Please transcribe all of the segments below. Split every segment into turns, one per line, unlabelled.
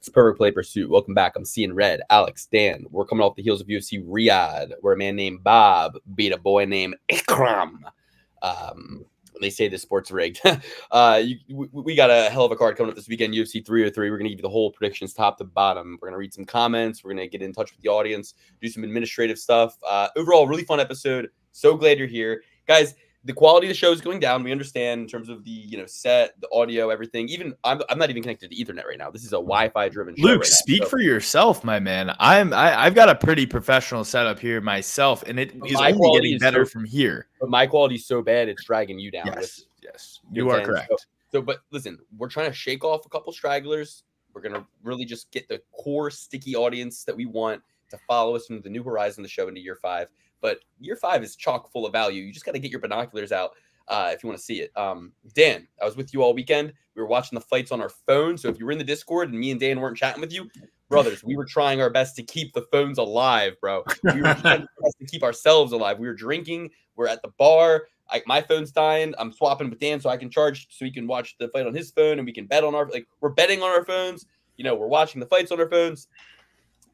It's Perfect Play Pursuit. Welcome back. I'm seeing red. Alex, Dan. We're coming off the heels of UFC Riyadh, where a man named Bob beat a boy named Ikram. They say the sport's rigged. We got a hell of a card coming up this weekend, UFC 303. We're going to give you the whole predictions top to bottom. We're going to read some comments. We're going to get in touch with the audience, do some administrative stuff. Overall, really fun episode. So glad you're here. Guys, the quality of the show is going down. We understand in terms of the set, the audio, everything. Even I'm not even connected to Ethernet right now. This is a Wi-Fi driven show.
Luke,
right
speak
now,
for yourself, my man. I've got a pretty professional setup here myself, and it is only getting better from here.
But my quality is so bad it's dragging you down.
Yes, you are correct.
But listen, we're trying to shake off a couple stragglers. We're gonna really just get the core sticky audience that we want to follow us into the new horizon of the show into year 5. But year 5 is chock full of value. You just got to get your binoculars out if you want to see it. Dan, I was with you all weekend. We were watching the fights on our phone. So if you were in the Discord and me and Dan weren't chatting with you, brothers, we were trying our best to keep the phones alive, bro. We were trying our best to keep ourselves alive. We were drinking. We're at the bar. My phone's dying. I'm swapping with Dan so I can charge so he can watch the fight on his phone and we can bet on our we're betting on our phones. We're watching the fights on our phones.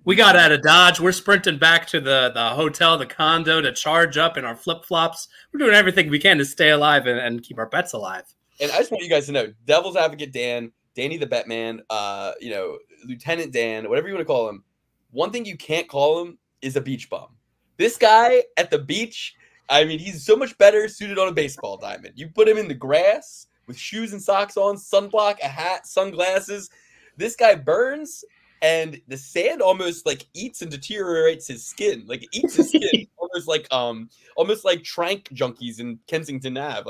We got out of Dodge. We're sprinting back to the hotel, the condo to charge up in our flip-flops. We're doing everything we can to stay alive and keep our bets alive.
And I just want you guys to know, Devil's Advocate Dan, Danny the Betman, Lieutenant Dan, whatever you want to call him, one thing you can't call him is a beach bum. This guy at the beach, I mean, he's so much better suited on a baseball diamond. You put him in the grass with shoes and socks on, sunblock, a hat, sunglasses. This guy burns. And the sand almost eats and deteriorates his skin. It eats his skin, almost like trank junkies in Kensington Ave.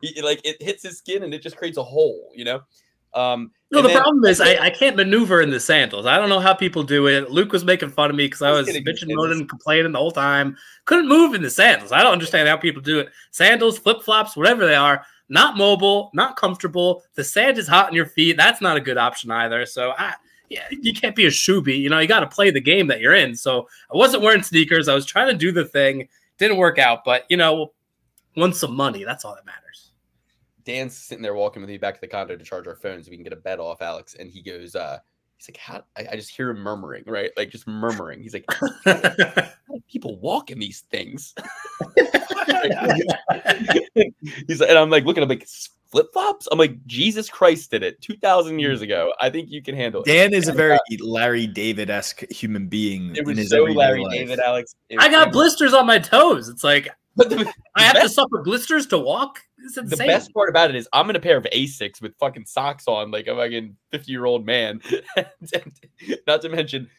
It hits his skin and it just creates a hole. The
problem is I can't maneuver in the sandals. I don't know how people do it. Luke was making fun of me because I was bitching, moaning, and complaining the whole time. Couldn't move in the sandals. I don't understand how people do it. Sandals, flip flops, whatever they are, not mobile, not comfortable. The sand is hot on your feet. That's not a good option either. So yeah, you can't be a shoebie. You got to play the game that you're in. So I wasn't wearing sneakers. I was trying to do the thing. Didn't work out. But, won some money. That's all that matters.
Dan's sitting there walking with me back to the condo to charge our phones so we can get a bet off Alex. And he goes, he's like, how? I just hear him murmuring, right? Just murmuring. He's like, how do people walk in these things? He's like, and I'm looking, I'm flip-flops? I'm like, Jesus Christ did it 2,000 years ago. I think you can handle it.
Dan is a very Larry David-esque human being.
It was so Larry David, Alex.
I got blisters on my toes. It's like, I have to suffer blisters to walk? It's insane.
The best part about it is I'm in a pair of Asics with fucking socks on like a fucking 50-year-old man. Not to mention,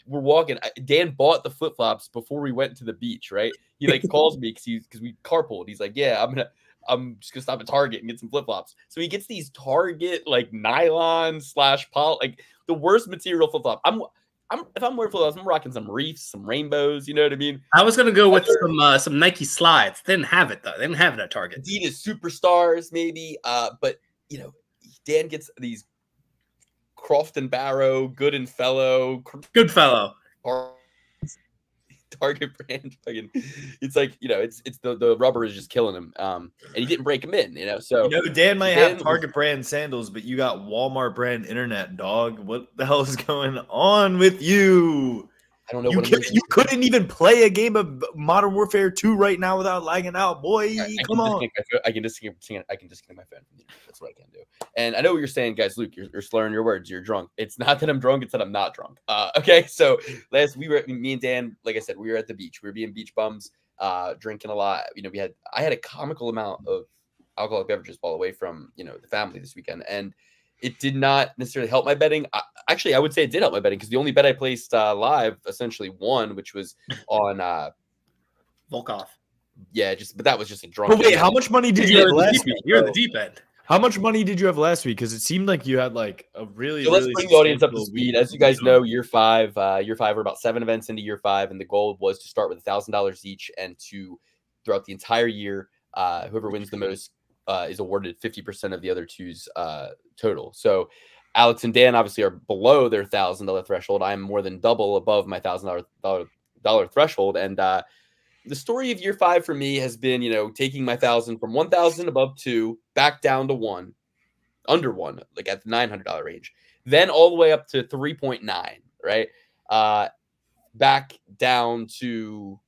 we're walking. Dan bought the flip-flops before we went to the beach, right? He calls me because we carpooled. He's like, yeah, I'm just gonna stop at Target and get some flip-flops. So he gets these Target nylon / poly, the worst material flip-flop. If I'm wearing flip-flops, I'm rocking some reefs, some rainbows. You know what I mean?
I was gonna go with some Nike slides. They didn't have it though. They didn't have it at Target.
Adidas Superstars maybe. But Dan gets these Crofton Barrow, Goodfellow. Target brand, it's it's the rubber is just killing him, and he didn't break him in, so
Dan might have Target brand sandals, but you got Walmart brand internet, dog. What the hell is going on with you?
I don't know.
You couldn't even play a game of Modern Warfare 2 right now without lagging out, boy. Come on.
I can disconnect my phone. That's what I can do. And I know what you're saying, guys. Luke, you're slurring your words. You're drunk. It's not that I'm drunk. It's that I'm not drunk. Okay. So me and Dan, like I said, we were at the beach. We were being beach bums, drinking a lot. I had a comical amount of alcoholic beverages all the way from, the family this weekend. And it did not necessarily help my betting. Actually, I would say it did help my betting because the only bet I placed live essentially won, which was on
Volkov.
Yeah, but that was just a drunk.
But wait, how much money did you have last week?
You're the deep end.
How much money did you have last week? Because it seemed like you had a really.
So let's bring the audience up to speed. As you guys know, year five, we're about 7 events into year 5, and the goal was to start with $1,000 each, and to throughout the entire year, whoever wins the most is awarded 50% of the other two's total. So Alex and Dan obviously are below their $1,000 threshold. I'm more than double above my $1,000 threshold. And the story of year 5 for me has been, taking my 1,000 from 1,000 above 2 back down to 1, under 1, at the $900 range. then all the way up to 3.9, right? Back down to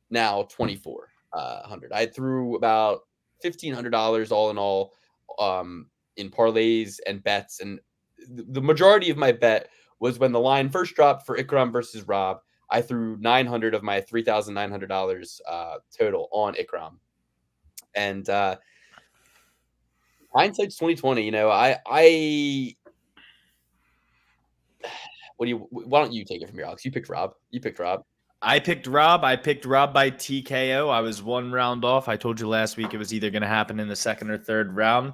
now 2,400. I threw about $1,500 all in all in parlays and bets, and the majority of my bet was when the line first dropped for Ikram versus Rob. I threw 900 of my $3,900 total on Ikram, and hindsight's 2020. You know, why don't you take it from here, Alex? You picked Rob.
I picked Rob. I picked Rob by TKO. I was 1 round off. I told you last week it was either going to happen in the 2nd or 3rd round.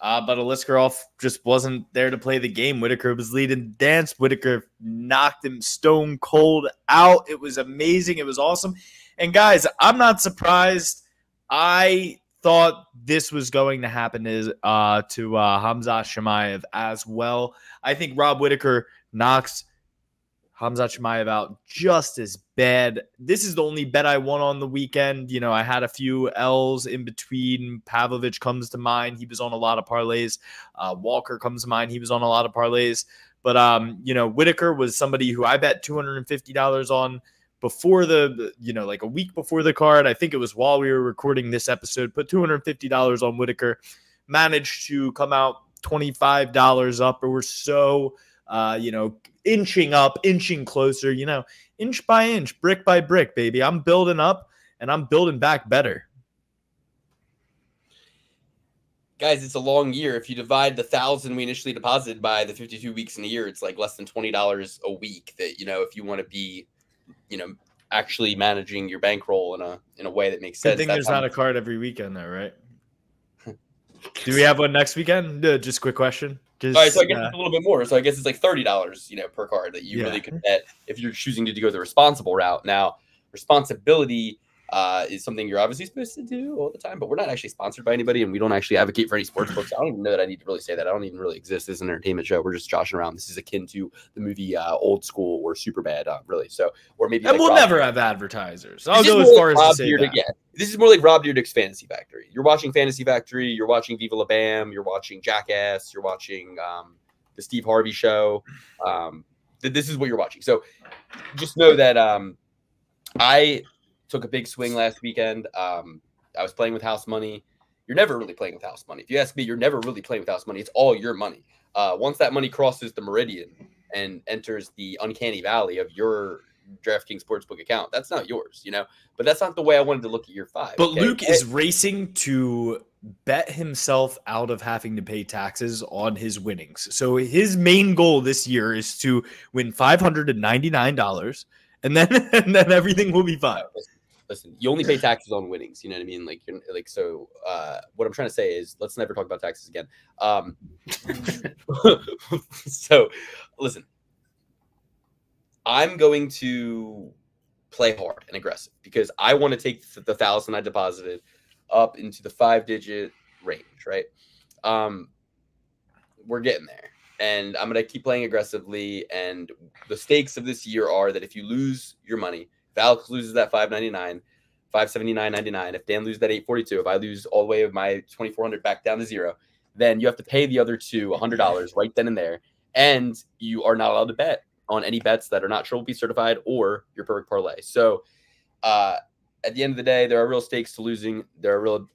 But Aliskerov just wasn't there to play the game. Whitaker was leading the dance. Whitaker knocked him stone cold out. It was amazing. It was awesome. And guys, I'm not surprised. I thought this was going to happen to Khamzat Chimaev as well. I think Rob Whitaker knocks Khamzat Chimaev out just as bad. This is the only bet I won on the weekend. You know, I had a few L's in between. Pavlovich comes to mind. He was on a lot of parlays. Walker comes to mind. He was on a lot of parlays. But, you know, Whitaker was somebody who I bet $250 on before like a week before the card. I think it was while we were recording this episode. Put $250 on Whitaker. Managed to come out $25 up. We're so, inching up, inching closer, inch by inch, brick by brick, baby. I'm building up and I'm building back better.
Guys, it's a long year. If you divide the 1,000 we initially deposited by the 52 weeks in a year, it's like less than $20 a week that, if you want to be, actually managing your bankroll in a way that makes sense.
Good thing there's not a card every weekend though, right? Do we have one next weekend? Just a quick question.
All right, so I guess it's a little bit more. So I guess it's like $30, per card that you really could bet if you're choosing to go the responsible route. Now, responsibility is something you're obviously supposed to do all the time, but we're not actually sponsored by anybody, and we don't actually advocate for any sports books. I don't even know that I need to really say that. I don't even really exist as an entertainment show. We're just joshing around. This is akin to the movie Old School or Superbad, really. So, or maybe.
And we'll never have advertisers. I'll go as far as to say that.
This is more like Rob Dyrdek's Fantasy Factory. You're watching Fantasy Factory. You're watching Viva La Bam. You're watching Jackass. You're watching the Steve Harvey Show. This is what you're watching. So just know that I took a big swing last weekend. I was playing with house money. You're never really playing with house money. If you ask me, you're never really playing with house money. It's all your money. Once that money crosses the meridian and enters the uncanny valley of your DraftKings Sportsbook account, that's not yours, but that's not the way I wanted to look at year 5.
But okay? Luke is racing to bet himself out of having to pay taxes on his winnings. So his main goal this year is to win $599 and then everything will be fine.
Listen, you only pay taxes on winnings. You know what I mean? So what I'm trying to say is let's never talk about taxes again. So listen, I'm going to play hard and aggressive because I want to take the 1,000 I deposited up into the 5-digit range, right? We're getting there, and I'm going to keep playing aggressively. And the stakes of this year are that if you lose your money, if Alex loses that $5.99, $579.99, if Dan loses that $8.42, if I lose all the way of my $2,400 back down to zero, then you have to pay the other two $100 right then and there, and you are not allowed to bet on any bets that are not Triple P certified or your perfect parlay. So at the end of the day, there are real stakes to losing. There are real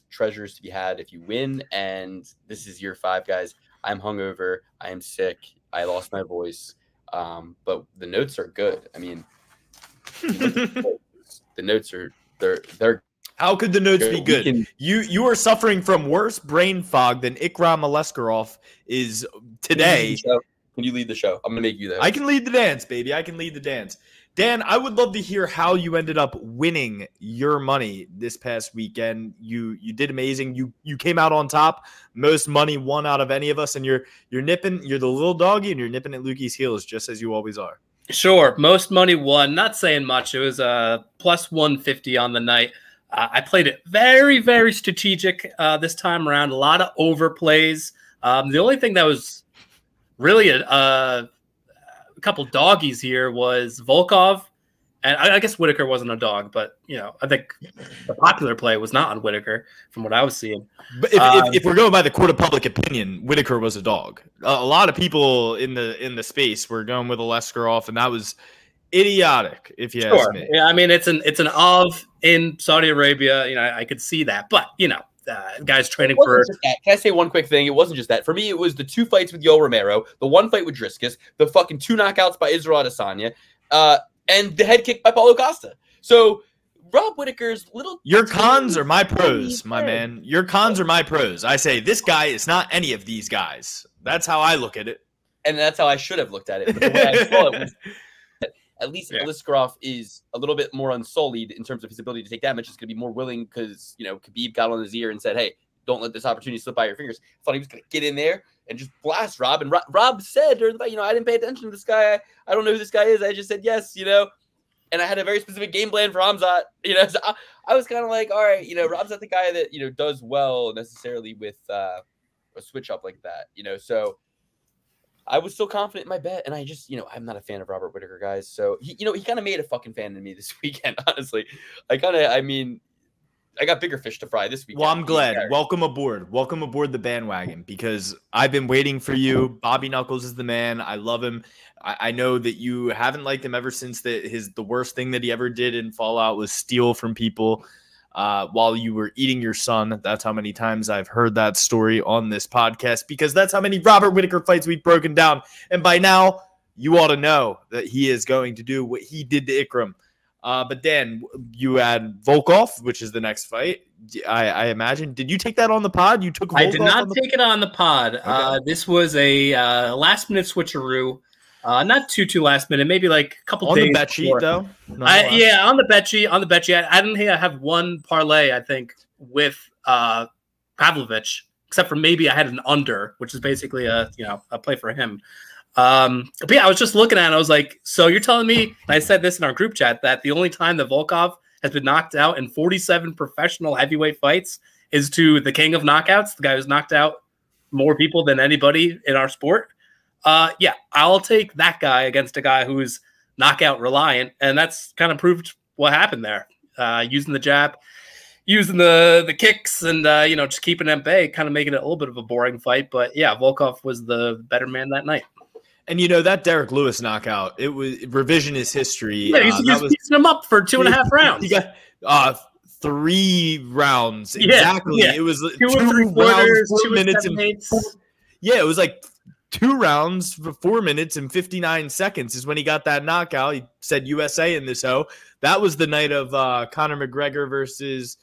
treasures to be had if you win. And this is year 5, guys. I'm hungover. I am sick. I lost my voice. But the notes are good. I mean, the notes are they're.
How could the notes be good? You are suffering from worse brain fog than Ikram Aliskerov is today.
Can you lead the show? I'm going to make you that.
I can lead the dance, baby. I can lead the dance. Dan, I would love to hear how you ended up winning your money this past weekend. You did amazing. You came out on top. Most money won out of any of us, and you're nipping. You're the little doggy, and you're nipping at Lukey's heels just as you always are.
Sure, most money won. Not saying much. It was plus 150 on the night. I played it very, very strategic this time around. A lot of overplays. The only thing that was really a couple doggies here was Volkov And I guess Whitaker wasn't a dog, but I think the popular play was not on Whitaker from what I was seeing.
But if we're going by the court of public opinion, Whitaker was a dog. A lot of people in the space were going with Aliskerov, and that was idiotic, if you ask me.
Yeah, I mean it's an of in Saudi Arabia. I could see that, but guys training for.
Can I say one quick thing? It wasn't just that. For me, it was the 2 fights with Yoel Romero, the 1 fight with Driscus, the fucking 2 knockouts by Israel Adesanya, and the head kick by Paulo Costa. So Rob Whitaker's little.
Your cons are my pros, my man. Your cons are my pros. I say this guy is not any of these guys. That's how I look at it,
and that's how I should have looked at it. But the way I saw it was, at least Aliskerov is a little bit more unsullied in terms of his ability to take damage. He's going to be more willing because Khabib got on his ear and said, "Hey, don't let this opportunity slip by your fingers." I thought he was going to get in there and just blast Rob. And Rob said, I didn't pay attention to this guy. I don't know who this guy is. I just said yes, And I had a very specific game plan for Hamzat. So I was kind of like, all right, Rob's not the guy that does well necessarily with a switch up like that. So I was still confident in my bet, and I just, I'm not a fan of Robert Whitaker, guys. So he kind of made a fucking fan of me this weekend. Honestly, I got bigger fish to fry this weekend.
Well, I'm glad. Welcome aboard the bandwagon, because I've been waiting for you. Bobby Knuckles is the man. I love him. I know that you haven't liked him ever since the worst thing that he ever did in Fallout was steal from people while you were eating your son. That's how many times I've heard that story on this podcast, because that's how many Robert Whitaker fights we've broken down. And by now, you ought to know that he is going to do what he did to Ikram. But Dan, you had Volkov, which is the next fight. I imagine. Did you take that on the pod? You took Volkov.
I did not take it on the pod. Okay. This was a last-minute switcheroo. Not too last minute, maybe like a couple days.
On the bet sheet, though?
On the bet sheet. On the bet sheet. I didn't have one parlay, I think, with Pavlovich, except for maybe I had an under, which is basically a play for him. But yeah, I was just looking at it. I was like, so you're telling me, and I said this in our group chat, that the only time that Volkov has been knocked out in 47 professional heavyweight fights is to the king of knockouts, the guy who's knocked out more people than anybody in our sport. Yeah, I'll take that guy against a guy who's knockout reliant. And that's kind of proved what happened there. Using the jab, using the kicks, and just keeping it at bay, kind of making it a little bit of a boring fight. But yeah, Volkov was the better man that night.
And that Derek Lewis knockout, it was revisionist history.
Yeah, he's piecing him up for 2.5 rounds.
He got 3 rounds. Exactly. Yeah. It was
2 rounds, 4 minutes and 8.
Yeah, it was like 2 rounds for 4 minutes and 59 seconds is when he got that knockout. He said USA in this hoe. That was the night of Conor McGregor versus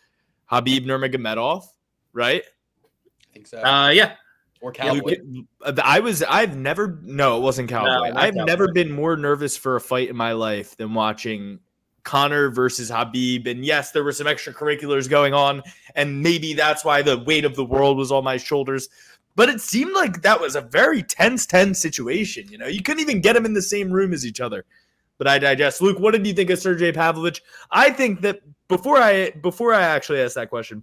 Khabib Nurmagomedov, right?
I think so.
Yeah.
Or Cowboy.
No, it wasn't Cowboy. I've never been more nervous for a fight in my life than watching Conor versus Khabib. And yes, there were some extracurriculars going on, and maybe that's why the weight of the world was on my shoulders. But it seemed like that was a very tense situation. You couldn't even get them in the same room as each other. But I digest. Luke, what did you think of Sergey Pavlovich? I think that before I actually ask that question,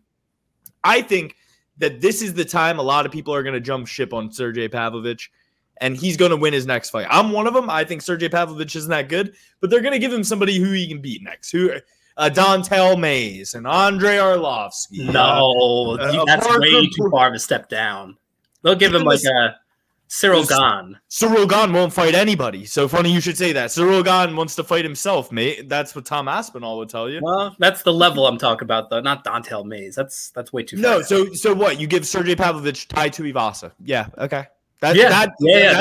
I think that this is the time a lot of people are going to jump ship on Sergey Pavlovich, and he's going to win his next fight. I'm one of them. I think Sergey Pavlovich isn't that good, but they're going to give him somebody who he can beat next. Dontel Mays and Andrei Arlovsky.
No, that's way too far of a step down. They'll give him like a Cyril Gane.
Cyril Gane won't fight anybody. So funny you should say that. Cyril Gane wants to fight himself, mate. That's what Tom Aspinall would tell you.
Well, that's the level I'm talking about, though. Not Dontel Mays. That's way too far.
No, so what? You give Sergey Pavlovich Tai Tuivasa. Yeah, okay.
That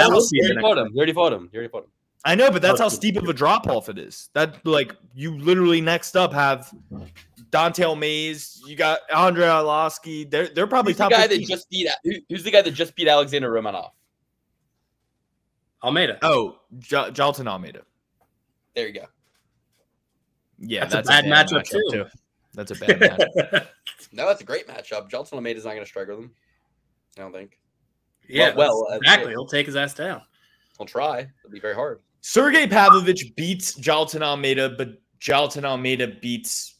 was
you already fought him.
I know, but that's how steep of a drop-off it is. That, like, you literally next up have Dontel Mays. You got Andrei Arlovsky. They're probably top 15.
Who's the guy that just beat Alexander Romanov?
Almeida.
Oh, Jalton Almeida.
There you go.
Yeah,
that's a bad matchup too.
That's a bad matchup.
No, that's a great matchup. Jalton Almeida's not going to strike with him. I don't think.
Yeah, exactly. He'll take his ass down.
He'll try. It'll be very hard.
Sergey Pavlovich beats Jalton Almeida, but Jalton Almeida beats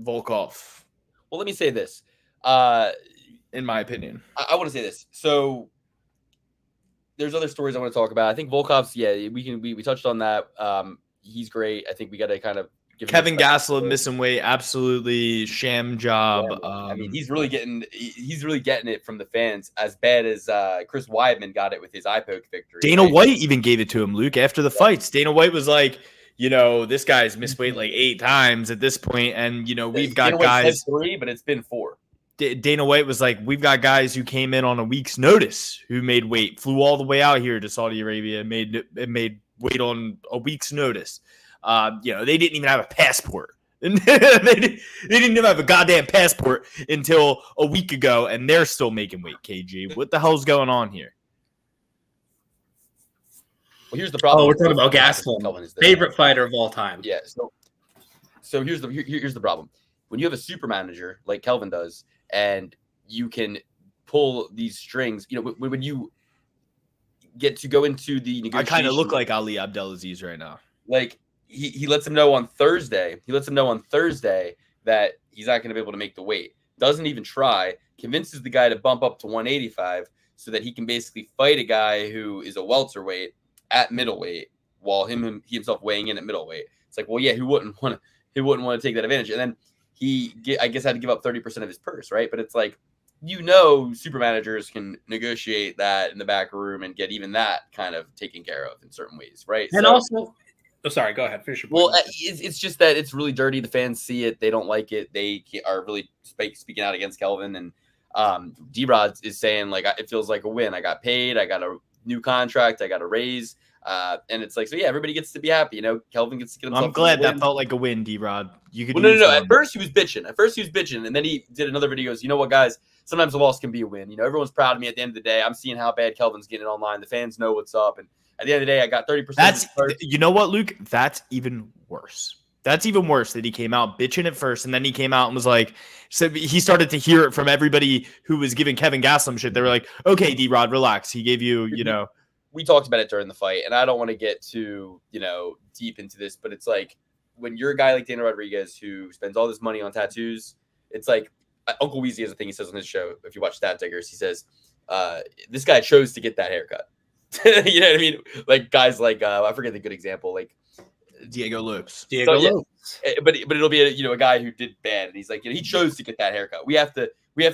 Volkov.
Well, let me say this.
In my opinion.
I want to say this. So there's other stories I want to talk about. I think Volkov's, we touched on that. he's great. I think we got to kind of give
Kevin Gastelum missing weight, absolutely sham job.
Yeah, I mean, he's really getting it from the fans, as bad as Chris Weidman got it with his eye poke victory.
Dana White even gave it to him, Luke, after the fights. Dana White was like, this guy's missed weight like 8 times at this point, and we've got
Dana
guys
White said 3, but it's been 4.
Dana White was like, we've got guys who came in on a week's notice who made weight, flew all the way out here to Saudi Arabia, and made weight on a week's notice. They didn't even have a passport. they didn't even have a goddamn passport until a week ago, and they're still making weight. KG, what the hell's going on here?
Well, here's the problem.
Oh, we're talking about Gastelum, favorite fighter of all time.
Yeah. So here's the problem. When you have a super manager like Kelvin does, and you can pull these strings, when you get to go into the negotiation,
I kind of look like Ali Abdelaziz right now.
Like he lets him know on Thursday. He lets him know on Thursday that he's not going to be able to make the weight. Doesn't even try. Convinces the guy to bump up to 185 so that he can basically fight a guy who is a welterweight at middleweight, while he himself weighing in at middleweight. It's like, well, yeah, who wouldn't want to take that advantage? And then I guess had to give up 30% of his purse, right? But it's like, super managers can negotiate that in the back room and get even that kind of taken care of in certain ways, right?
And also, sorry, go ahead, finish your point.
Well, it's just that it's really dirty. The fans see it; they don't like it. They are really speaking out against Kelvin, and D-Rod is saying like, it feels like a win. I got paid. I got a new contract. I got a raise. And it's like, so yeah, everybody gets to be happy. Kelvin gets to get himself.
I'm glad that felt like a win, D-Rod. You could.
Well, no. At first he was bitching. And then he did another video. Goes, you know what, guys? Sometimes a loss can be a win. Everyone's proud of me at the end of the day. I'm seeing how bad Kelvin's getting online. The fans know what's up. And at the end of the day, I got 30%.
You know what, Luke? That's even worse. That's even worse that he came out bitching at first, and then he came out and was like, so he started to hear it from everybody who was giving Kevin Gastelum shit. They were like, okay, D-Rod, relax. He gave you,
We talked about it during the fight, and I don't want to get too, deep into this, but it's like when you're a guy like Dana Rodriguez who spends all this money on tattoos, it's like Uncle Weezy has a thing he says on his show. If you watch Stat Diggers, he says, this guy chose to get that haircut. You know what I mean? Like guys like, I forget the good example, like
Diego Lopes.
But it'll be a guy who did bad, and he's like, he chose to get that haircut. We have to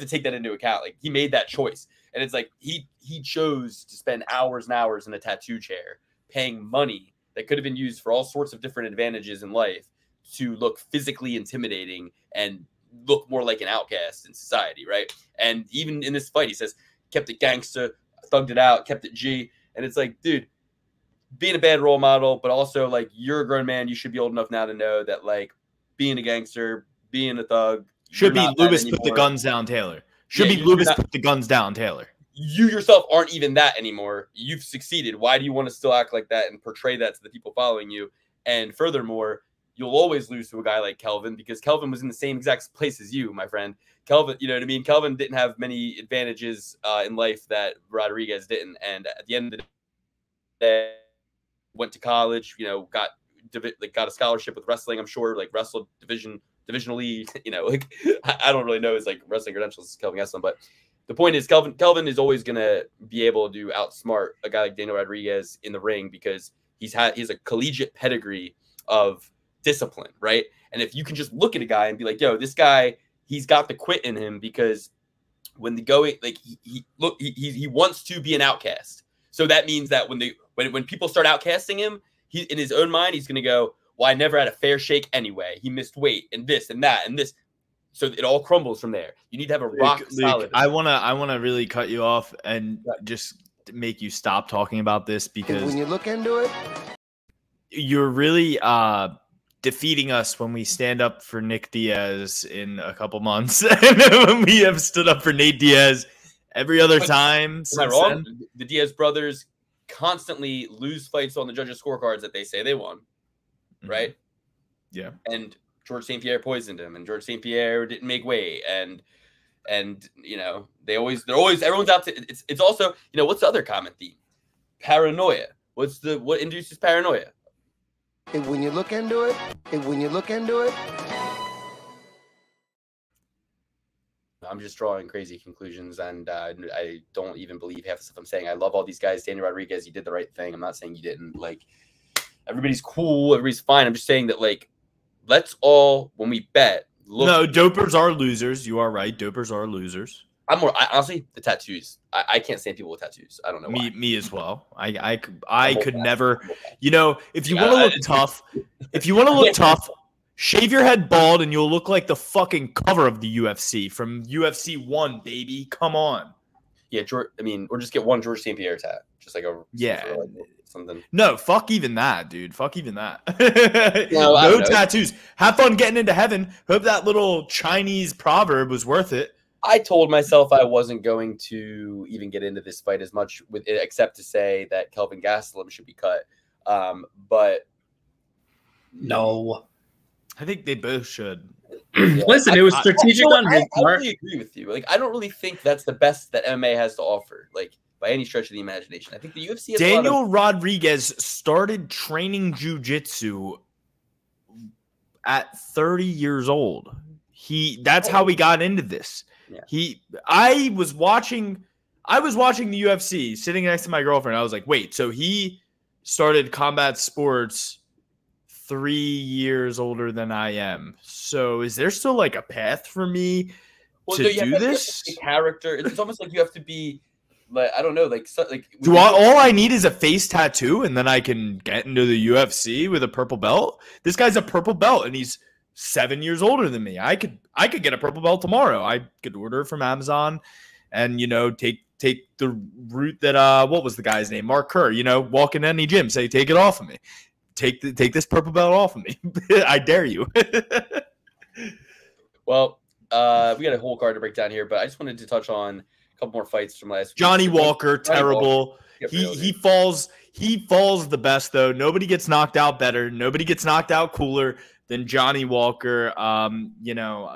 take that into account. Like he made that choice. And it's like he chose to spend hours and hours in a tattoo chair paying money that could have been used for all sorts of different advantages in life to look physically intimidating and look more like an outcast in society, right? And even in this fight, he says, kept it gangster, thugged it out, kept it G. And it's like, dude, being a bad role model, but also like you're a grown man, you should be old enough now to know that like being a gangster, being a thug,
should be Lubis put the guns down, Taylor. Should be Lubis put the guns down, Taylor.
You yourself aren't even that anymore. You've succeeded. Why do you want to still act like that and portray that to the people following you? And furthermore, you'll always lose to a guy like Kelvin because Kelvin was in the same exact place as you, my friend. Kelvin, you know what I mean? Kelvin didn't have many advantages in life that Rodriguez didn't. And at the end of the day, went to college, got a scholarship with wrestling, I'm sure, like wrestled divisionally, I don't really know his like wrestling credentials, Kelvin Gastelum, but the point is Kelvin is always going to be able to outsmart a guy like Daniel Rodriguez in the ring because he has a collegiate pedigree of discipline, right? And if you can just look at a guy and be like, yo, this guy, he's got the quit in him because when the going, like he wants to be an outcast. So that means that when people start outcasting him, he in his own mind, he's going to go, well, I never had a fair shake anyway. He missed weight and this and that and this. So it all crumbles from there. You need to have a rock solid.
I wanna really cut you off and just make you stop talking about this because
when you look into it,
you're really defeating us when we stand up for Nick Diaz in a couple months. And when we have stood up for Nate Diaz every other time.
Am I wrong? The Diaz brothers constantly lose fights on the judges' scorecards that they say they won, right?
Yeah.
And George St. Pierre poisoned him, and George St. Pierre didn't make weight, and they're always everyone's out to. It's also what's the other common theme? Paranoia. What induces paranoia?
And when you look into it,
I'm just drawing crazy conclusions, and I don't even believe half the stuff I'm saying. I love all these guys. Daniel Rodriguez, you did the right thing. I'm not saying you didn't. Like, everybody's cool, everybody's fine. I'm just saying that, like, let's all, when we bet, look.
No, dopers are losers. You are right. Dopers are losers.
Honestly, the tattoos. I can't stand people with tattoos. I don't know why.
Me as well. I could never. You know, if you want to look tough, shave your head bald, and you'll look like the fucking cover of the UFC from UFC 1, baby. Come on.
Yeah, or just get one George St. Pierre tat, just like something.
No, fuck even that, dude. Fuck even that. No tattoos. Have fun getting into heaven. Hope that little Chinese proverb was worth it.
I told myself I wasn't going to even get into this fight as much with it, except to say that Kelvin Gastelum should be cut. But
no,
I think they both should.
Yeah.
Listen, it was strategic on his part.
I really agree with you. Like, I don't really think that's the best that MMA has to offer, like, by any stretch of the imagination. I think the UFC has
Daniel Rodriguez started training jiu-jitsu at 30 years old. That's how we got into this. Yeah. I was watching the UFC sitting next to my girlfriend. I was like, wait, so he started combat sports 3 years older than I am. So is there still like a path for me to do this?
Character. It's almost like you have to be, like, I don't know, like
all I need is a face tattoo, and then I can get into the UFC with a purple belt. This guy's a purple belt, and he's 7 years older than me. I could get a purple belt tomorrow. I could order it from Amazon, and take the route that what was the guy's name? Mark Kerr. Walk into any gym, say, take it off of me. Take this purple belt off of me. I dare you.
Well, we got a whole card to break down here, but I just wanted to touch on a couple more fights from last week.
Johnny Walker, terrible. He falls the best, though. Nobody gets knocked out better. Nobody gets knocked out cooler than Johnny Walker.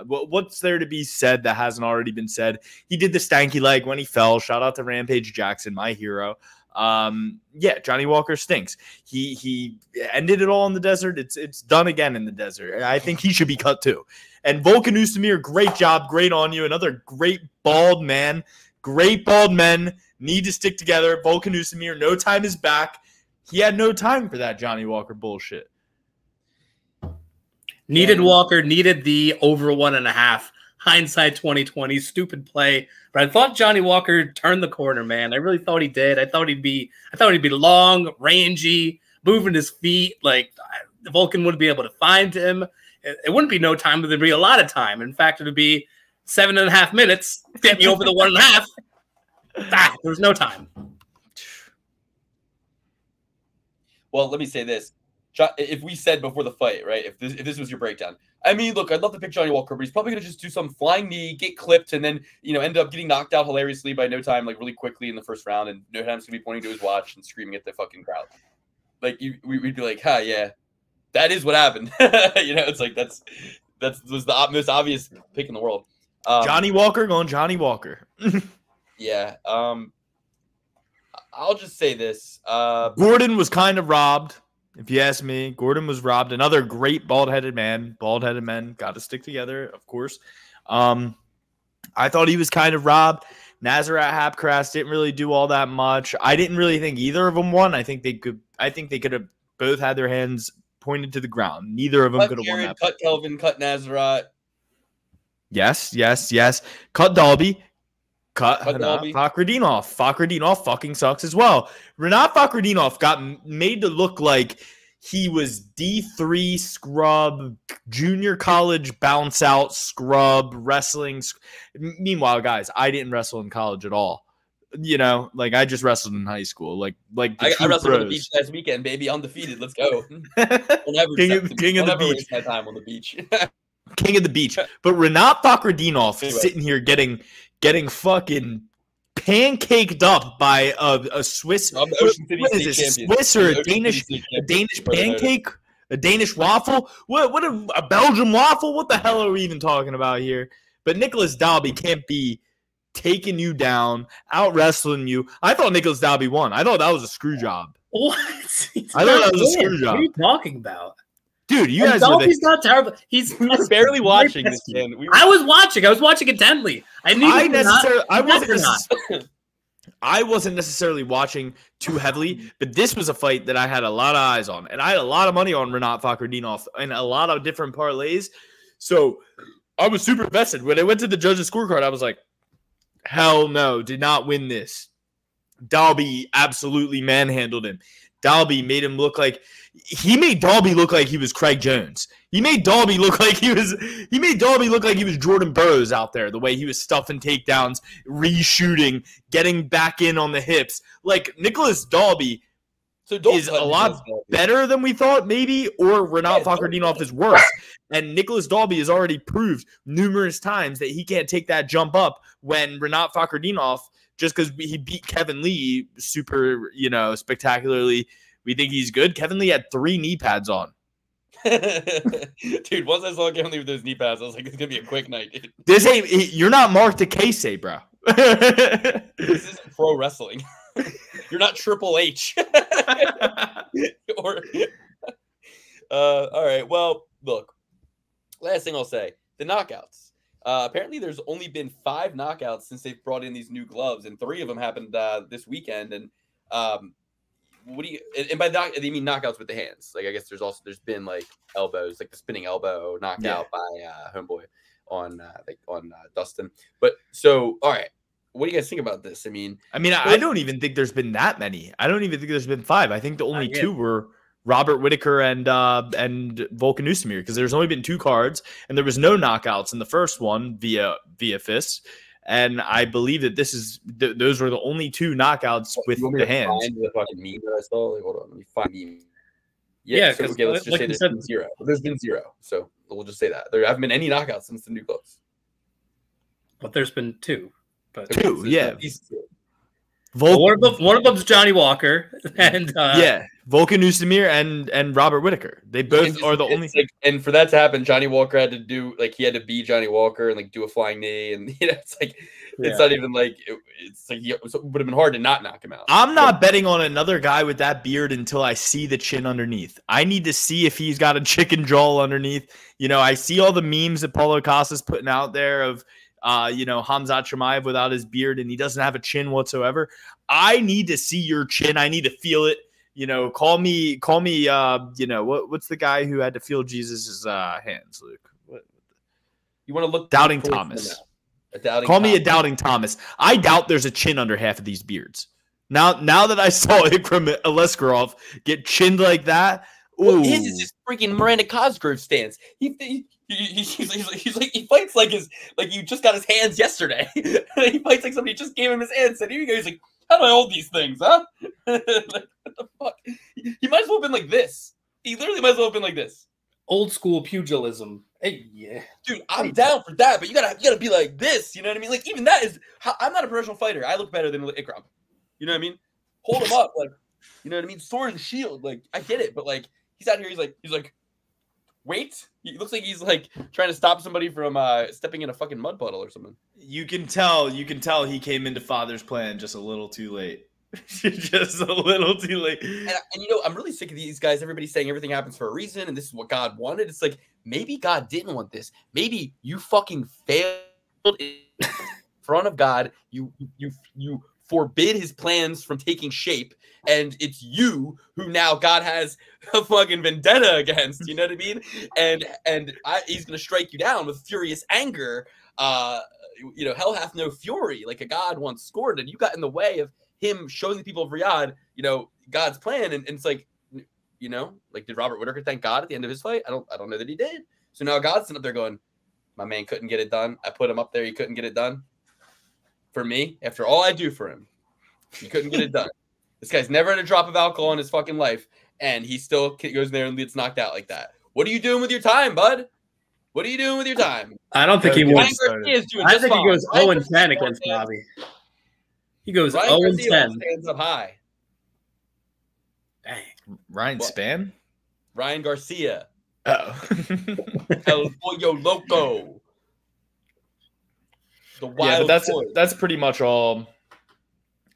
What's there to be said that hasn't already been said? He did the stanky leg when he fell. Shout out to Rampage Jackson, my hero. Johnny Walker stinks. He ended it all in the desert. It's done again in the desert. I think he should be cut too. And Volkan Oezdemir, great job, great on you. Another great bald man. Great bald men need to stick together. Volkan Oezdemir, no time is back. He had no time for that Johnny Walker bullshit.
Needed Walker, needed the over 1.5. Hindsight 2020, stupid play. But I thought Johnny Walker turned the corner, man. I really thought he did. I thought he'd be long, rangy, moving his feet. Like, Volkan wouldn't be able to find him. It wouldn't be no time, but there'd be a lot of time. In fact, it would be 7.5 minutes. Get me over the 1.5. There was no time.
Well, let me say this. If we said before the fight, right, if this was your breakdown, I mean, look, I'd love to pick Johnny Walker, but he's probably going to just do some flying knee, get clipped, and then, end up getting knocked out hilariously by no time, like really quickly in the first round, and no time's going to be pointing to his watch and screaming at the fucking crowd. Like, we'd be like, yeah, that is what happened. It's like that was the most obvious pick in the world.
Johnny Walker going Johnny Walker.
Yeah. I'll just say this.
Gordon was kind of robbed. If you ask me, Gordon was robbed. Another great bald-headed man. Bald-headed men got to stick together, of course. I thought he was kind of robbed. Nasrat Hapcras didn't really do all that much. I didn't really think either of them won. I think they could have both had their hands pointed to the ground. Neither of them could have won that.
Cut Kelvin, cut Nasrat.
Yes. Cut Dalby. Cut Renat Fakhretdinov. Fakhretdinov fucking sucks as well. Renat Fakhretdinov got made to look like he was D3 scrub, junior college bounce out scrub, wrestling. Meanwhile, guys, I didn't wrestle in college at all. I just wrestled in high school. I
wrestled on the beach last weekend, baby. Undefeated. Let's go.
King of the beach.
My time on the beach.
King of the beach. But Renat Fakhretdinov is sitting here getting fucking pancaked up by a Swiss. What is this? Swiss or a Danish pancake? A Danish waffle? What a Belgian waffle? What the hell are we even talking about here? But Nicholas Dalby can't be taking you down, out wrestling you. I thought Nicholas Dalby won. I thought that was a screw job.
What?
I thought that was a screw job.
What are you talking about?
Dude, you guys
Dalby's not terrible. He's
barely watching this, man.
I was watching intently.
I wasn't necessarily watching too heavily, but this was a fight that I had a lot of eyes on, and I had a lot of money on Rinat Fakhretdinov and a lot of different parlays. So I was super invested. When I went to the judges' scorecard, I was like, hell no, did not win this. Dalby absolutely manhandled him. Dalby made him look like he made Dalby look like he was Craig Jones. He made Dalby look like he was Jordan Burroughs out there, the way he was stuffing takedowns, reshooting, getting back in on the hips. Like Nicholas Dalby is a lot better than we thought, maybe, or Rinat Fakhretdinov is worse. And Nicholas Dalby has already proved numerous times that he can't take that jump up when Rinat Fakhretdinov, just because he beat Kevin Lee super, spectacularly, we think he's good. Kevin Lee had 3 knee pads on.
Dude, once I saw Kevin Lee with those knee pads, I was like, it's going to be a quick night, dude.
You're not Mark DeCasey, bro.
This isn't pro wrestling. You're not Triple H. All right, well, look. Last thing I'll say, the knockouts. Apparently, there's only been 5 knockouts since they've brought in these new gloves, and 3 of them happened this weekend. And what do you? And by that, they mean knockouts with the hands. Like I guess there's been like elbows, like the spinning elbow knockout by Homeboy on Dustin. But so, all right, what do you guys think about this? I mean,
I don't even think there's been that many. I don't even think there's been 5. I think the only 2 were Robert Whittaker and Volkan Oezdemir, because there's only been 2 cards, and there was no knockouts in the first one via fists. And I believe that those were the only 2 knockouts with the hands.
Find the fucking meme that I saw? Like, hold on, let me find the meme.
Yeah,
so, okay, let's just say there's been 0. There's been 0, so we'll just say that there haven't been any knockouts since the new gloves.
But there's been 2. But
2, yeah.
One of them's Johnny Walker, and
Volkan Oezdemir and Robert Whittaker. They both are the only.
Like, and for that to happen, Johnny Walker had to be Johnny Walker and like do a flying knee, and it's not even like it would have been hard to not knock him out.
I'm not betting on another guy with that beard until I see the chin underneath. I need to see if he's got a chicken jaw underneath. I see all the memes that Paulo Costa's putting out there of Hamzat Chimaev without his beard, and he doesn't have a chin whatsoever. I need to see your chin. I need to feel it. Call me. What's the guy who had to feel Jesus's hands, Luke? What?
You want to look
Doubting Thomas. Call me a Doubting Thomas. I doubt there's a chin under half of these beards. Now that I saw Ikram Aleskarov get chinned like that,
well, his is his freaking Miranda Cosgrove stance. He's like he fights like you just got his hands yesterday. He fights like somebody just gave him his hands. And here he goes, like, how do I hold these things, huh? Like, what the fuck? He might as well have been like this. He literally might as well have been like this.
Old school pugilism. Hey, yeah,
dude, I'm down for that, but you gotta be like this. You know what I mean? Like even that is. I'm not a professional fighter. I look better than Ikram. You know what I mean? Hold him up, like, you know what I mean? Sword and shield. Like I get it, but like he's out here. He's like. Wait, he looks like he's like trying to stop somebody from stepping in a fucking mud puddle or something.
You can tell he came into Father's plan just a little too late. Just a little too late.
And I'm really sick of these guys. Everybody's saying everything happens for a reason and this is what God wanted. It's like maybe God didn't want this. Maybe you fucking failed in front of God. You forbid his plans from taking shape, and it's you who now God has a fucking vendetta against. You know what I mean? And he's gonna strike you down with furious anger. Hell hath no fury, like a God once scored, and you got in the way of him showing the people of Riyadh, God's plan. And it's like, did Robert Whittaker thank God at the end of his fight? I don't know that he did. So now God's sitting up there going, my man couldn't get it done. I put him up there. He couldn't get it done. For me, after all I do for him, he couldn't get it done. This guy's never had a drop of alcohol in his fucking life, and he still goes in there and gets knocked out like that. What are you doing with your time, bud? What are you doing with your time?
I don't think he won.
I think
he goes 0-10 against Bobby. He goes 0-10.
Stands up high.
Dang.
Ryan Spann?
Ryan Garcia.
Oh.
El Pollo Loco.
Yeah, but that's pretty much all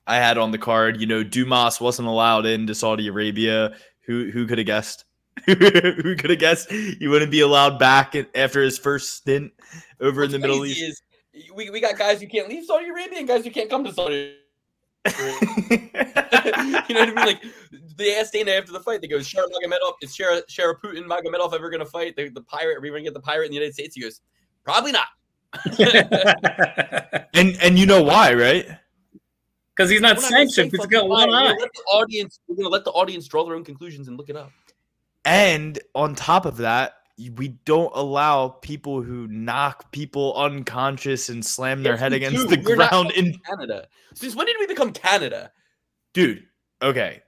I had on the card. Dumas wasn't allowed into Saudi Arabia. Who could have guessed? Who could have guessed he wouldn't be allowed back after his first stint over in the Middle East?
We got guys who can't leave Saudi Arabia and guys who can't come to Saudi You know what I mean? Like they asked Dana after the fight. They go, "Is Sharaputin Magomedov ever going to fight the pirate? Are we going to get the pirate in the United States?" He goes, "Probably not."
and you know why, right?
Because he's not sanctioned. He's got one eye.
We're going to let the audience draw their own conclusions and look it up.
And on top of that, we don't allow people who knock people unconscious and slam their head against the ground in
Canada. Since when did we become Canada?
Dude, okay.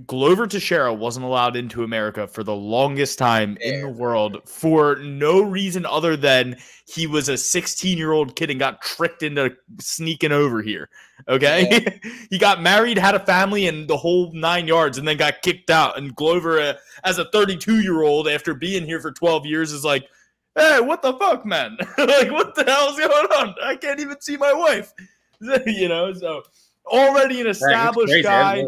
Glover Teixeira wasn't allowed into America for the longest time in the world for no reason other than he was a 16-year-old kid and got tricked into sneaking over here. Okay? Yeah. He got married, had a family, and the whole 9 yards, and then got kicked out. And Glover, as a 32-year-old, after being here for 12 years, is like, hey, what the fuck, man? Like, what the hell is going on? I can't even see my wife. You know, so already an established guy.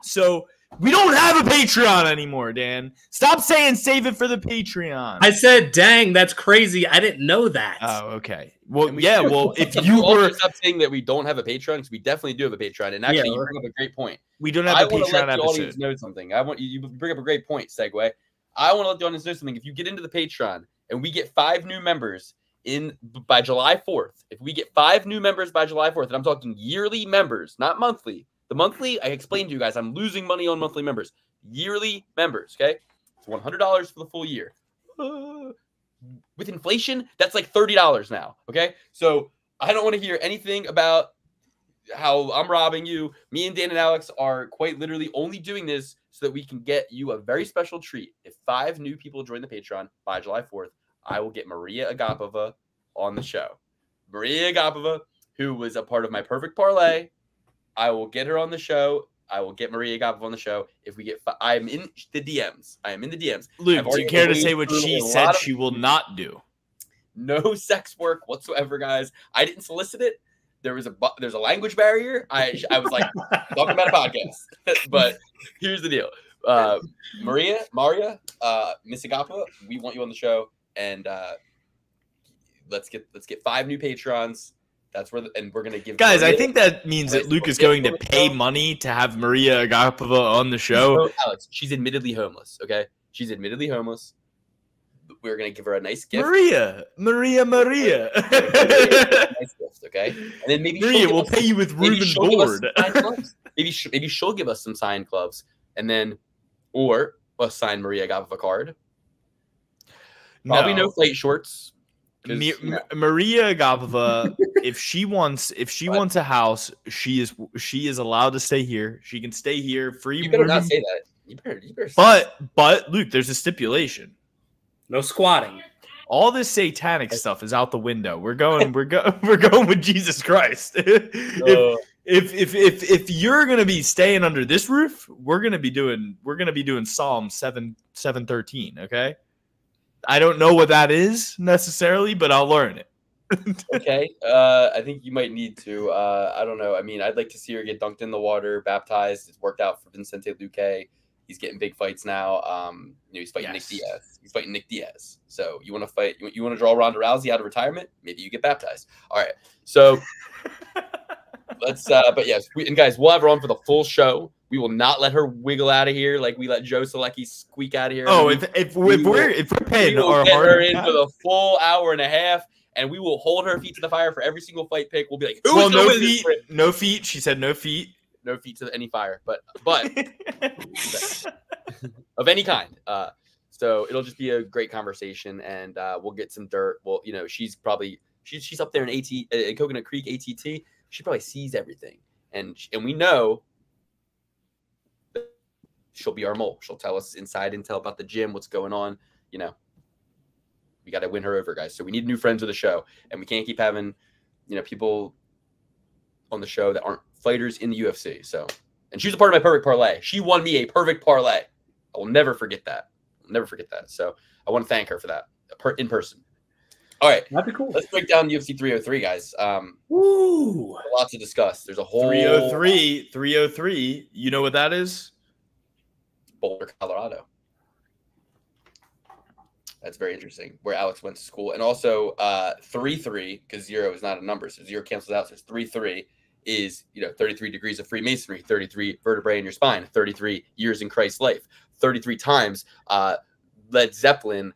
So we don't have a Patreon anymore, Dan. Stop saying save it for the Patreon.
I said, dang, that's crazy. I didn't know that.
Oh, okay. Well, yeah, well, if you were...
Stop saying that we don't have a Patreon, because we definitely do have a Patreon. And actually, you bring up a great point.
We don't have a Patreon episode. I want to let the
audience know something. I want you bring up a great point, Segue. I want to let the audience know something. If you get into the Patreon and we get 5 new members by July 4th, if we get 5 new members by July 4th, and I'm talking yearly members, not monthly. The monthly, I explained to you guys, I'm losing money on monthly members. Yearly members, okay? It's $100 for the full year. With inflation, that's like $30 now, okay? So I don't want to hear anything about how I'm robbing you. Me and Dan and Alex are quite literally only doing this so that we can get you a very special treat. If 5 new people join the Patreon by July 4th, I will get Maria Agapova on the show. Maria Agapova, who was a part of my perfect parlay. I will get her on the show. I will get Maria Agapova on the show. If we get, I am in the DMs. I am in the DMs.
Luke, do you care to say what she said she will not do?
No sex work whatsoever, guys. I didn't solicit it. There's a language barrier. I was like talking about a podcast. But here's the deal. Maria, Miss Agapova, we want you on the show, and let's get 5 new patrons. That's where, and we're gonna give
guys.
Maria,
I think that means that Luke is going to pay money to have Maria Agapova on the show.
Alex, she's admittedly homeless. Okay, she's admittedly homeless. We're gonna give her a nice gift.
Maria.
Nice gift, okay? And then maybe
Maria will pay you with room and board.
Maybe she'll give us some signed gloves, and then or a signed Maria Agapova card. Probably no flight shorts.
Maria Agapova, if she wants a house, she is allowed to stay here. She can stay here free.
You better not say that. You better.
But Luke, there's a stipulation.
No squatting.
All this satanic stuff is out the window. We're going with Jesus Christ. If you're gonna be staying under this roof, we're gonna be doing Psalm 7:13. Okay. I don't know what that is necessarily, but I'll learn it.
Okay. I think you might need to. I don't know. I mean, I'd like to see her get dunked in the water, baptized. It's worked out for Vicente Lukey. He's getting big fights now. He's fighting Nick Diaz. He's fighting Nick Diaz. So you want to fight? You want to draw Ronda Rousey out of retirement? Maybe you get baptized. All right. So let's. But yes, and guys, we'll have her on for the full show. We will not let her wiggle out of here like we let Joe Selecki squeak out of here.
Oh, if we're paying our
get her in for the full hour and a half, and we will hold her feet to the fire for every single fight pick. We'll be like, who's
no feet, no feet. She said no feet.
No feet to any fire, but of any kind. So it'll just be a great conversation, and we'll get some dirt. Well, she's up there in Coconut Creek ATT. She probably sees everything, and we know that she'll be our mole. She'll tell us inside intel about the gym, what's going on. We got to win her over, guys. So we need new friends of the show, and we can't keep having people on the show that aren't fighters in the UFC. So, and she was a part of my perfect parlay. She won me a perfect parlay. I will never forget that. So I want to thank her for that in person. All right.
That'd be cool.
Let's break down UFC 303, guys.
Woo!
A lot to discuss. There's a whole
303. You know what that is?
Boulder, Colorado. That's very interesting. Where Alex went to school. And also 3-3, because 0 is not a number. So 0 cancels out. So it's 3-3. is, 33 degrees of Freemasonry, 33 vertebrae in your spine, 33 years in Christ's life, 33 times Led Zeppelin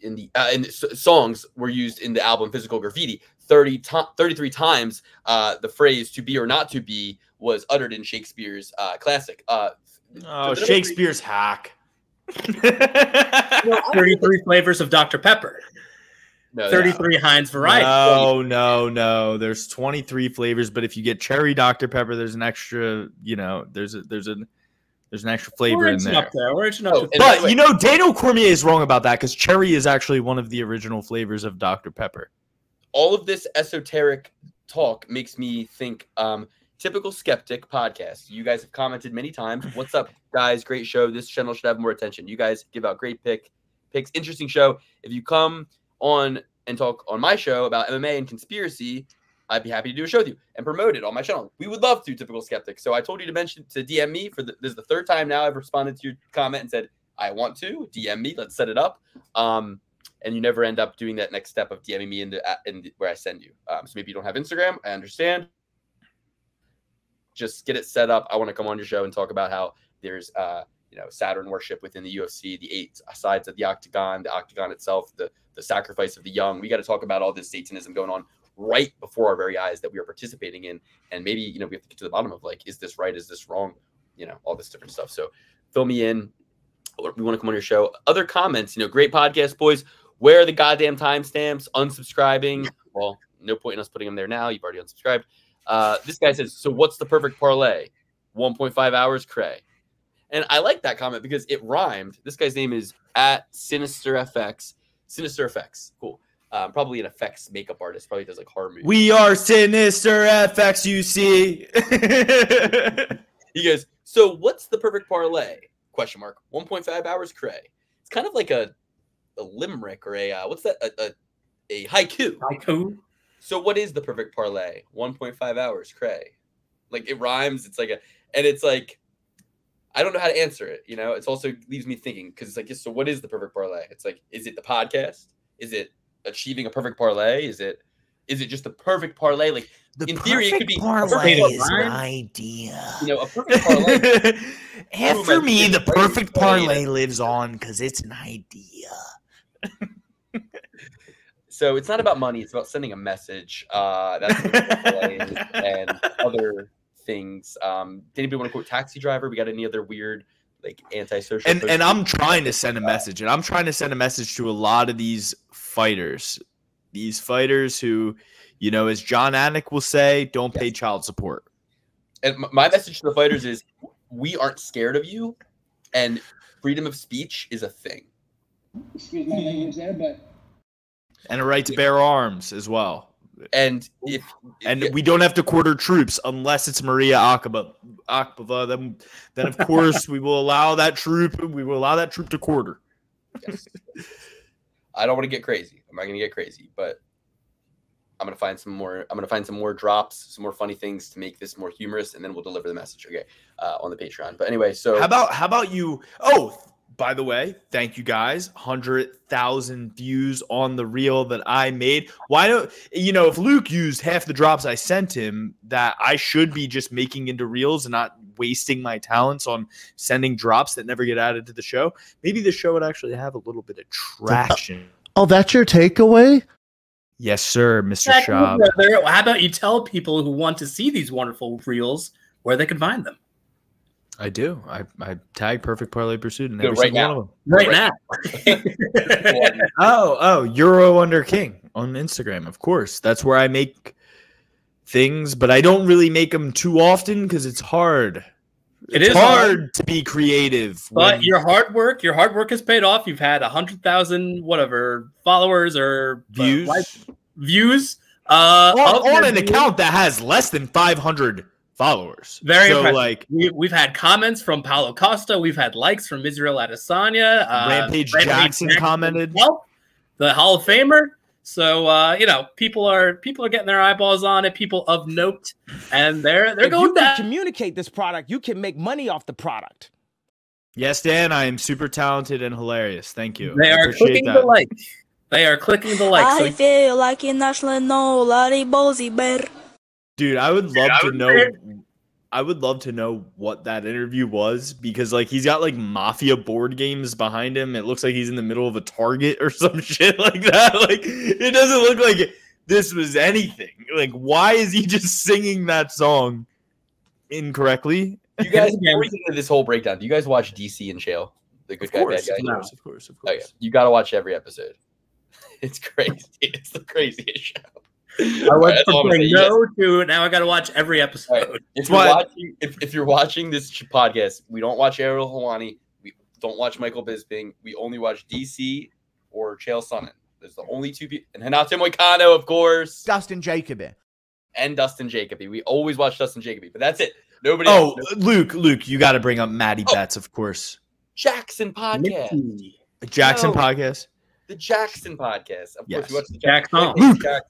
in the songs were used in the album Physical Graffiti. 33 times the phrase "to be or not to be" was uttered in Shakespeare's classic.
Shakespeare's hack.
33 flavors of Dr. Pepper.
No,
33 Heinz variety.
No. There's 23 flavors, but if you get cherry Dr. Pepper, there's an extra, there's an extra flavor in there.
We're inching up there.
But Daniel Cormier is wrong about that because cherry is actually one of the original flavors of Dr. Pepper.
All of this esoteric talk makes me think Typical Skeptic podcast. You guys have commented many times. What's up, guys? Great show. This channel should have more attention. You guys give out great picks. Interesting show. If you come on and talk on my show about MMA and conspiracy, I'd be happy to do a show with you and promote it on my channel. We would love to, Typical Skeptic. So I told you to DM me this is the third time now I've responded to your comment and said, I want to DM me. Let's set it up. And you never end up doing that next step of DMing me in where I send you. So maybe you don't have Instagram. I understand. Just get it set up. I want to come on your show and talk about how there's, Saturn worship within the UFC, the 8 sides of the octagon itself, the sacrifice of the young. We got to talk about all this Satanism going on right before our very eyes that we are participating in. And maybe, we have to get to the bottom of is this right? Is this wrong? All this different stuff. So fill me in. We want to come on your show. Other comments, great podcast, boys. Where are the goddamn timestamps? Unsubscribing. Well, no point in us putting them there now. You've already unsubscribed. This guy says, so what's the perfect parlay? 1.5 hours, cray. And I like that comment because it rhymed. This guy's name is @SinisterFX. SinisterFX. Cool. Probably an effects makeup artist. Probably does horror movies.
We are Sinister FX, you see.
He goes, so what's the perfect parlay? ? 1.5 hours, cray. It's kind of like a limerick or a what's that? A haiku.
Haiku.
So what is the perfect parlay? 1.5 hours, cray. It rhymes. It's I don't know how to answer it. It's also leaves me thinking because it's so what is the perfect parlay? It's is it the podcast? Is it achieving a perfect parlay? Is it just the perfect parlay? In theory, it could be
parlay is an idea.
A perfect parlay.
After me, the perfect parlay lives on because it's an idea.
So it's not about money. It's about sending a message. That's what parlay is, and other things. Did anybody want to quote Taxi Driver? We got any other weird antisocial?
And I'm trying to send a message, and I'm trying to send a message to a lot of these fighters. These fighters who, as John Anik will say, don't pay child support.
And my message to the fighters is, we aren't scared of you, and freedom of speech is a thing.
Excuse my language there, but.
And a right to bear arms as well.
And
we don't have to quarter troops unless it's Maria Akbava. Then of course we will allow that troop. We will allow that troop to quarter.
Yes. I don't want to get crazy. I'm not going to get crazy, but I'm going to find some more. I'm going to find some more drops, some more funny things to make this more humorous, and then we'll deliver the message. Okay, on the Patreon. But anyway, so
how about you? Oh, by the way, thank you guys. 100,000 views on the reel that I made. Why don't if Luke used half the drops I sent him, that I should be just making into reels and not wasting my talents on sending drops that never get added to the show. Maybe the show would actually have a little bit of traction.
Oh, that's your takeaway?
Yes, sir, Mr. Schaub.
How about you tell people who want to see these wonderful reels where they can find them?
I do. I tag Perfect Parlay Pursuit in
every
single
now.
one of them.
Right now.
Oh, Euro Under King on Instagram, of course. That's where I make things, but I don't really make them too often because it's hard. It's hard to be creative.
But your hard work has paid off. You've had 100,000 whatever followers or views
on an account that has less than 500 followers.
Very impressive. We've had comments from Paulo Costa. We've had likes from Israel Adesanya.
Rampage Jackson commented.
The Hall of Famer. So people are getting their eyeballs on it. People of note, and they're going
to communicate this product. You can make money off the product.
Yes, Dan, I am super talented and hilarious. Thank you.
They are clicking the like. They are clicking the like.
I feel like a national no Larry Bozy bear.
Dude, I would love to know. I would love to know what that interview was because, like, he's got like mafia board games behind him. It looks like he's in the middle of a Target or some shit like that. Like, it doesn't look like this was anything. Like, why is he just singing that song incorrectly?
You guys, before we get into this whole breakdown, do you guys watch DC and Shale? The good guy, bad guy?
Of course.
Oh, yeah. You got to watch every episode. It's crazy. It's the craziest show.
I went from saying no to now I got to watch every episode.
Right. If you're watching this podcast, we don't watch Ariel Helwani. We don't watch Michael Bisping. We only watch DC or Chael Sonnen. There's the only two people. And Renato Moicano, of course.
Dustin Jacoby.
And Dustin Jacoby. We always watch Dustin Jacoby. But that's it. Nobody
else.
Else.
Luke, you got to bring up Maddie Betts, of course.
Jackson podcast.
Jackson podcast.
The Jackson podcast. Of course, we watch the
Jackson.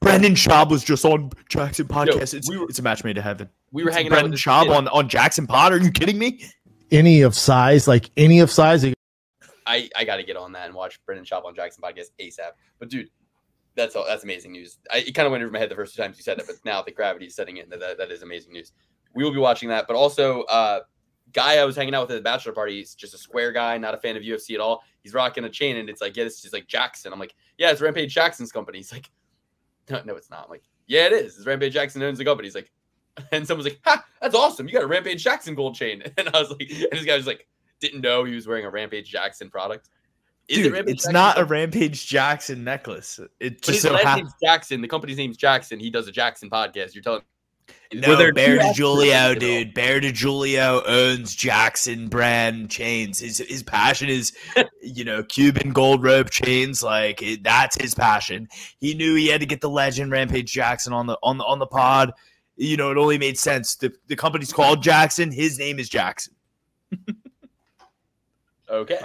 Brendan Schaub was just on Jackson podcast. It's a match made to heaven.
We were hanging
Brendan
out with
Schaub on Jackson Pod. Are you kidding me?
Any of size.
I got to get on that and watch Brendan Schaub on Jackson podcast ASAP. But dude, that's amazing news. It kind of went over my head the first two times you said that, but now the gravity is setting in. That is amazing news. We will be watching that, but also guy I was hanging out with at the bachelor party. He's just a square guy, not a fan of UFC at all. He's rocking a chain, and it's like, yeah, this is like Jackson. I'm like, yeah, it's Rampage Jackson's company. He's like, no, it's not. I'm like, yeah, it is. It's Rampage Jackson owns the company. He's like, and someone's like, ha, that's awesome. You got a Rampage Jackson gold chain. And I was like, and this guy was like, didn't know he was wearing a Rampage Jackson product.
Dude, it's Jackson not a Rampage Jackson necklace. It just so
happens. Jackson. The company's name's Jackson. He does a Jackson podcast. You're telling.
No, Bear DiGiulio, dude. Bear DiGiulio owns Jackson brand chains. His passion is, Cuban gold rope chains. Like that's his passion. He knew he had to get the legend Rampage Jackson on the pod. It only made sense. The company's called Jackson. His name is Jackson.
Okay.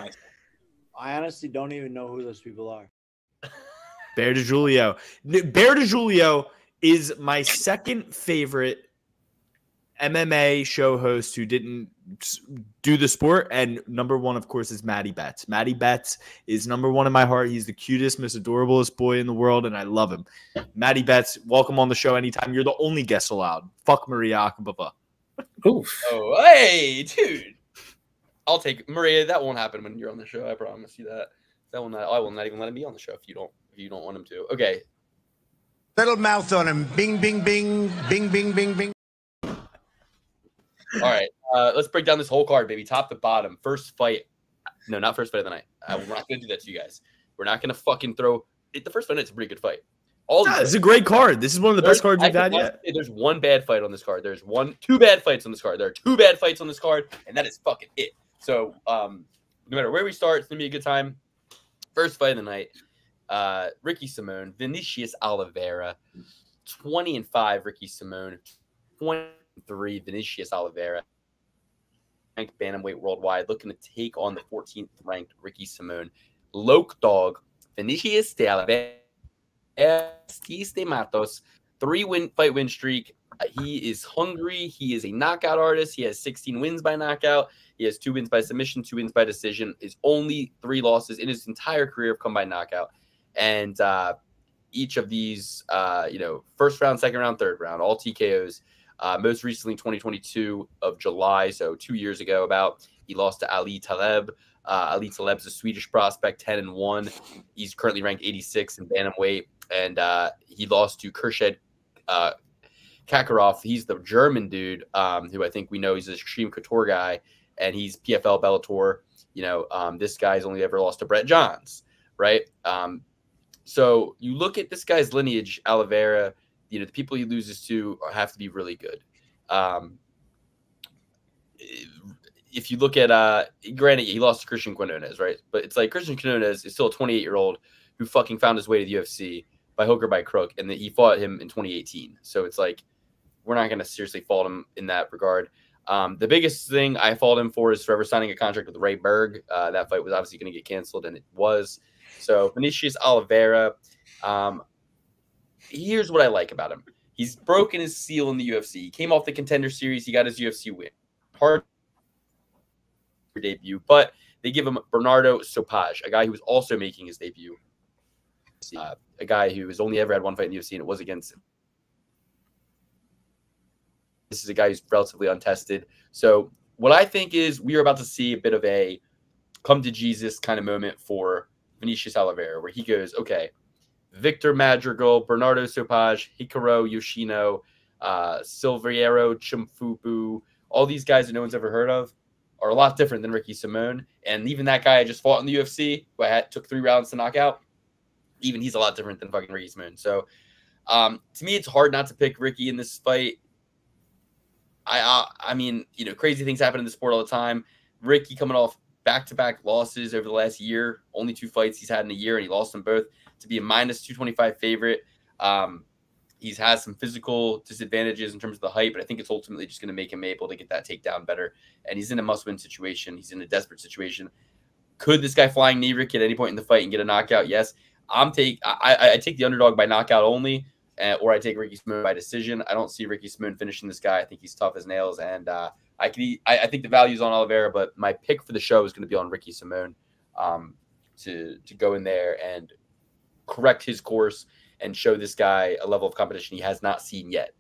I honestly don't even know who those people are.
Bear DiGiulio. Bear DiGiulio is my second favorite MMA show host who didn't do the sport. And number one, of course, is Maddie Betts. Maddie Betts is number one in my heart. He's the cutest, most adorablest boy in the world, and I love him. Maddie Betts, welcome on the show anytime. You're the only guest allowed. Fuck Maria Akbaba.
Oof.
Oh, hey, dude. I'll take Maria. That won't happen when you're on the show. I promise you that. I will not even let him be on the show if you don't want him to. Okay.
Little mouth on him. Bing, bing, bing. Bing, bing, bing, bing.
All right. Let's break down this whole card, baby. Top to bottom. First fight. No, not first fight of the night. We're not going to do that to you guys. We're not going to fucking throw it. The first fight, it's a pretty good fight.
It's a great card. This is one of the best cards we've had yet.
There's one bad fight on this card. There's two bad fights on this card. There are two bad fights on this card, and that is fucking it. So no matter where we start, it's going to be a good time. First fight of the night. Ricky Simone, Vinicius Oliveira, 20-5. Ricky Simone, 23. Vinicius Oliveira, ranked bantamweight worldwide, looking to take on the 14th ranked Ricky Simone. Loke Dog, Vinicius de Oliveira, de Matos, 3-fight win streak. He is hungry. He is a knockout artist. He has 16 wins by knockout. He has 2 wins by submission, 2 wins by decision. His only 3 losses in his entire career have come by knockout. And each of these, first round, second round, third round, all TKOs. Most recently, 2022 of July, so 2 years ago he lost to Ali Taleb. Ali Taleb's a Swedish prospect, 10-1. He's currently ranked 86 in bantamweight. And he lost to Khurshid Kakarov. He's the German dude who I think we know he's an Extreme Couture guy. And he's PFL Bellator. This guy's only ever lost to Brett Johns, right? So you look at this guy's lineage, Oliveira, the people he loses to have to be really good. If you look at, granted, he lost to Christian Quinones, right? But it's like Christian Quinones is still a 28-year-old who fucking found his way to the UFC by hook or by crook, and he fought him in 2018. So it's like, we're not going to seriously fault him in that regard. The biggest thing I fault him for is forever signing a contract with Ray Berg. That fight was obviously going to get canceled, and it was. So Vinicius Oliveira, here's what I like about him. He's broken his seal in the UFC. He came off the Contender Series. He got his UFC win. Hard debut, but they give him Bernardo Sopaj, a guy who was also making his debut. a guy who has only ever had one fight in the UFC, and it was against him. This is a guy who's relatively untested. So what I think is we are about to see a bit of a come to Jesus kind of moment for Vinicius Oliveira, where he goes, okay, Victor Madrigal, Bernardo Sopaj, Hikaru Yoshino, Silverio Chimfubu, all these guys that no one's ever heard of are a lot different than Ricky Simone. And even that guy I just fought in the UFC, who took 3 rounds to knock out, even he's a lot different than fucking Ricky Simone. So to me, it's hard not to pick Ricky in this fight. I mean, you know, crazy things happen in the sport all the time. Ricky coming off back-to-back losses over the last year, only 2 fights he's had in a year, and he lost them both, to be a -225 favorite. He's had some physical disadvantages in terms of the height, but I think it's ultimately just going to make him able to get that takedown better. And he's in a must-win situation. He's in a desperate situation. Could this guy flying knee Ricky at any point in the fight and get a knockout? Yes. I take the underdog by knockout only, or I take Ricky Simone by decision. I don't see Ricky Simone finishing this guy. I think he's tough as nails, and I think the value's on Oliveira, but my pick for the show is going to be on Ricky Simone to go in there and correct his course and show this guy a level of competition he has not seen yet.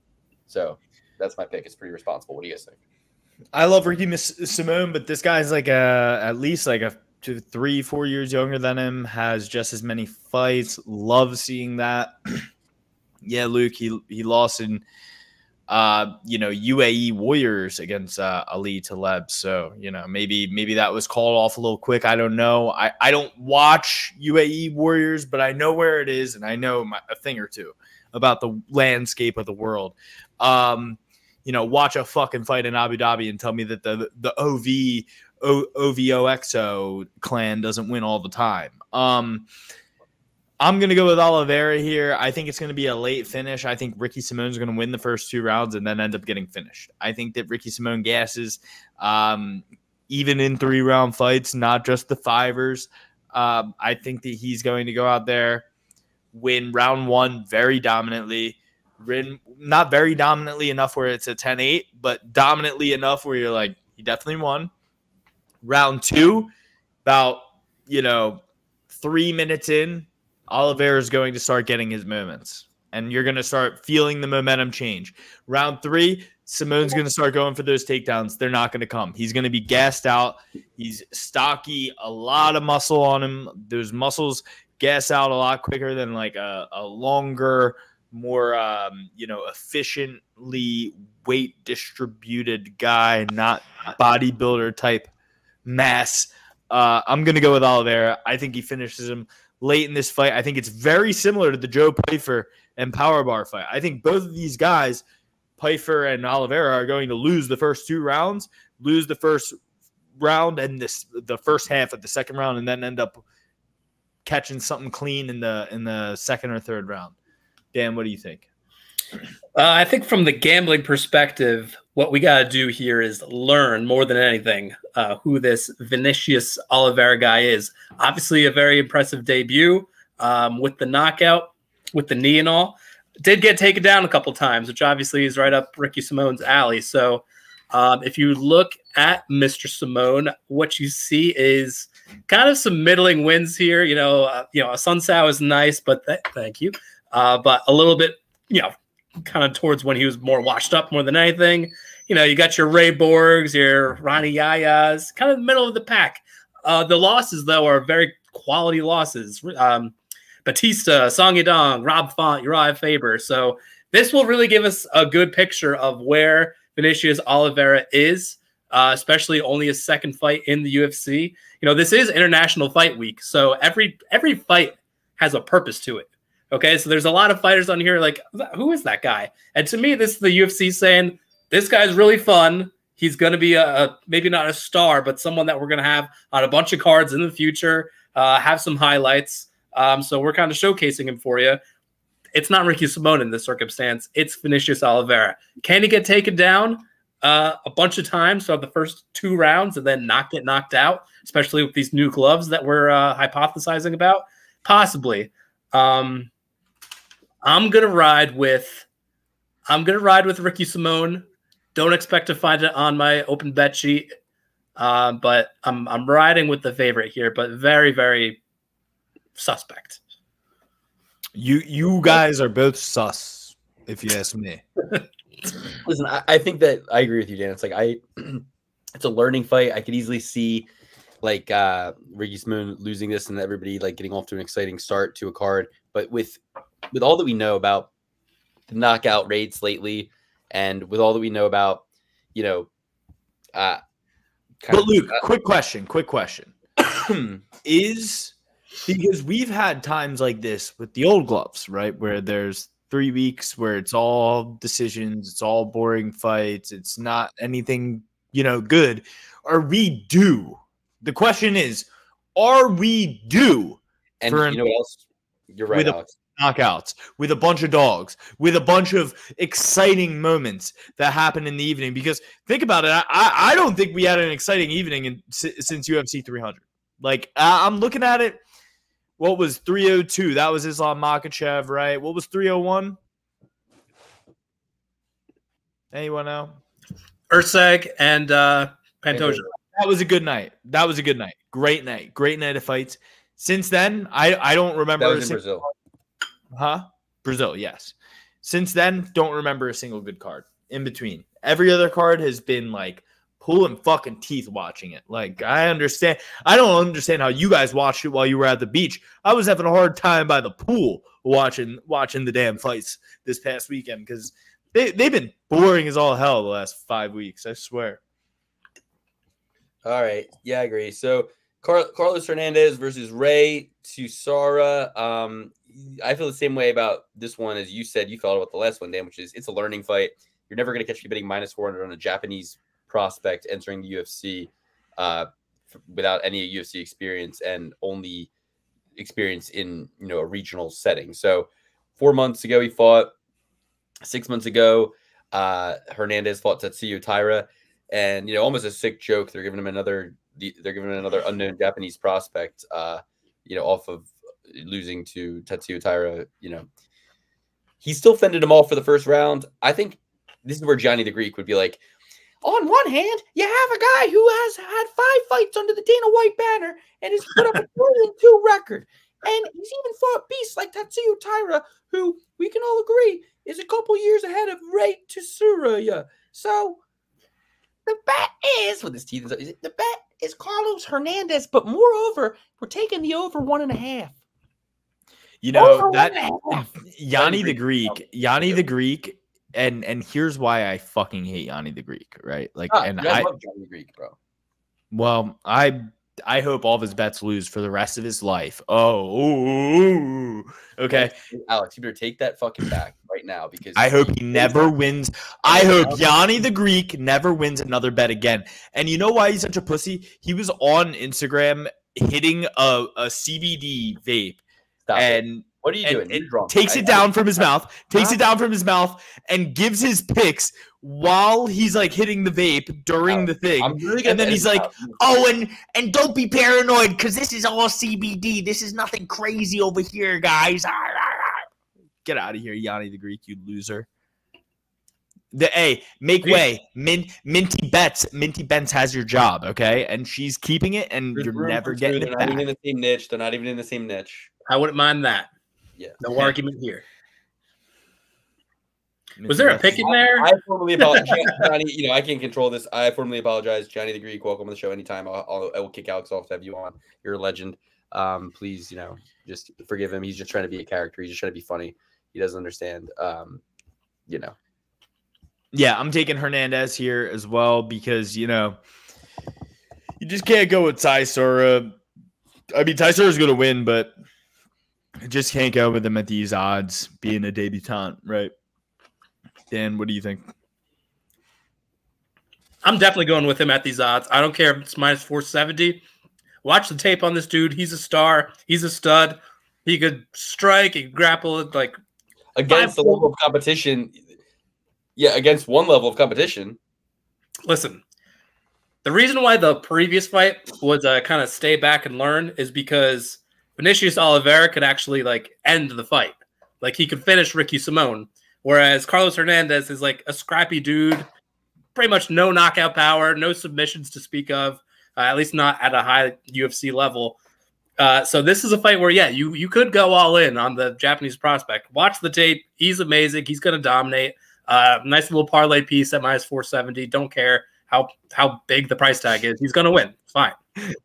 So that's my pick. It's pretty responsible. What do you guys think?
I love Ricky Simone, but this guy's like at least like 3-4 years younger than him, has just as many fights. Love seeing that. Yeah, Luke, he lost in UAE Warriors against Ali Taleb. So, maybe that was called off a little quick. I don't know. I don't watch UAE Warriors, but I know where it is, and I know a thing or two about the landscape of the world. Watch a fucking fight in Abu Dhabi and tell me that the OVOXO clan doesn't win all the time. I'm going to go with Oliveira here. I think it's going to be a late finish. I think Ricky Simone's going to win the first 2 rounds and then end up getting finished. I think that Ricky Simone gasses, even in 3-round fights, not just the 5ers. I think that he's going to go out there, win round 1 very dominantly. Not very dominantly enough where it's a 10-8, but dominantly enough where you're like, he definitely won. Round 2, about, 3 minutes in, Oliveira is going to start getting his moments, and you're going to start feeling the momentum change. Round 3, Simone's going to start going for those takedowns. They're not going to come. He's going to be gassed out. He's stocky, a lot of muscle on him. Those muscles gas out a lot quicker than like a longer, more, efficiently weight distributed guy, not bodybuilder type mass. I'm going to go with Oliveira. I think he finishes him late in this fight. I think it's very similar to the Joe Pyfer and Powerbar fight. I think both of these guys, Pyfer and Oliveira, are going to lose the first 2 rounds, lose the first round and the first half of the second round, and then end up catching something clean in the second or third round. Dan, what do you think?
I think from the gambling perspective, what we got to do here is learn more than anything who this Vinicius Oliveira guy is. Obviously, a very impressive debut with the knockout, with the knee and all. Did get taken down a couple times, which obviously is right up Ricky Simone's alley. So if you look at Mr. Simone, what you see is kind of some middling wins here. A Sun Sao is nice, but thank you. But a little bit, kind of towards when he was more washed up more than anything. You got your Ray Borgs, your Ronnie Yayas, kind of the middle of the pack. The losses, though, are very quality losses. Batista, Song Yadong, Rob Font, Uriah Faber. So this will really give us a good picture of where Vinicius Oliveira is, especially only his second fight in the UFC. This is International Fight Week, so every fight has a purpose to it. Okay, so there's a lot of fighters on here like, who is that guy? And to me, this is the UFC saying, this guy's really fun. He's going to be maybe not a star, but someone that we're going to have on a bunch of cards in the future, have some highlights. So we're kind of showcasing him for you. It's not Ricky Simone in this circumstance. It's Vinicius Oliveira. Can he get taken down a bunch of times throughout the first 2 rounds and then not get knocked out, especially with these new gloves that we're hypothesizing about? Possibly. I'm gonna ride with Ricky Simone. Don't expect to find it on my open bet sheet, but I'm riding with the favorite here. But very, very suspect.
You guys are both sus, if you ask me.
Listen, I think that I agree with you, Dan. It's like it's a learning fight. I could easily see like Ricky Smoon losing this and everybody like getting off to an exciting start to a card. But with all that we know about the knockout rates lately, and with all that we know about,
but Luke, quick question. Is because we've had times like this with the old gloves, right? Where there's 3 weeks where it's all decisions, it's all boring fights, it's not anything, good. Are we due? The question is, are we due?
And you know what else? You're right, Alex.
Knockouts with a bunch of dogs, with a bunch of exciting moments that happen in the evening. Because think about it, I don't think we had an exciting evening since UFC 300. Like I'm looking at it. What was 302? That was Islam Makhachev, right? What was 301? Anyone know?
Urseg and Pantoja.
That was a good night. Great night of fights. Since then, I don't remember.
That was in Brazil.
Brazil, yes. Since then, don't remember a single good card in between. Every other card has been like pulling fucking teeth watching it. Like, I don't understand how you guys watched it while you were at the beach. I was having a hard time by the pool watching the damn fights this past weekend because they've been boring as all hell the last 5 weeks, I swear.
All right. Yeah, I agree. So Carlos Hernandez versus Ray Tusara. I feel the same way about this one as you said you felt about the last one, Dan, which is it's a learning fight. You're never going to catch me betting -400 on a Japanese prospect entering the UFC without any UFC experience and only experience in a regional setting. So 4 months ago he fought. 6 months ago Hernandez fought Tatsuya Taira, and almost a sick joke. They're giving him another unknown Japanese prospect. Off of losing to Tatsuya Taira. He still fended him off for the first round. I think this is where Johnny the Greek would be like, on one hand, you have a guy who has had 5 fights under the Dana White banner and has put up a 2 record. And he's even fought beasts like Tatsuya Taira, who we can all agree is a couple years ahead of Ray Tsuraya. So the bet is, with his teeth, the bet is Carlos Hernandez, but moreover, we're taking the over 1.5.
Yanni the Greek, and here's why I fucking hate Yanni the Greek, right? Like, and I
love Yanni the Greek, bro.
Well, I hope all of his bets lose for the rest of his life. Okay.
Alex, you better take that fucking back right now because
I hope he never wins. I hope Yanni the Greek never wins another bet again. And you know why he's such a pussy? He was on Instagram hitting a CBD vape.
Stop and it. What are you doing?
You're drunk. Takes it down from his mouth. Takes it down from his mouth and gives his picks while he's like hitting the vape during the thing. And then he's like, "Oh, and don't be paranoid because this is all CBD. This is nothing crazy over here, guys." Get out of here, Yanni the Greek, you loser. Make way. Minty Betts has your job, okay? And she's keeping it, and you're never getting it back.
They're not even in the same niche. They're not even in the same niche.
I wouldn't mind that.
Yeah.
No argument here. Was there a pick in there?
I formally apologize, Johnny. I can't control this. I formally apologize, Johnny the Greek. Welcome to the show anytime. I will kick Alex off to have you on. You're a legend. Please, just forgive him. He's just trying to be a character. He's just trying to be funny. He doesn't understand.
Yeah, I'm taking Hernandez here as well because you just can't go with Tysura. I mean, Tysura is going to win, but I just can't go with him at these odds, being a debutante, right? Dan, what do you think?
I'm definitely going with him at these odds. I don't care if it's -470. Watch the tape on this dude. He's a star. He's a stud. He could strike. He could grapple. Like
against the level of competition. Yeah, against one level of competition.
Listen, the reason why the previous fight was kind of stay back and learn is because Vinicius Oliveira could actually end the fight. Like he could finish Ricky Simone. Whereas Carlos Hernandez is like a scrappy dude, pretty much no knockout power, no submissions to speak of, at least not at a high UFC level. So this is a fight where, yeah, you could go all in on the Japanese prospect. Watch the tape. He's amazing. He's going to dominate. Nice little parlay piece at -470. Don't care how big the price tag is. He's going to win. It's fine.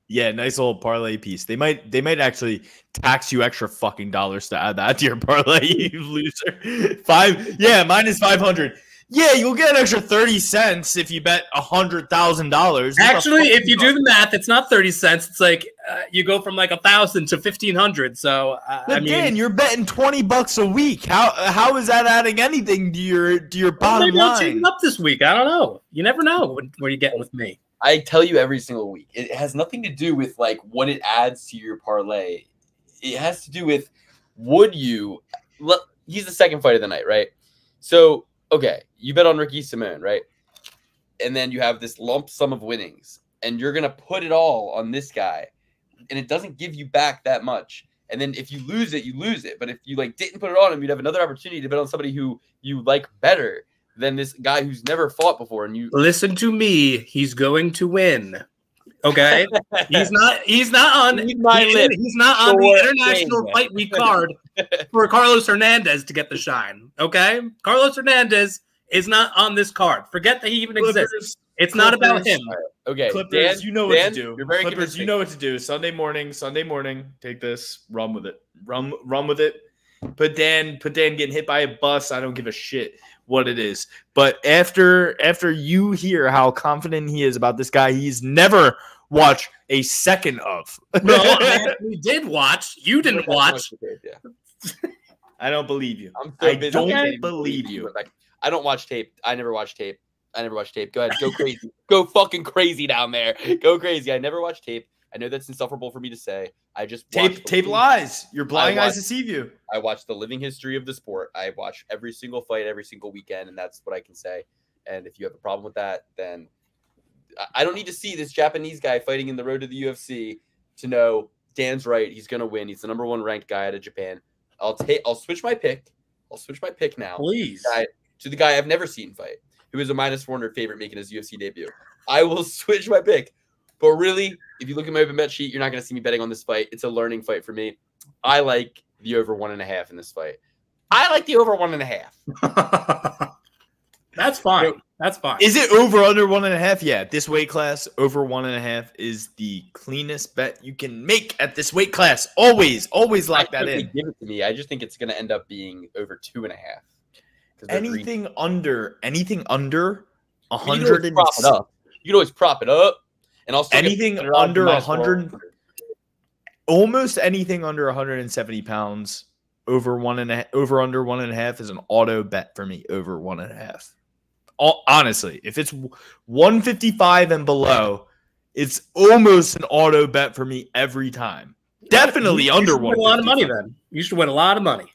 Yeah, nice little parlay piece. They might actually tax you extra fucking dollars to add that to your parlay, you loser. -500. Yeah, you'll get an extra 30 cents if you bet $100,000.
Actually, if you do the math, it's not 30 cents. It's like you go from like 1,000 to 1,500. So I mean,
Dan, you're betting $20 a week. How is that adding anything to your bottom line?
I'll change it up this week. I don't know. You never know what you're getting with me.
I tell you every single week. It has nothing to do with like what it adds to your parlay. It has to do with would you. He's the second fight of the night, right? So. Okay, you bet on Ricky Simón, right? And then you have this lump sum of winnings, and you're going to put it all on this guy, and it doesn't give you back that much. And then if you lose it, you lose it. But if you like didn't put it on him, you'd have another opportunity to bet on somebody who you like better than this guy who's never fought before. And you
listen to me, he's going to win. Okay, he's not on the International Fight Week card for Carlos Hernandez to get the shine. Okay, Carlos Hernandez is not on this card. Forget that he even exists. It's not about him.
Okay,
Clippers,
Dan,
you know what to do.
You're very
Clippers, you know what to do. Sunday morning. Take this, run with it. Run with it. Put Dan getting hit by a bus. I don't give a shit what it is. But after you hear how confident he is about this guy, he's never watched a second of.
No, I actually did watch. You didn't watch.
I don't believe you.
I don't
believe you.
I don't watch tape. I never watch tape. Go ahead. Go crazy. Go fucking crazy down there. Go crazy. I never watch tape. I know that's insufferable for me to say. I just
tape lies. Your blind eyes deceive you.
I watch the living history of the sport. I watch every single fight, every single weekend, and that's what I can say. And if you have a problem with that, then I don't need to see this Japanese guy fighting in the road to the UFC to know Dan's right. He's gonna win. He's the #1 ranked guy out of Japan. I'll switch my pick. I'll switch my pick now.
Please.
To the guy I've never seen fight, who is a -400 favorite making his UFC debut. I will switch my pick. But really, if you look at my open bet sheet, you're not going to see me betting on this fight. It's a learning fight for me. I like the over 1.5 in this fight. I like the over 1.5.
That's fine. That's fine.
Is it over under 1.5? Yeah, this weight class, over 1.5 is the cleanest bet you can make at this weight class. Always lock that in.
Give it to me. I just think it's going to end up being over 2.5.
Anything under 100.
You can always prop it up. And also
anything under 100, almost anything under 170 pounds, over under 1.5 is an auto bet for me. Over 1.5. Honestly, if it's 155 and below, it's almost an auto bet for me every time. Definitely under 155.
A lot of money then. You should win a lot of money.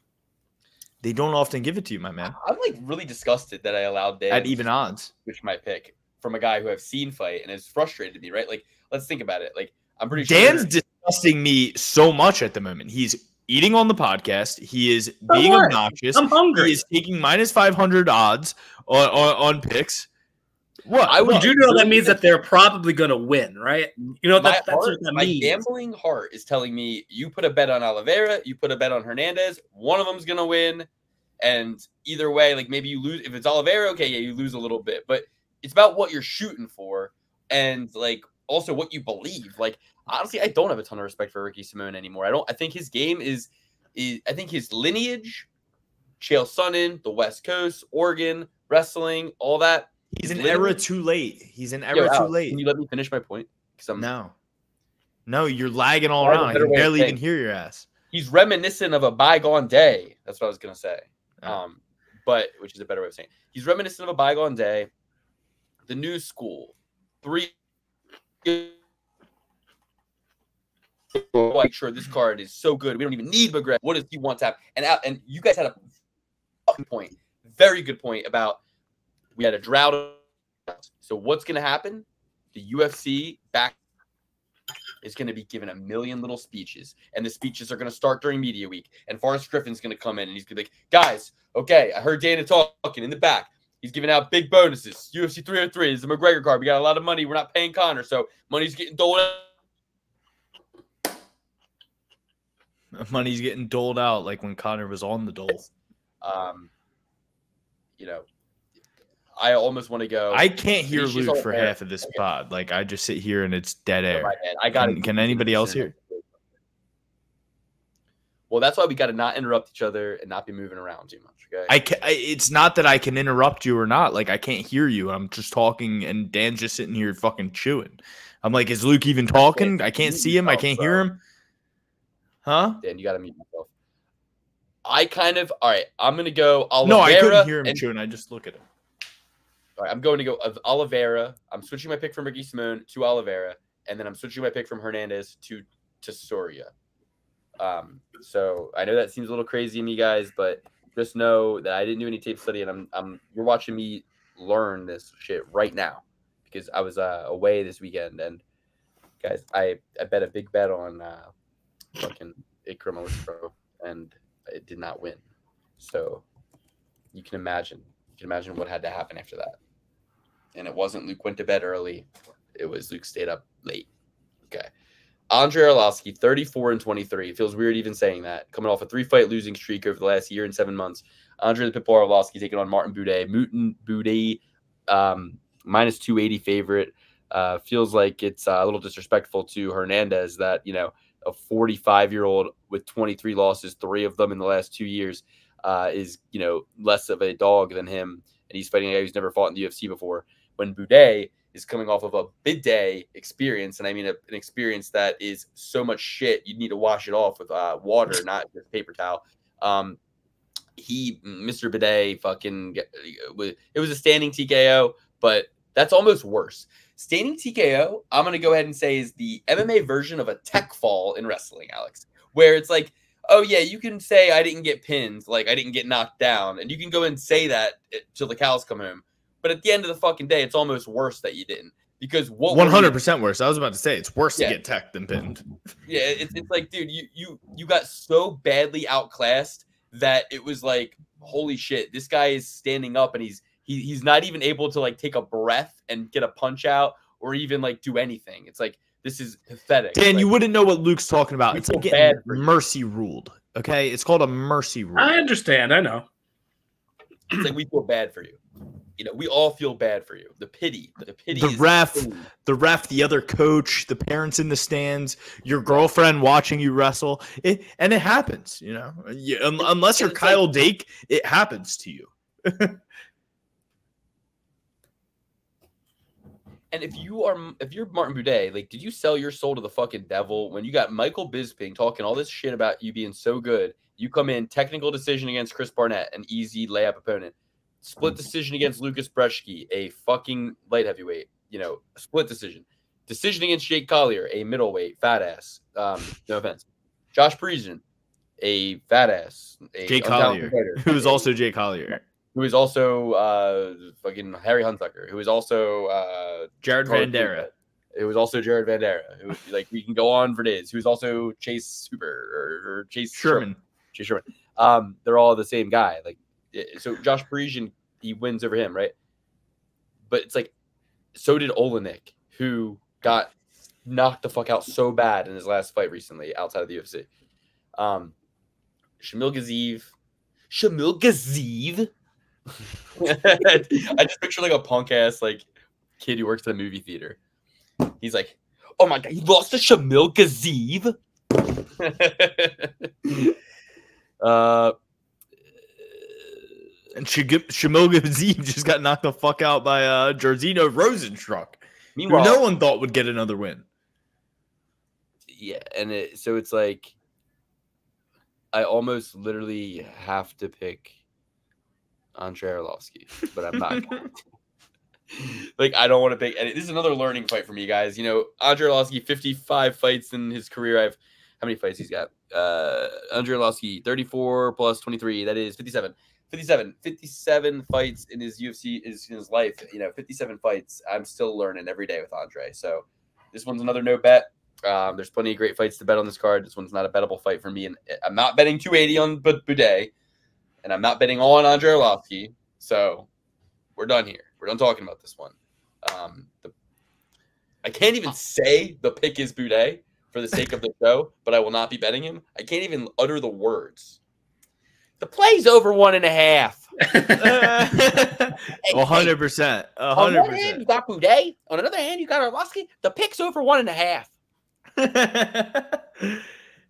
They don't often give it to you, my man.
I'm like really disgusted that I allowed Dan
at even odds
switch my pick from a guy who I've seen fight and has frustrated me, right? Like, let's think about it. Like, I'm pretty sure
Dan's disgusting me so much at the moment. He's eating on the podcast. He is being obnoxious.
I'm hungry.
He is taking -500 odds on picks. What?
You do know that means that they're probably going to win, right? You know, that's what that means.
My gambling heart is telling me you put a bet on Oliveira, you put a bet on Hernandez, one of them's going to win. And either way, like maybe you lose. If it's Oliveira, okay, yeah, you lose a little bit. But it's about what you're shooting for and like also what you believe. Like honestly, I don't have a ton of respect for Ricky Simón anymore. I think his game is I think his lineage, Chael Sonnen, the West Coast, Oregon, wrestling, all that.
He's an era too late. Too late.
Can you let me finish my point?
No, you're lagging all around. I can barely even hear your ass.
He's reminiscent of a bygone day. That's what I was gonna say. But which is a better way of saying it. He's reminiscent of a bygone day. The new school, 3. Like, sure, this card is so good. We don't even need McGregor. What does he want to have? And you guys had a fucking point, very good point about we had a drought. So what's going to happen? The UFC back is going to be given a million little speeches, and the speeches are going to start during media week. And Forrest Griffin's going to come in, and he's going to be like, guys, okay, I heard Dana talking in the back. He's giving out big bonuses. UFC 303 is the McGregor card. We got a lot of money. We're not paying Connor, so money's getting doled out.
Money's getting doled out like when Connor was on the dole.
You know, I almost want to go.
I can't hear Luke for half of this pod. Like, I just sit here and it's dead air.
I got.
Can anybody else hear?
Well, that's why we got to not interrupt each other and not be moving around too much. Okay.
It's not that I can interrupt you or not. Like, I can't hear you. I'm just talking, and Dan's just sitting here fucking chewing. I'm like, is Luke even talking? I can't see him. I can't hear him. Huh?
Dan, you got to mute yourself. All right, I'm going to go Oliveira.
No, I couldn't hear him chewing. I just look at him.
All right, I'm going to go Oliveira. I'm switching my pick from Ricky Simone to Oliveira, and then I'm switching my pick from Hernandez to Soria. So I know that seems a little crazy to me, guys, but just know that I didn't do any tape study, and you're watching me learn this shit right now because I was away this weekend, and guys, I bet a big bet on fucking Ikram Alistro, and it did not win. So you can imagine what had to happen after that. And it wasn't Luke went to bed early. It was Luke stayed up late. Okay. Andre Arlovski, 34-23. It feels weird even saying that. Coming off a 3-fight losing streak over the last year and 7 months. Andre the Pitbull Arlovski taking on Martin Buday. Buday, minus 280 favorite. Feels like it's a little disrespectful to Hernandez that, you know, a 45-year-old with 23 losses, 3 of them in the last 2 years, is, you know, less of a dog than him. And he's fighting a guy who's never fought in the UFC before. When Buday is coming off of a big day experience, and I mean an experience that is so much shit, you need to wash it off with water, not just paper towel. Mr. Buday, it was a standing TKO, but that's almost worse. Standing TKO, I'm going to go ahead and say, is the MMA version of a tech fall in wrestling, Alex, where it's like, oh, yeah, you can say I didn't get pinned, like I didn't get knocked down, and you can go and say that till the cows come home. But at the end of the fucking day, it's almost worse that you didn't, because what
100% worse. I was about to say it's worse to get teched than pinned.
Yeah, it's like, dude, you got so badly outclassed that it was like, holy shit, this guy is standing up and he's not even able to like take a breath and get a punch out or even like do anything. It's like, this is pathetic.
Dan,
like,
you wouldn't know what Luke's talking about. It's like getting mercy ruled. Okay, it's called a mercy rule.
I understand. I know.
It's like we feel bad for you. You know, we all feel bad for you. The pity.
The ref, the other coach, the parents in the stands, your girlfriend watching you wrestle. It happens, you know. Unless you're Kyle Dake, it happens to you.
And if you're Martin Buday, like, did you sell your soul to the fucking devil when you got Michael Bisping talking all this shit about you being so good? You come in, technical decision against Chris Barnett, an easy layup opponent. Split decision against Lucas Brzeski, a fucking light heavyweight, you know, split decision. Decision against Jake Collier, a middleweight, fat ass. No offense. Josh Parisian, a fat ass.
Jake Collier, who is also Jake Collier.
Who is also fucking Harry Hunsucker, who is also
Jared Vandera.
It was also Jared Vandera. Who, like, we can go on for days. Who's also Chase Super or Chase
Sherman.
Chase Sherman. They're all the same guy. Like, so Josh Parisian, he wins over him, right? But it's like, so did Olenek, who got knocked the fuck out so bad in his last fight recently outside of the UFC. Shamil Gaziv. I just picture like a punk ass like kid who works at a movie theater. He's like, oh my god, he lost to Shamil Gaziv.
And Shamil Gaziv just got knocked the fuck out by Jairzinho Rosenstruck, who no one thought would get another win.
Yeah, and so it's like, I almost literally have to pick Andre Arlovski, but I'm not going to. Like, I don't want to pick. And this is another learning fight for me, guys. You know, Andre Arlovski, 55 fights in his career. How many fights he's got? Andre Arlovski, 34 plus 23. That is 57. 57 fights in his UFC, in his life. You know, 57 fights. I'm still learning every day with Andre. So this one's another no bet. There's plenty of great fights to bet on this card. This one's not a bettable fight for me. And I'm not betting 280 on Buday. And I'm not betting on Andre Arlovski. So we're done here. We're done talking about this one. I can't even say the pick is Buday for the sake of the show, but I will not be betting him. I can't even utter the words. The play's over 1.5.
100%.
On one hand, you got Boudet. On another hand, you got Arlovsky. The pick's over 1.5.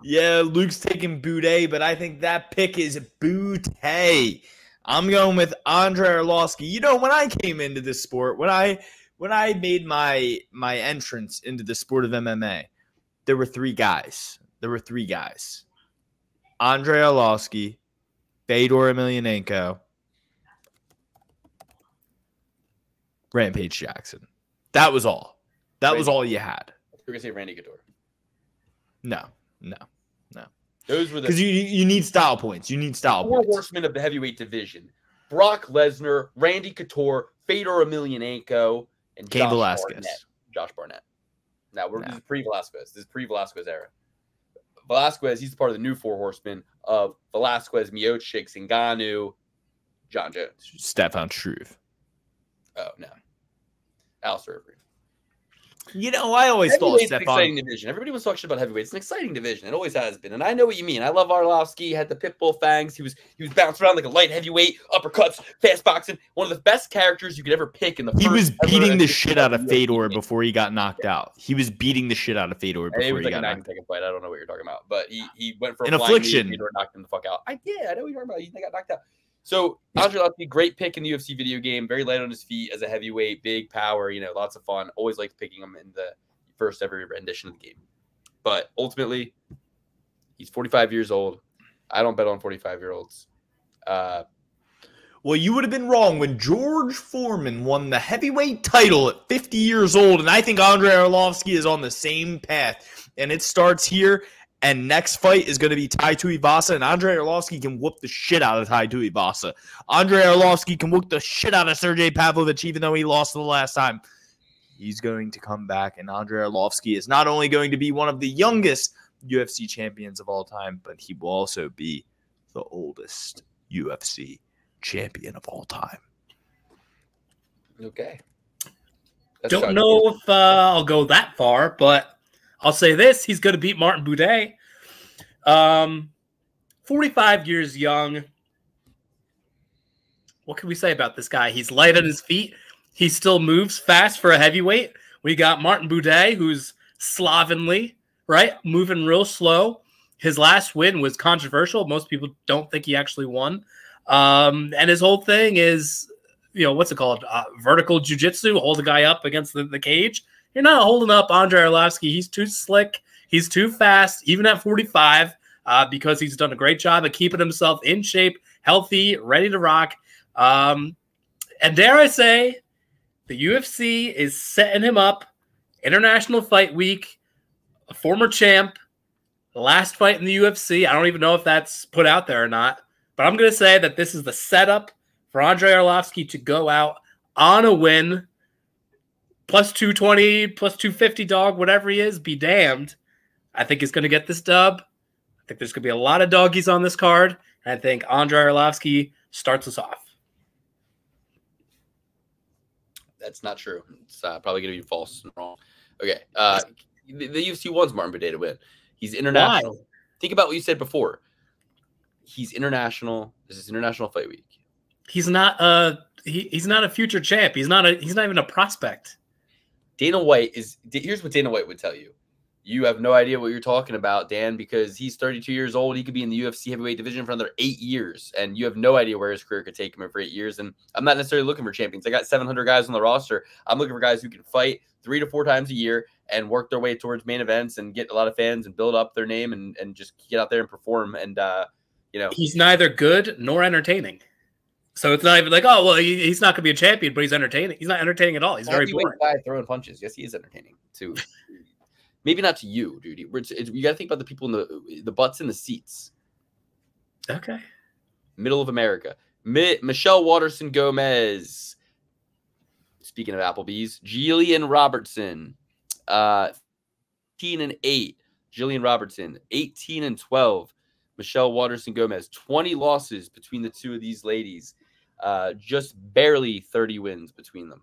Yeah, Luke's taking Boudet, but I think that pick is Boudet. I'm going with Andre Arlovsky. You know, when I came into this sport, when I made my entrance into the sport of MMA, there were three guys. Andre Arlovsky, Fedor Emelianenko, Rampage Jackson. That was all. That was all you had.
You're going to say Randy Couture.
No.
Those were the
because you need style points. You need style
four
points.
horsemen of the heavyweight division: Brock Lesnar, Randy Couture, Fedor Emelianenko, and
Cain Velasquez.
Josh Barnett. Now this is pre-Velasquez. This is pre-Velasquez era. Velasquez, he's part of the new four horsemen of Velasquez, Miocic, Ngannou, John Jones,
Stefan Struve.
Oh no, Alistair Overeem.
You know, I always thought
Stefan. An exciting division. Everybody was talking about heavyweight. It's an exciting division. It always has been. And I know what you mean. I love Arlovsky. He had the pit bull fangs. He was bouncing around like a light heavyweight, uppercuts, fast boxing. One of the best characters you could ever pick in the.
He was beating the shit out of Fedor before he got knocked out. He was beating the shit out of Fedor before he got knocked out.
Fight. I don't know what you're talking about, but he went for
an affliction.
Fedor knocked him the fuck out. I know what you're talking about. He got knocked out. So Andre Arlovsky, great pick in the UFC video game. Very light on his feet as a heavyweight, big power. You know, lots of fun. Always liked picking him in the first ever rendition of the game. But ultimately, he's 45 years old. I don't bet on 45-year-olds.
Well, you would have been wrong when George Foreman won the heavyweight title at 50 years old, and I think Andre Arlovsky is on the same path. And it starts here, and next fight is going to be Tai Tuivasa, and Andre Arlovsky can whoop the shit out of Tai Tuivasa. Andre Arlovsky can whoop the shit out of Sergey Pavlovich, even though he lost the last time. He's going to come back, and Andre Arlovsky is not only going to be one of the youngest UFC champions of all time, but he will also be the oldest UFC champion of all time.
Okay.
Don't know if I'll go that far, but I'll say this. He's going to beat Martin Boudet. 45 years young. What can we say about this guy? He's light on his feet. He still moves fast for a heavyweight. We got Martin Boudet, who's slovenly, right? Moving real slow. His last win was controversial. Most people don't think he actually won. And his whole thing is, what's it called? Vertical jiu-jitsu, hold a guy up against the cage. You're not holding up Andre Arlovsky. He's too slick. He's too fast, even at 45, because he's done a great job of keeping himself in shape, healthy, ready to rock. And dare I say, the UFC is setting him up. International Fight Week, a former champ, the last fight in the UFC. I don't even know if that's put out there or not, but I'm going to say that this is the setup for Andre Arlovsky to go out on a win, plus 220, plus 250 dog, whatever he is, be damned. I think he's going to get this dub. I think there's going to be a lot of doggies on this card, and I think Andre Arlovsky starts us off.
That's not true. It's probably going to be false and wrong. Okay. The UFC wants Martin Boudet to win. He's international. Why? Think about what you said before. He's international. This is International Fight Week.
He's not he's not a future champ. He's not even a prospect.
Dana White is here's what Dana White would tell you. You have no idea what you're talking about, Dan, because he's 32 years old. He could be in the UFC heavyweight division for another 8 years, and you have no idea where his career could take him for 8 years. And I'm not necessarily looking for champions. I got 700 guys on the roster. I'm looking for guys who can fight 3 to 4 times a year and work their way towards main events and get a lot of fans and build up their name and just get out there and perform. And,
he's neither good nor entertaining. So it's not even like, oh, well, he's not going to be a champion, but he's entertaining. He's not entertaining at all. He's very boring.
Guy throwing punches. Yes, he is entertaining too. Maybe not to you, dude. You got to think about the people in the butts in the seats.
Okay.
Middle of America. Michelle Waterson Gomez. Speaking of Applebee's, Jillian Robertson, 18-8. Jillian Robertson, 18-12. Michelle Waterson Gomez, 20 losses between the two of these ladies. Just barely 30 wins between them.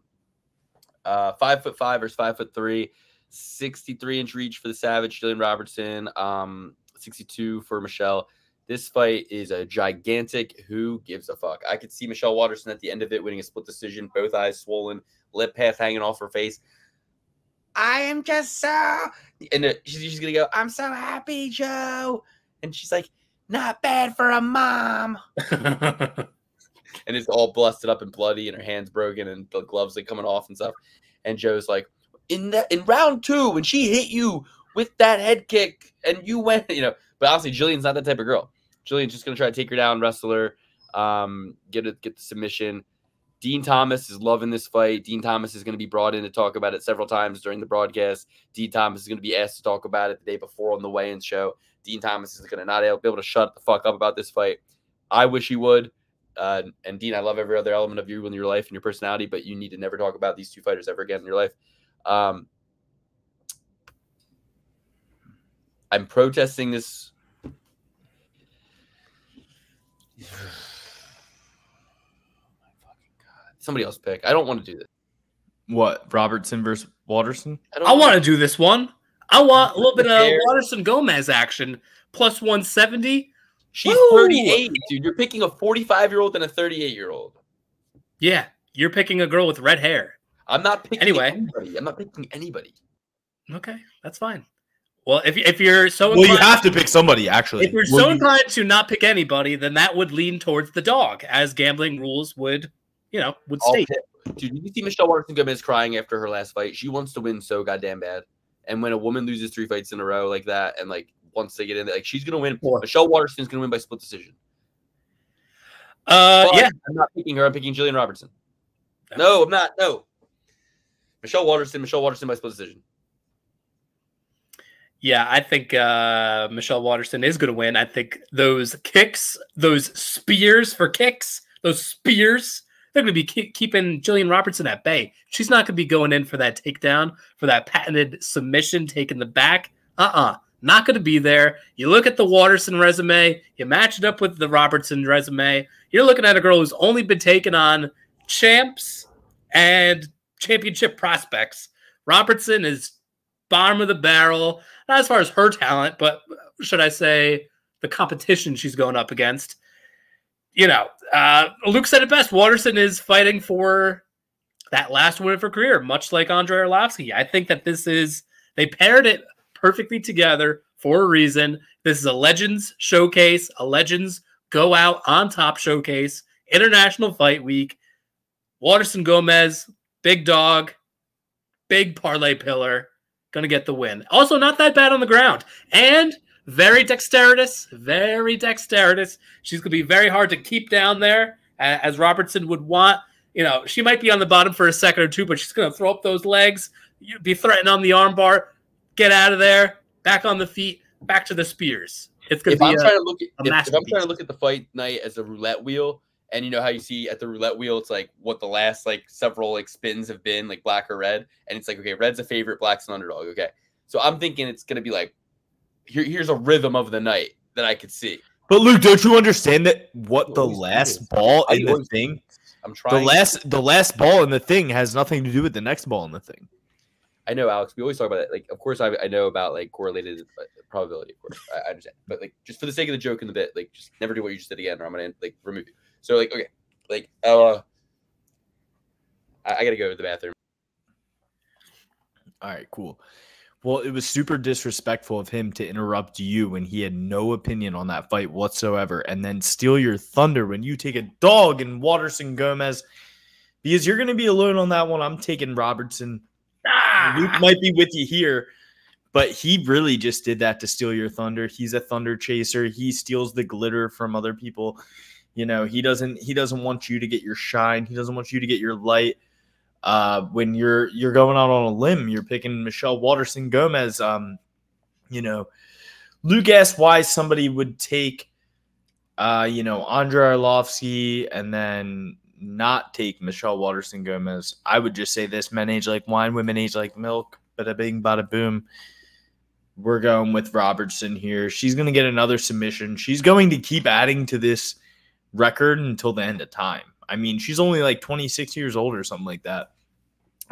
5'5" versus 5'3". 63-inch reach for the Savage, Jillian Robertson. 62 for Michelle. This fight is a gigantic who gives a fuck. I could see Michelle Waterson at the end of it winning a split decision, both eyes swollen, lip half hanging off her face. I am just so... And she's going to go, I'm so happy, Joe. And she's like, not bad for a mom. And it's all busted up and bloody and her hand's broken and the gloves like coming off and stuff. And Joe's like, in round 2, when she hit you with that head kick and you went, but honestly, Jillian's not that type of girl. Jillian's just going to try to take her down, wrestle her, get the submission. Dean Thomas is loving this fight. Dean Thomas is going to be brought in to talk about it several times during the broadcast. Dean Thomas is going to be asked to talk about it the day before on the weigh-in show. Dean Thomas is going to not be able to shut the fuck up about this fight. I wish he would. And Dean, I love every other element of you and your life and your personality, but you need to never talk about these two fighters ever again in your life. I'm protesting this. Somebody else pick. I don't want to do this.
What? Robertson versus Waterson?
I want to do this one. I want a little bit of Waterson Gomez action. Plus 170.
She's 38, dude. You're picking a 45-year-old and a 38-year-old.
Yeah. You're picking a girl with red hair.
I'm not picking anybody. I'm not picking anybody.
Okay. That's fine. Well, if you're so inclined,
you have to pick somebody, actually.
If you're so inclined to not pick anybody, then that would lean towards the dog, as gambling rules would state.
Dude, you see Michelle Waterson Gomez crying after her last fight. She wants to win so goddamn bad. And when a woman loses 3 fights in a row like that, and like once they get in, like she's gonna win. Michelle Waterson's gonna win by split decision.
Yeah,
I'm not picking her. I'm picking Jillian Robertson. No, I'm not. No, Michelle Waterson by split decision.
Yeah, I think Michelle Waterson is going to win. I think those kicks, those spears for kicks, those spears, they're going to be keeping Jillian Robertson at bay. She's not going to be going in for that takedown, for that patented submission, taking the back. Not going to be there. You look at the Waterson resume, you match it up with the Robertson resume. You're looking at a girl who's only been taken on champs and championship prospects. Robertson is bottom of the barrel, not as far as her talent, but should I say the competition she's going up against. Luke said it best. Waterson is fighting for that last win of her career, much like Andrei Arlovski. I think that they paired it perfectly together for a reason. This is a Legends showcase, a Legends go out on top showcase, International Fight Week. Waterson Gomez, big dog, big parlay pillar, going to get the win. Also, not that bad on the ground. And very dexterous, very dexterous. She's going to be very hard to keep down there, as Robertson would want. She might be on the bottom for a second or two, but she's going to throw up those legs, be threatened on the armbar, get out of there, back on the feet, back to the spears. It's going to be
if I'm trying to look at the fight night as a roulette wheel, and you know how you see at the roulette wheel, it's like what the last several spins have been, like black or red, and it's like, okay, red's a favorite, black's an underdog. Okay, so I'm thinking it's going to be like, here's a rhythm of the night that I could see.
But Luke, don't you understand that the last ball in the thing?
I'm trying.
The last ball in the thing has nothing to do with the next ball in the thing.
I know, Alex. We always talk about that. Of course, I know about correlated probability. Of course, I understand. But just for the sake of the joke in the bit, just never do what you just did again, or I'm gonna remove you. So okay, I gotta go to the bathroom.
All right, cool. Well, it was super disrespectful of him to interrupt you when he had no opinion on that fight whatsoever, and then steal your thunder when you take a dog in Waterson Gomez, because you're gonna be alone on that one. I'm taking Robertson. Luke might be with you here, but he really just did that to steal your thunder. He's a thunder chaser. He steals the glitter from other people. He doesn't want you to get your shine. He doesn't want you to get your light. When you're going out on a limb, you're picking Michelle Waterson Gomez. Luke asked why somebody would take Andrei Arlovski and then not take Michelle Waterson Gomez. I would just say this: men age like wine, women age like milk. Bada bing, bada boom. We're going with Robertson here. She's going to get another submission. She's going to keep adding to this record until the end of time. I mean, she's only 26 years old or something like that.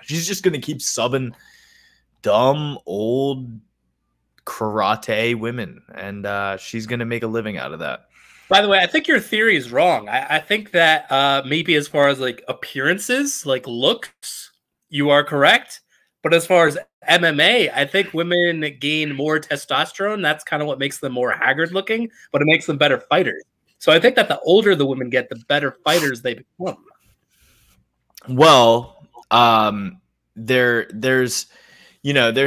She's just going to keep subbing dumb, old karate women, and she's going to make a living out of that.
By the way, I think your theory is wrong. I think that maybe as far as like appearances, like looks, you are correct. But as far as MMA, I think women gain more testosterone. That's kind of what makes them more haggard looking, but it makes them better fighters. So I think that the older the women get, the better fighters they become.
Well, there's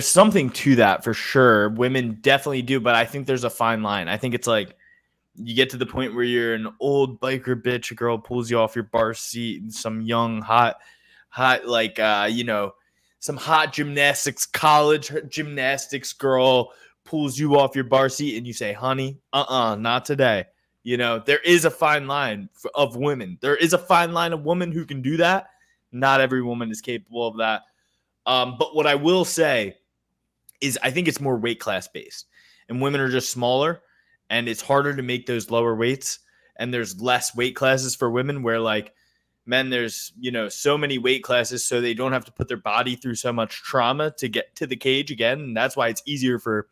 something to that for sure. Women definitely do, but I think there's a fine line. I think it's like you get to the point where you're an old biker bitch, a girl pulls you off your bar seat, and some young hot like some hot gymnastics, college gymnastics girl pulls you off your bar seat and you say, honey, not today. There is a fine line of women. There is a fine line of women who can do that. Not every woman is capable of that. But what I will say is I think it's more weight class based, and women are just smaller and it's harder to make those lower weights. And there's less weight classes for women where like men, there's, so many weight classes, so they don't have to put their body through so much trauma to get to the cage again. And that's why it's easier for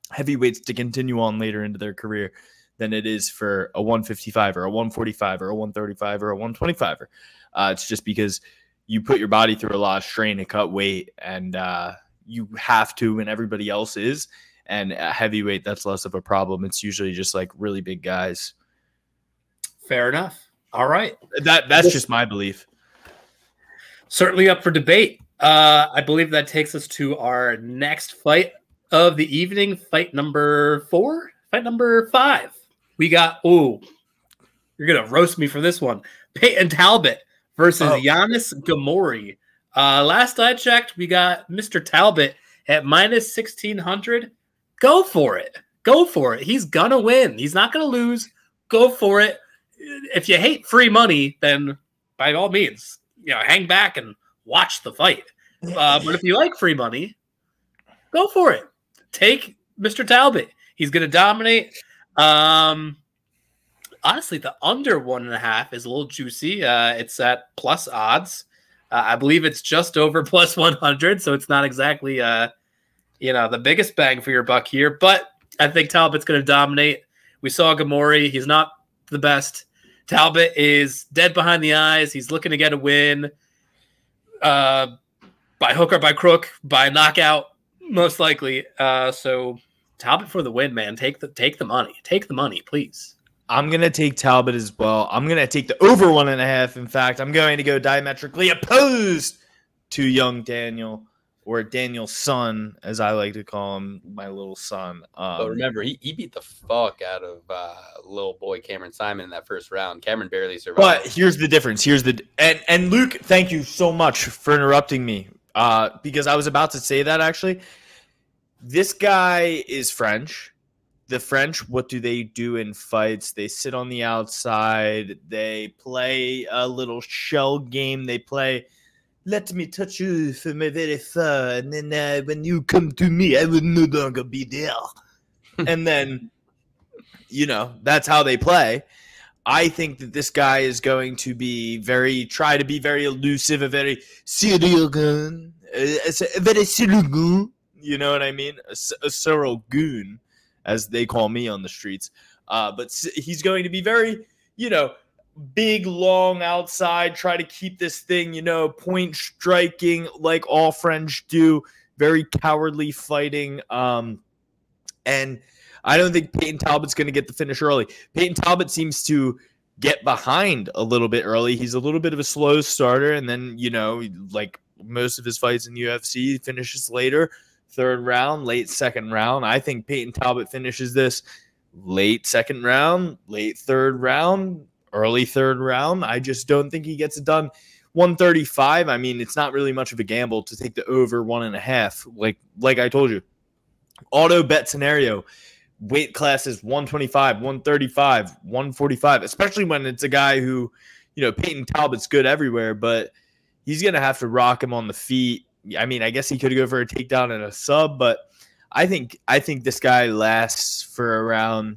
heavyweights to continue on later into their career than it is for a 155 or a 145 or a 135 or a 125er. It's just because you put your body through a lot of strain to cut weight, and you have to when everybody else is. And at heavyweight, that's less of a problem. It's usually just like really big guys.
Fair enough. All right.
That's just my belief.
Certainly up for debate. I believe that takes us to our next fight of the evening. Fight number 4. Fight number 5. We got, you're going to roast me for this one. Peyton Talbot versus Giannis Gamori. Last I checked, we got Mr. Talbot at minus 1,600. Go for it. Go for it. He's going to win. He's not going to lose. Go for it. If you hate free money, then by all means, hang back and watch the fight. But if you like free money, go for it. Take Mr. Talbot. He's going to dominate. Honestly, the under 1.5 is a little juicy. It's at plus odds. I believe it's just over plus 100, so it's not exactly the biggest bang for your buck here. But I think Talbot's going to dominate. We saw Gamori. He's not the best. Talbot is dead behind the eyes. He's looking to get a win by hook or by crook, by knockout, most likely. So Talbot for the win, man. Take the money. Take the money, please.
I'm going to take Talbot as well. I'm going to take the over 1.5. In fact, I'm going to go diametrically opposed to young Daniel, or Daniel's son, as I like to call him, my little son.
But remember, he beat the fuck out of little boy Cameron Simon in that first round. Cameron barely survived.
But here's the difference. And Luke, thank you so much for interrupting me, because I was about to say that actually. This guy is French. The French, what do they do in fights? They sit on the outside. They play a little shell game. They play, let me touch you from my very far, and then when you come to me, I will no longer be there. And then, that's how they play. I think that this guy is going to be try to be very elusive, a very serial gun, a very serial gun. You know what I mean? A serial goon, as they call me on the streets. But he's going to be very, big, long outside, try to keep this thing, point striking like all French do, very cowardly fighting. And I don't think Peyton Talbot's going to get the finish early. Peyton Talbot seems to get behind a little bit early. He's a little bit of a slow starter, and then, like most of his fights in UFC, he finishes later. Third round, late second round. I think Peyton Talbot finishes this late second round, late third round, early third round. I just don't think he gets it done. 135, I mean, it's not really much of a gamble to take the over 1.5. Like I told you, auto bet scenario, weight classes 125, 135, 145, especially when it's a guy who, Peyton Talbot's good everywhere, but he's going to have to rock him on the feet. I mean, I guess he could go for a takedown and a sub, but I think this guy lasts for around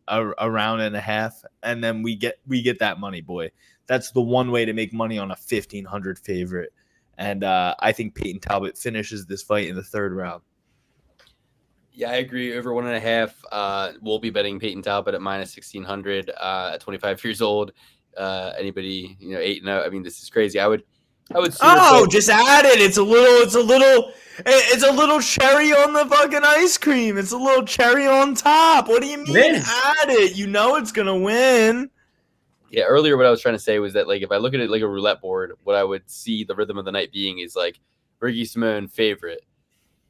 a round and a half, and then we get that money, boy. That's the one way to make money on a 1,500 favorite. And I think Peyton Talbot finishes this fight in the 3rd round.
Yeah, I agree. Over 1.5. We'll be betting Peyton Talbot at minus 1,600 at 25 years old. Anybody, 8-0. I mean, this is crazy. I would.
Just add it. It's a little cherry on the fucking ice cream. It's a little cherry on top. What do you mean? Add it. You know it's gonna win.
Yeah, earlier what I was trying to say was that, like, if I look at it like a roulette board, what I would see the rhythm of the night being is like Ricky Simone favorite,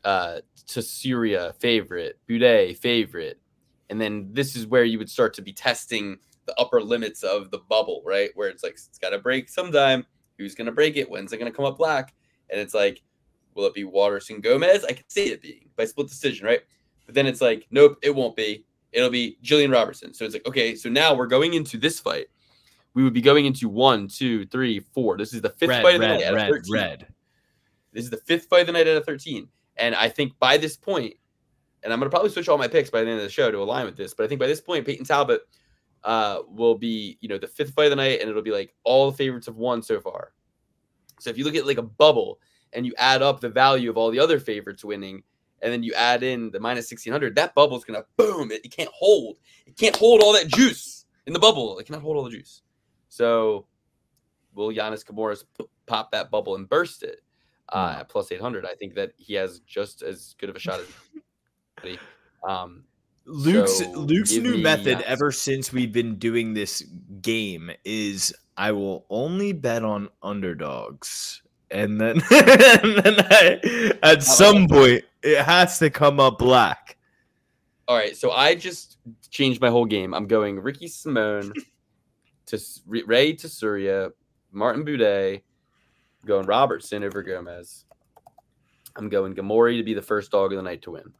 to Syria favorite, Boudet favorite, and then this is where you would start to be testing the upper limits of the bubble, right? Where it's like it's got to break sometime. Who's gonna break it? When's it gonna come up black? And it's like, will it be Waterson Gomez? I could see it being by split decision, right? But then it's like, nope, it won't be. It'll be Jillian Robertson. So it's like, okay, so now we're going into this fight. We would be going into 1, 2, 3, 4. This is the 5th fight of the night out of 13. This is the 5th fight of the night out of 13. And I think by this point, and I'm going to probably switch all my picks by the end of the show to align with this, but I think by this point, Peyton Talbot will be, the 5th fight of the night, and it'll be like all the favorites have won so far. So if you look at like a bubble and you add up the value of all the other favorites winning, and then you add in the minus 1,600, that bubble's going to boom. It can't hold. It can't hold all that juice in the bubble. It cannot hold all the juice. So will Giannis Camoras pop that bubble and burst it at plus 800? I think that he has just as good of a shot as
Luke's new method ever since we've been doing this game is I will only bet on underdogs. And then, at some point, it has to come up black.
All right, so I just changed my whole game. I'm going Ricky Simone to Ray to Surya, Martin Boudet, I'm going Robertson over Gomez. I'm going Gamori to be the first dog of the night to win.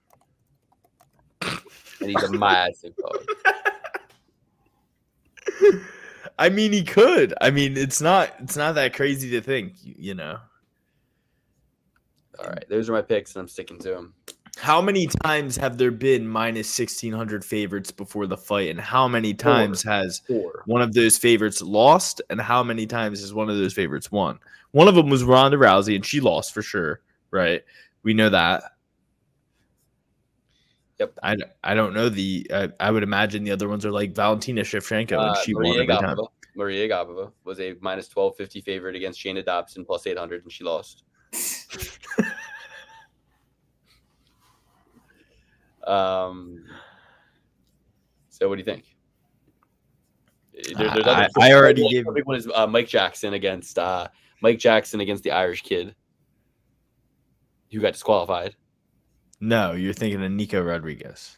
And he's a massive dog.
I mean, he could. I mean, it's not that crazy to think,
All right, those are my picks, and I'm sticking to them.
How many times have there been minus 1,600 favorites before the fight, and how many times has one of those favorites lost, and how many times has one of those favorites won? One of them was Ronda Rousey, and she lost for sure, right? We know that.
Yep.
I don't know I would imagine the other ones are like Valentina Shevchenko, and she won every time.
Maria Gavova was a minus 1,250 favorite against Shayna Dobson plus 800, and she lost. So what do you think?
I already gave.
The big one is Mike Jackson against the Irish kid who got disqualified.
No, you're thinking of Nico Rodriguez.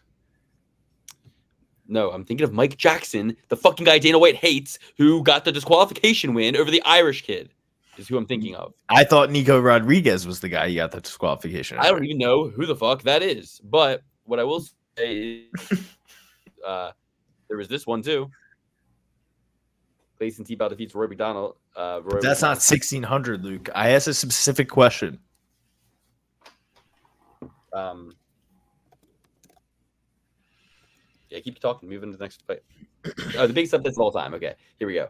No, I'm thinking of Mike Jackson, the fucking guy Dana White hates, who got the disqualification win over the Irish kid. Is who I'm thinking of.
I thought Nico Rodriguez was the guy who got the disqualification.
I don't even know who the fuck that is. But what I will say is there was this one too. Clayton Tebow defeats Roy McDonald.
That's not 1,600, Luke. I asked a specific question.
Yeah, keep talking. Move into the next fight. The biggest updates of all time. Okay, here we go.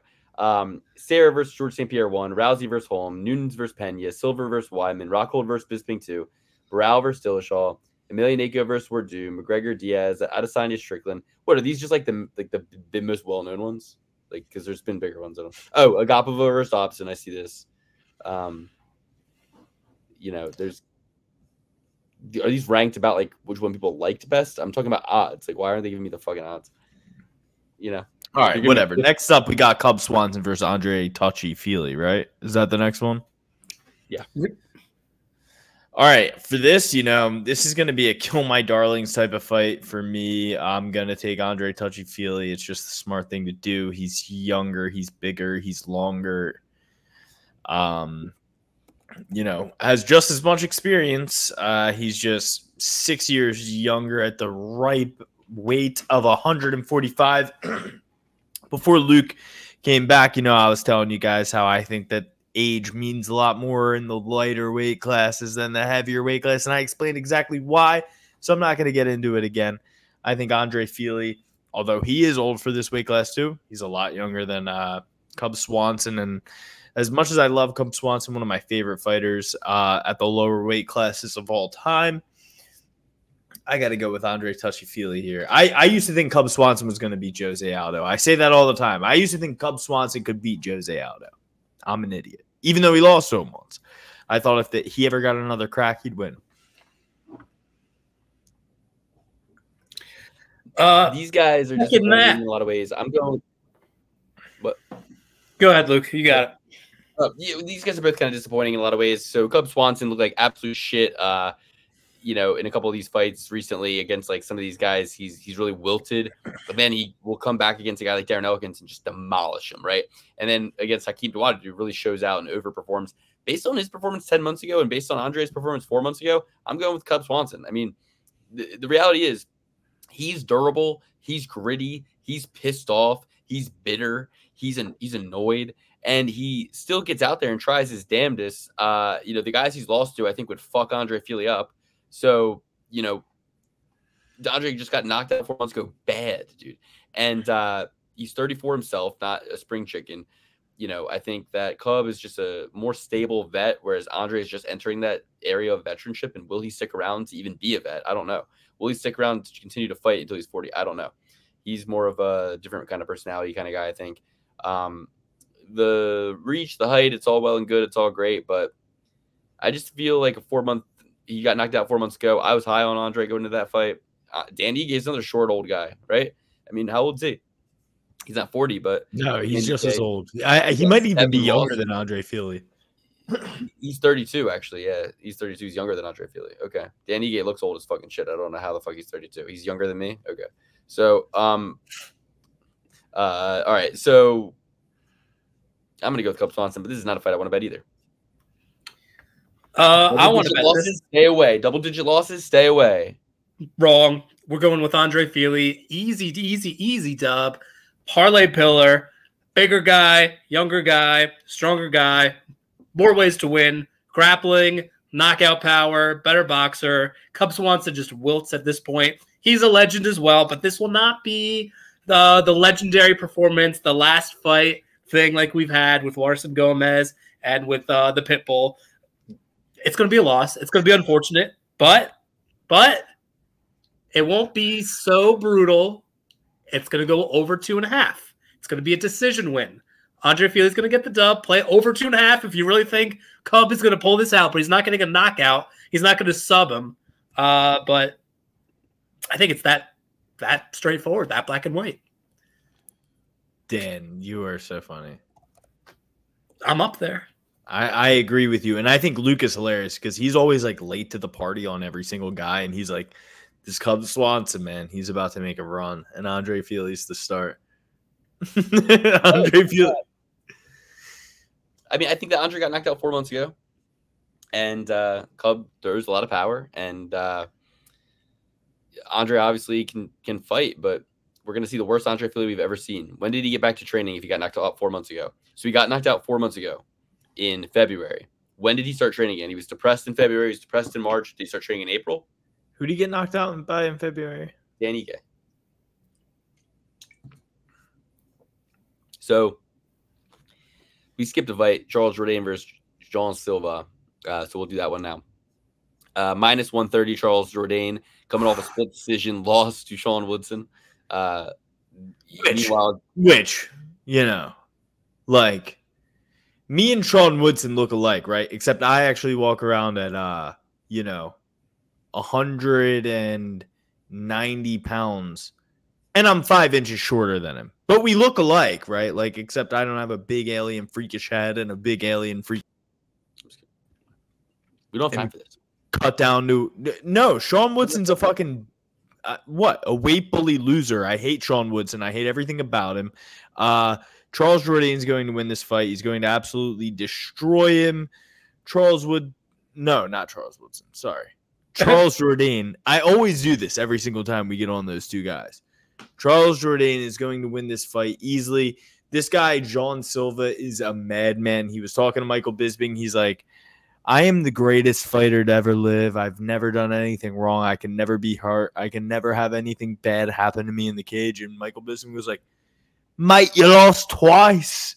Sarah versus George St. Pierre 1, Rousey versus Holm, Nunes versus Pena, Silver versus Wyman, Rockhold versus Bisping 2, Barral versus Dillashaw, Emelianenko versus Wardue, McGregor Diaz, Adesanya Strickland. What are these? Just like the most well known ones? Like, because there's been bigger ones. Agapova versus Dobson. I see this. Are these ranked about like which one people liked best? I'm talking about odds. Like, why aren't they giving me the fucking odds?
All right, whatever. Next up, we got Cub Swanson versus Andre Touchy-Feely, right? Is that the next one?
Yeah.
All right, for this, this is going to be a kill my darlings type of fight for me. I'm going to take Andre Touchy-Feely. It's just the smart thing to do. He's younger, he's bigger, he's longer. Has just as much experience. He's just 6 years younger at the ripe weight of 145. Before Luke came back, I was telling you guys how I think that age means a lot more in the lighter weight classes than the heavier weight class, and I explained exactly why, so I'm not going to get into it again. I think Andre Feely, although he is old for this weight class too, he's a lot younger than Cub Swanson. And as much as I love Cub Swanson, one of my favorite fighters at the lower weight classes of all time, I got to go with Andre Touchy-Feely here. I used to think Cub Swanson was going to beat Jose Aldo. I say that all the time. I used to think Cub Swanson could beat Jose Aldo. I'm an idiot. Even though he lost to him once. I thought if he ever got another crack, he'd win.
These guys are disappointing in a lot of ways. I'm going. What?
Go ahead, Luke. You got it.
Yeah, these guys are both kind of disappointing in a lot of ways. So Cub Swanson looked like absolute shit. In a couple of these fights recently against like some of these guys, he's really wilted. But then he will come back against a guy like Darren Elkins and just demolish him, right? And then against Hakeem Dawodu, really shows out and overperforms. Based on his performance 10 months ago and based on Andre's performance 4 months ago, I'm going with Cub Swanson. I mean, the reality is he's durable, he's gritty, he's pissed off, he's bitter, he's annoyed, and he still gets out there and tries his damnedest. The guys he's lost to, I think, would fuck Andre Fili up. So, Andre just got knocked out 4 months ago. Bad, dude. And he's 34 himself, not a spring chicken. I think that Cub is just a more stable vet, whereas Andre is just entering that area of veteranship. And will he stick around to even be a vet? I don't know. Will he stick around to continue to fight until he's 40? I don't know. He's more of a different kind of personality kind of guy, I think. The reach, the height, it's all well and good. It's all great. But I just feel like he got knocked out 4 months ago. I was high on Andre going into that fight. Dan Ige is another short old guy, right? I mean, how old is he? He's not 40, but
no, he's just as old. He might even be younger than Andre Fili.
He's 32, actually. Yeah, he's 32. He's younger than Andre Fili. Okay, Dan Ige looks old as fucking shit. I don't know how the fuck he's 32. He's younger than me. Okay, so all right. So I'm gonna go with Cub Swanson, but this is not a fight I want to bet either.
I want to bet
losses, stay away. Double-digit losses, stay away.
Wrong. We're going with Andre Fili. Easy dub. Parlay pillar. Bigger guy, younger guy, stronger guy. More ways to win. Grappling, knockout power, better boxer. Cub Swanson just wilts at this point. He's a legend as well, but this will not be the legendary performance, the last fight thing like we've had with Larson Gomez and with the Pitbull. It's going to be a loss. It's going to be unfortunate, but it won't be so brutal. It's going to go over 2.5. It's going to be a decision win. Andre Fili is going to get the dub, play over 2.5 if you really think Cub is going to pull this out, but he's not going to get a knockout. He's not going to sub him. But I think it's that straightforward, that black and white.
Dan, you are so funny.
I'm up there.
I agree with you. And I think Luke is hilarious because he's always like late to the party on every single guy. And he's like, this Cub Swanson, man, he's about to make a run. And Andre Fili's the start. Andre Fili.
I mean, I think that Andre got knocked out 4 months ago. And Cub throws a lot of power. And Andre obviously can fight, but we're going to see the worst Andre Fili we've ever seen. When did he get back to training if he got knocked out 4 months ago? So he got knocked out 4 months ago in February. When did he start training again? He was depressed in February. He was depressed in March. Did he start training in April?
Who did he get knocked out by in February?
Dan Ige. So we skipped a fight. Charles Jourdain versus Jean Silva. So we'll do that one now. Minus 130, Charles Jourdain coming off a split decision loss to Sean Woodson.
Which, like me and Sean Woodson look alike, right? Except I actually walk around at 190 pounds, and I'm 5 inches shorter than him. But we look alike, right? Like, except I don't have a big alien freakish head and a big alien freak.
We don't have time for this.
Cut down to no. Sean Woodson's a fucking a weight bully loser. I hate Sean Woodson. I hate everything about him. Charles Jourdain's going to win this fight. He's going to absolutely destroy him. Not Charles Woodson. Sorry. Charles Jourdain. I always do this every single time we get on those two guys. Charles Jourdain is going to win this fight easily. This guy, John Silva, is a madman. He was talking to Michael Bisping. He's like, I am the greatest fighter to ever live. I've never done anything wrong. I can never be hurt. I can never have anything bad happen to me in the cage. And Michael Bisping was like, mate, you lost twice.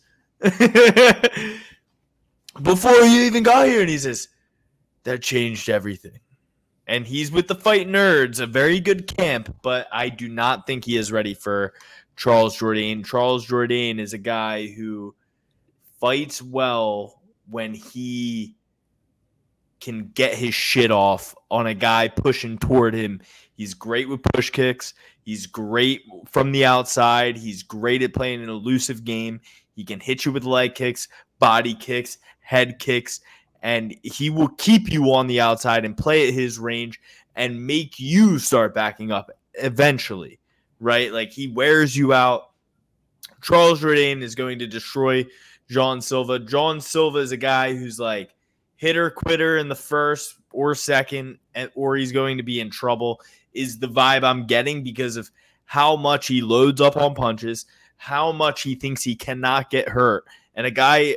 Before you even got here, and he says, that changed everything. And he's with the Fight Nerds, a very good camp, but I do not think he is ready for Charles Jourdain. Charles Jourdain is a guy who fights well when he can get his shit off on a guy pushing toward him. He's great with push kicks. He's great from the outside. He's great at playing an elusive game. He can hit you with leg kicks, body kicks, head kicks, and he will keep you on the outside and play at his range and make you start backing up eventually, right? Like, he wears you out. Charles Jourdain is going to destroy John Silva. John Silva is a guy who's like hitter quitter in the first or second, or he's going to be in trouble, is the vibe I'm getting because of how much he loads up on punches, how much he thinks he cannot get hurt. And a guy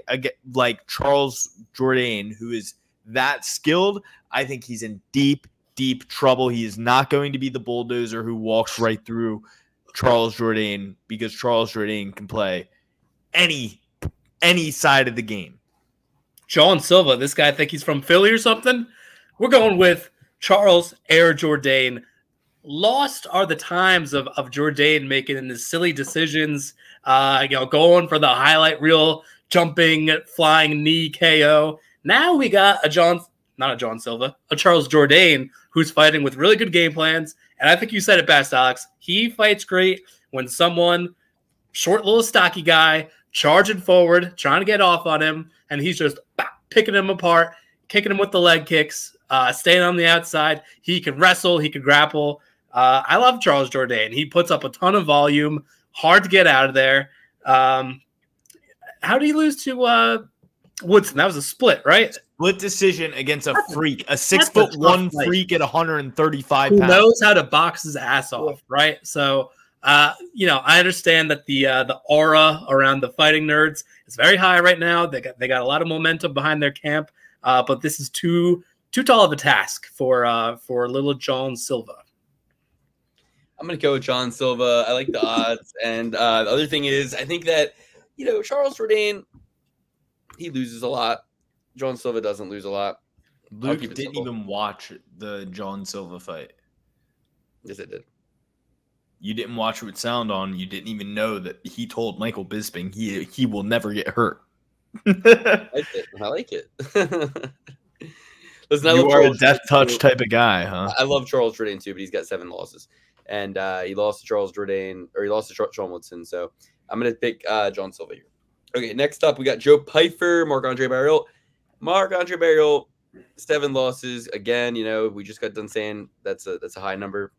like Charles Jourdain, who is that skilled, I think he's in deep, deep trouble. He is not going to be the bulldozer who walks right through Charles Jourdain, because Charles Jourdain can play any side of the game.
John Silva, this guy, I think he's from Philly or something. We're going with Charles Air Jourdain. Lost are the times of Jourdain making the silly decisions, going for the highlight reel, jumping, flying knee KO. Now we got a Charles Jourdain, who's fighting with really good game plans. And I think you said it best, Alex. He fights great when someone, short little stocky guy, charging forward, trying to get off on him, and he's just picking him apart, kicking him with the leg kicks, staying on the outside. He can wrestle, he can grapple. I love Charles Jourdain. He puts up a ton of volume, hard to get out of there. How did he lose to Woodson? That was a split, right?
Split decision against a freak, a 6'1" freak at 135 pounds.
Who knows how to box his ass off, right? So, I understand that the aura around the Fighting Nerds is very high right now. They got a lot of momentum behind their camp, but this is too tall of a task for little John Silva.
I'm going to go with John Silva. I like the odds. And the other thing is, I think that, Charles Jourdain, he loses a lot. John Silva doesn't lose a lot.
Luke didn't even watch the John Silva fight.
Yes, I did.
You didn't watch it with sound on. You didn't even know that he told Michael Bisping he will never get hurt.
I like it. Listen,
you are a death touch type of guy, huh?
I love Charles Jourdain too, but he's got 7 losses. And he lost to Charles Jourdain, or he lost to Sean Woodson. So I'm going to pick John Silva here. Okay, next up, we got Joe Pyfer, Marc-Andre Barriault. Marc-Andre Barriault, 7 losses. Again, we just got done saying that's a high number.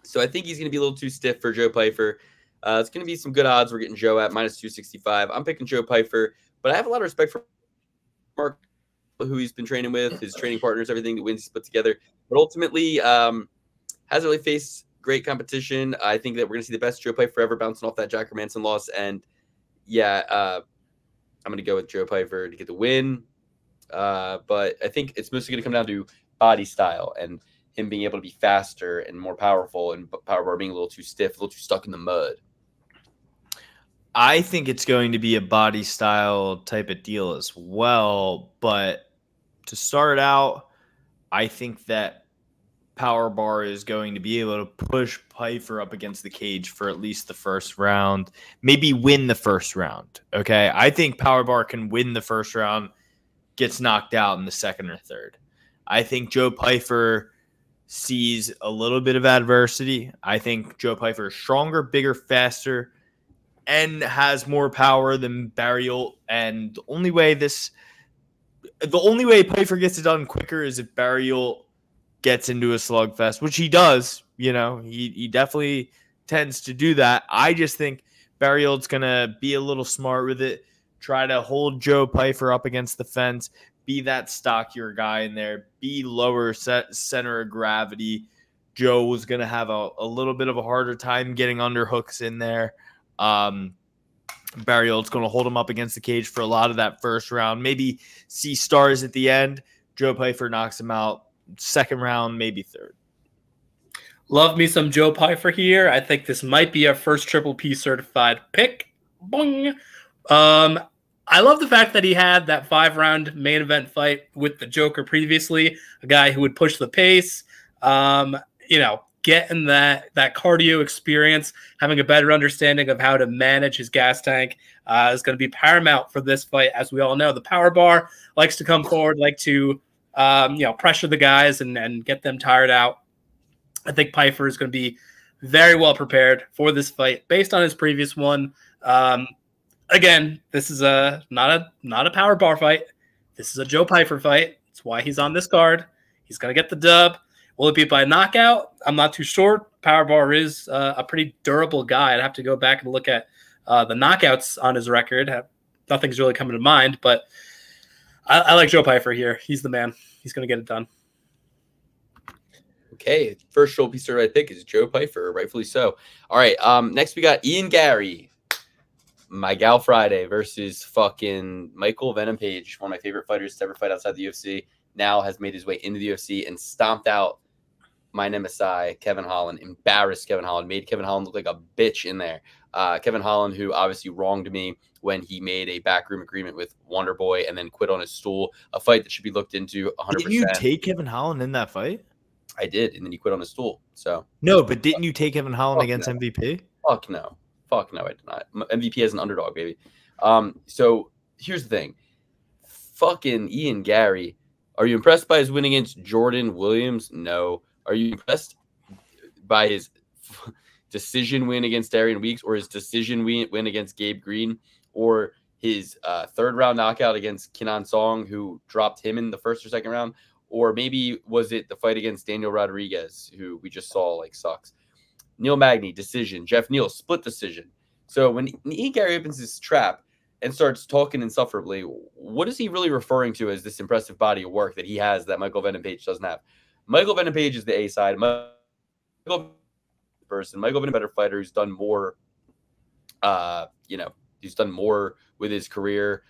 So I think he's going to be a little too stiff for Joe Pyfer. It's going to be some good odds. We're getting Joe at -265. I'm picking Joe Pyfer, but I have a lot of respect for Mark, who he's been training with, his training partners, everything, the wins he's put together. But ultimately, hasn't really faced great competition. I think that we're going to see the best Joe Pyfer ever bouncing off that Jack Hermanson loss. And, I'm going to go with Joe Pyfer to get the win. But I think it's mostly going to come down to body style and him being able to be faster and more powerful, and Powerbar being a little too stiff, a little too stuck in the mud.
I think it's going to be a body style type of deal as well. But to start out, I think that Powerbar is going to be able to push Pyfer up against the cage for at least the first round, maybe win the first round. Okay. I think Powerbar can win the first round, gets knocked out in the second or third. I think Joe Pyfer sees a little bit of adversity. I think Joe Pyfer is stronger, bigger, faster, and has more power than Barriault. And the only way Pyfer gets it done quicker is if Barriault gets into a slugfest, which he does. He definitely tends to do that. I just think Barriault's gonna be a little smart with it, try to hold Joe Pyfer up against the fence, be that stockier guy in there, be lower center of gravity. Joe was going to have a little bit of a harder time getting underhooks in there. Barriault's going to hold him up against the cage for a lot of that first round. Maybe see stars at the end. Joe Pyfer knocks him out second round, maybe third.
Love me some Joe Pyfer here. I think this might be our first Triple P certified pick. Boing. I love the fact that he had that 5-round main event fight with the Joker previously, a guy who would push the pace, getting that cardio experience, having a better understanding of how to manage his gas tank is going to be paramount for this fight. As we all know, the power bar likes to come forward, like to pressure the guys and get them tired out. I think Pyfer is going to be very well prepared for this fight based on his previous one. Again, this is not a power bar fight. This is a Joe Pyfer fight. That's why he's on this card. He's going to get the dub. Will it be by knockout? I'm not too sure. Power bar is a pretty durable guy. I'd have to go back and look at the knockouts on his record. Nothing's really coming to mind, but I like Joe Pyfer here. He's the man. He's going to get it done.
Okay, first Joel Piece I pick is Joe Pyfer, rightfully so. All right, next we got Ian Gary, my gal Friday versus fucking Michael Venom Page, one of my favorite fighters to ever fight outside the UFC. Now has made his way into the UFC and stomped out my nemesis, Kevin Holland, embarrassed Kevin Holland, made Kevin Holland look like a bitch in there. Kevin Holland, who obviously wronged me when he made a backroom agreement with Wonder Boy and then quit on his stool, a fight that should be looked into 100%.
Did you take Kevin Holland in that fight?
I did, and then he quit on his stool. So
no, but didn't you take Kevin Holland against MVP?
Fuck no. Fuck no, I did not. MVP as an underdog, baby. So here's the thing. Fucking Ian Gary. Are you impressed by his win against Jordan Williams? No. Are you impressed by his decision win against Darian Weeks, or his decision win against Gabe Green, or his third-round knockout against Kenan Song, who dropped him in the first or second round? Or maybe was it the fight against Daniel Rodriguez, who we just saw sucks? Neil Magny, decision. Jeff Neal, split decision. So when Ian Gary opens his trap and starts talking insufferably, what is he really referring to as this impressive body of work that he has that Michael Venom Page doesn't have? Michael Venom Page is the A side. Michael Venom, better fighter who's done more. He's done more with his career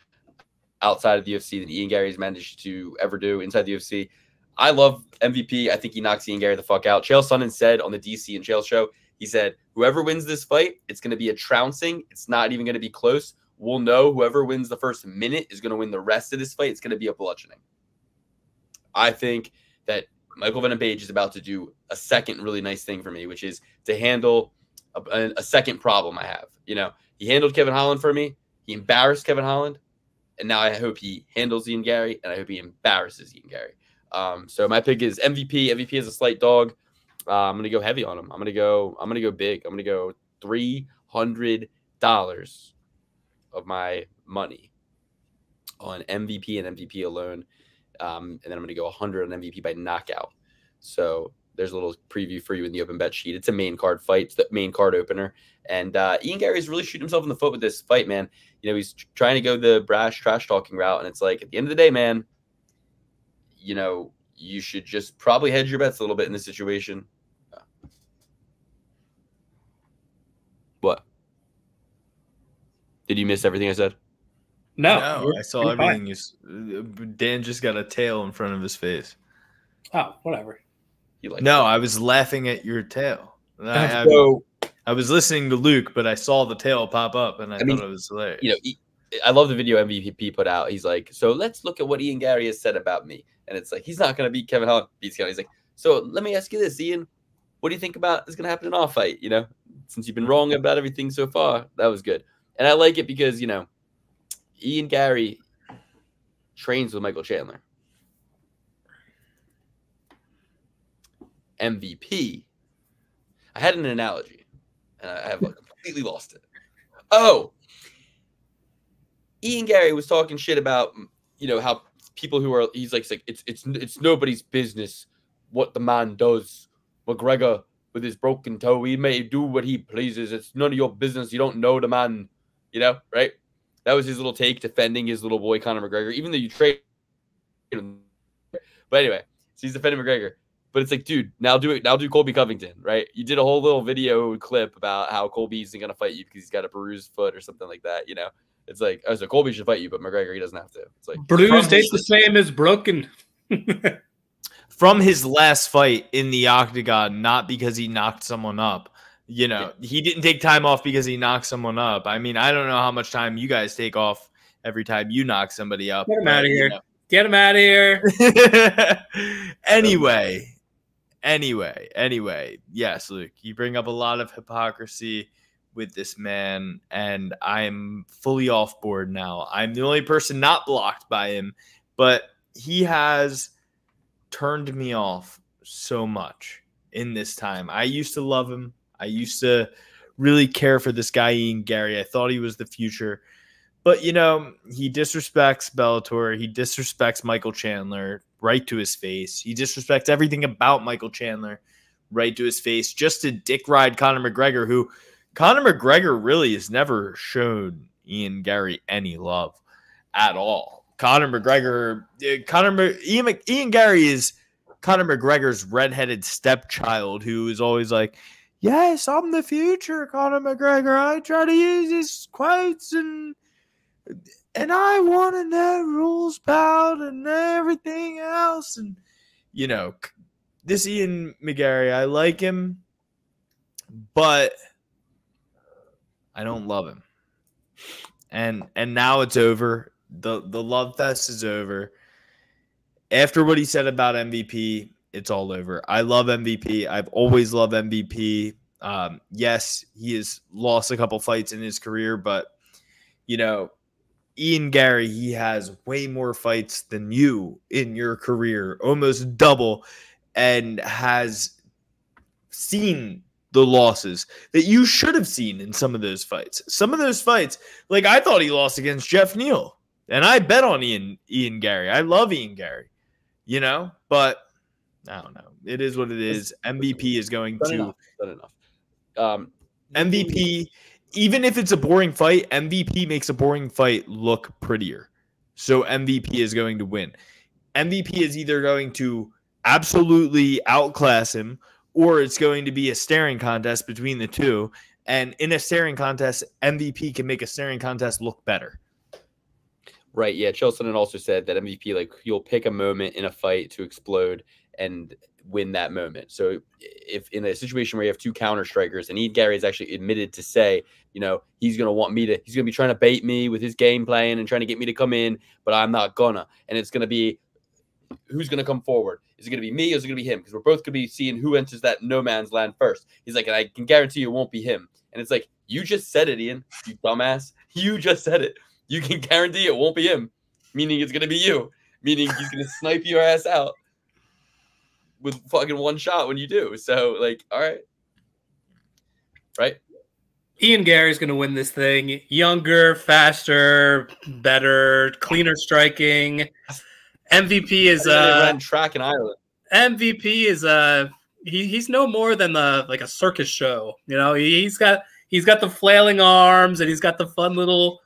outside of the UFC than Ian Gary's managed to ever do inside the UFC. I love MVP. I think he knocks Ian Gary the fuck out. Chael Sonnen said on the DC and Chael show, he said, whoever wins this fight, it's going to be a trouncing. It's not even going to be close. We'll know whoever wins the first minute is going to win the rest of this fight. It's going to be a bludgeoning. I think that Michael Venom Page is about to do a second really nice thing for me, which is to handle a second problem I have. He handled Kevin Holland for me. He embarrassed Kevin Holland. And now I hope he handles Ian Gary, and I hope he embarrasses Ian Gary. So my pick is MVP. MVP is a slight dog. I'm gonna go heavy on him. I'm gonna go big. I'm gonna go $300 of my money on MVP and MVP alone. And then I'm gonna go 100 on MVP by knockout. So there's a little preview for you in the open bet sheet. It's a main card fight. It's the main card opener. And Ian Gary's really shooting himself in the foot with this fight, man. He's trying to go the brash trash talking route. And it's like, at the end of the day, man, you should just probably hedge your bets a little bit in this situation. What? Did you miss everything I said?
No,
I saw everything. Dan just got a tail in front of his face.
Oh, whatever.
I was laughing at your tail. I was listening to Luke, but I saw the tail pop up, and I thought it was hilarious.
I love the video MVP put out. He's like, so let's look at what Ian Gary has said about me. And it's like, he's not going to beat Kevin Holland. Beats Kevin. He's like, so let me ask you this, Ian. What do you think about is going to happen in our fight? Since you've been wrong about everything so far, that was good. And I like it because, Ian Gary trains with Michael Chandler. MVP. I had an analogy, and I have completely lost it. Oh, Ian Gary was talking shit about how people who are he's like it's nobody's business what the man does. McGregor with his broken toe, he may do what he pleases. It's none of your business. You don't know the man, right? That was his little take defending his little boy Conor McGregor, even though you trade him. But anyway, so he's defending McGregor. But it's like, dude, now do Colby Covington, right? You did a whole little video clip about how Colby isn't going to fight you because he's got a bruised foot or something like that, It's like, oh, so Colby should fight you, but McGregor, he doesn't have to. It's like
bruised ain't the same as broken.
From his last fight in the octagon, not because he knocked someone up, You know, he didn't take time off because he knocked someone up. I mean, I don't know how much time you guys take off every time you knock somebody up.
Get him out of here. Know. Get him out of here.
Anyway. Yes, Luke, you bring up a lot of hypocrisy with this man, and I'm fully off board now. I'm the only person not blocked by him, but he has turned me off so much in this time. I used to love him. I used to really care for this guy, Ian Gary. I thought he was the future. But, you know, he disrespects Bellator. He disrespects Michael Chandler right to his face. He disrespects everything about Michael Chandler right to his face, just to dick ride Conor McGregor, who Conor McGregor really has never shown Ian Gary any love at all. Ian Gary is Conor McGregor's redheaded stepchild who is always like, yes, I'm the future, Conor McGregor. I try to use these quotes and I want to know rules bound and everything else. And, you know, this Ian McGary, I like him, but I don't love him. And now it's over. The love fest is over. After what he said about MVP, it's all over. I love MVP. I've always loved MVP. Yes, he has lost a couple fights in his career, but, you know, Ian Gary, he has way more fights than you in your career, almost double, and has seen the losses that you should have seen in some of those fights. Some of those fights, like I thought he lost against Jeff Neal, and I bet on Ian Gary. I love Ian Gary, you know, but I don't know. It is what it is. MVP is going to MVP. Even if it's a boring fight, MVP makes a boring fight look prettier. So MVP is going to win. MVP is either going to absolutely outclass him, or it's going to be a staring contest between the two. And in a staring contest, MVP can make a staring contest look better.
Right. Yeah. Chelson also said that MVP, like, you'll pick a moment in a fight to explode and win that moment. So if in a situation where you have two counter strikers, and Ian Gary has actually admitted to say, you know, he's going to be trying to bait me with his game plan and trying to get me to come in, but I'm not gonna. And it's going to be, who's going to come forward? Is it going to be me or is it going to be him? Because we're both going to be seeing who enters that no man's land first. He's like, and I can guarantee you it won't be him. And it's like, you just said it, Ian, you dumbass. You just said it. You can guarantee it won't be him, meaning it's going to be you, meaning he's going to snipe your ass out with fucking one shot when you do. So, like, all right. Right?
Ian Gary's going to win this thing. Younger, faster, better, cleaner striking. MVP is
ran track in Ireland.
MVP is he's no more than like a circus show. You know, he's got the flailing arms, and he's got the fun little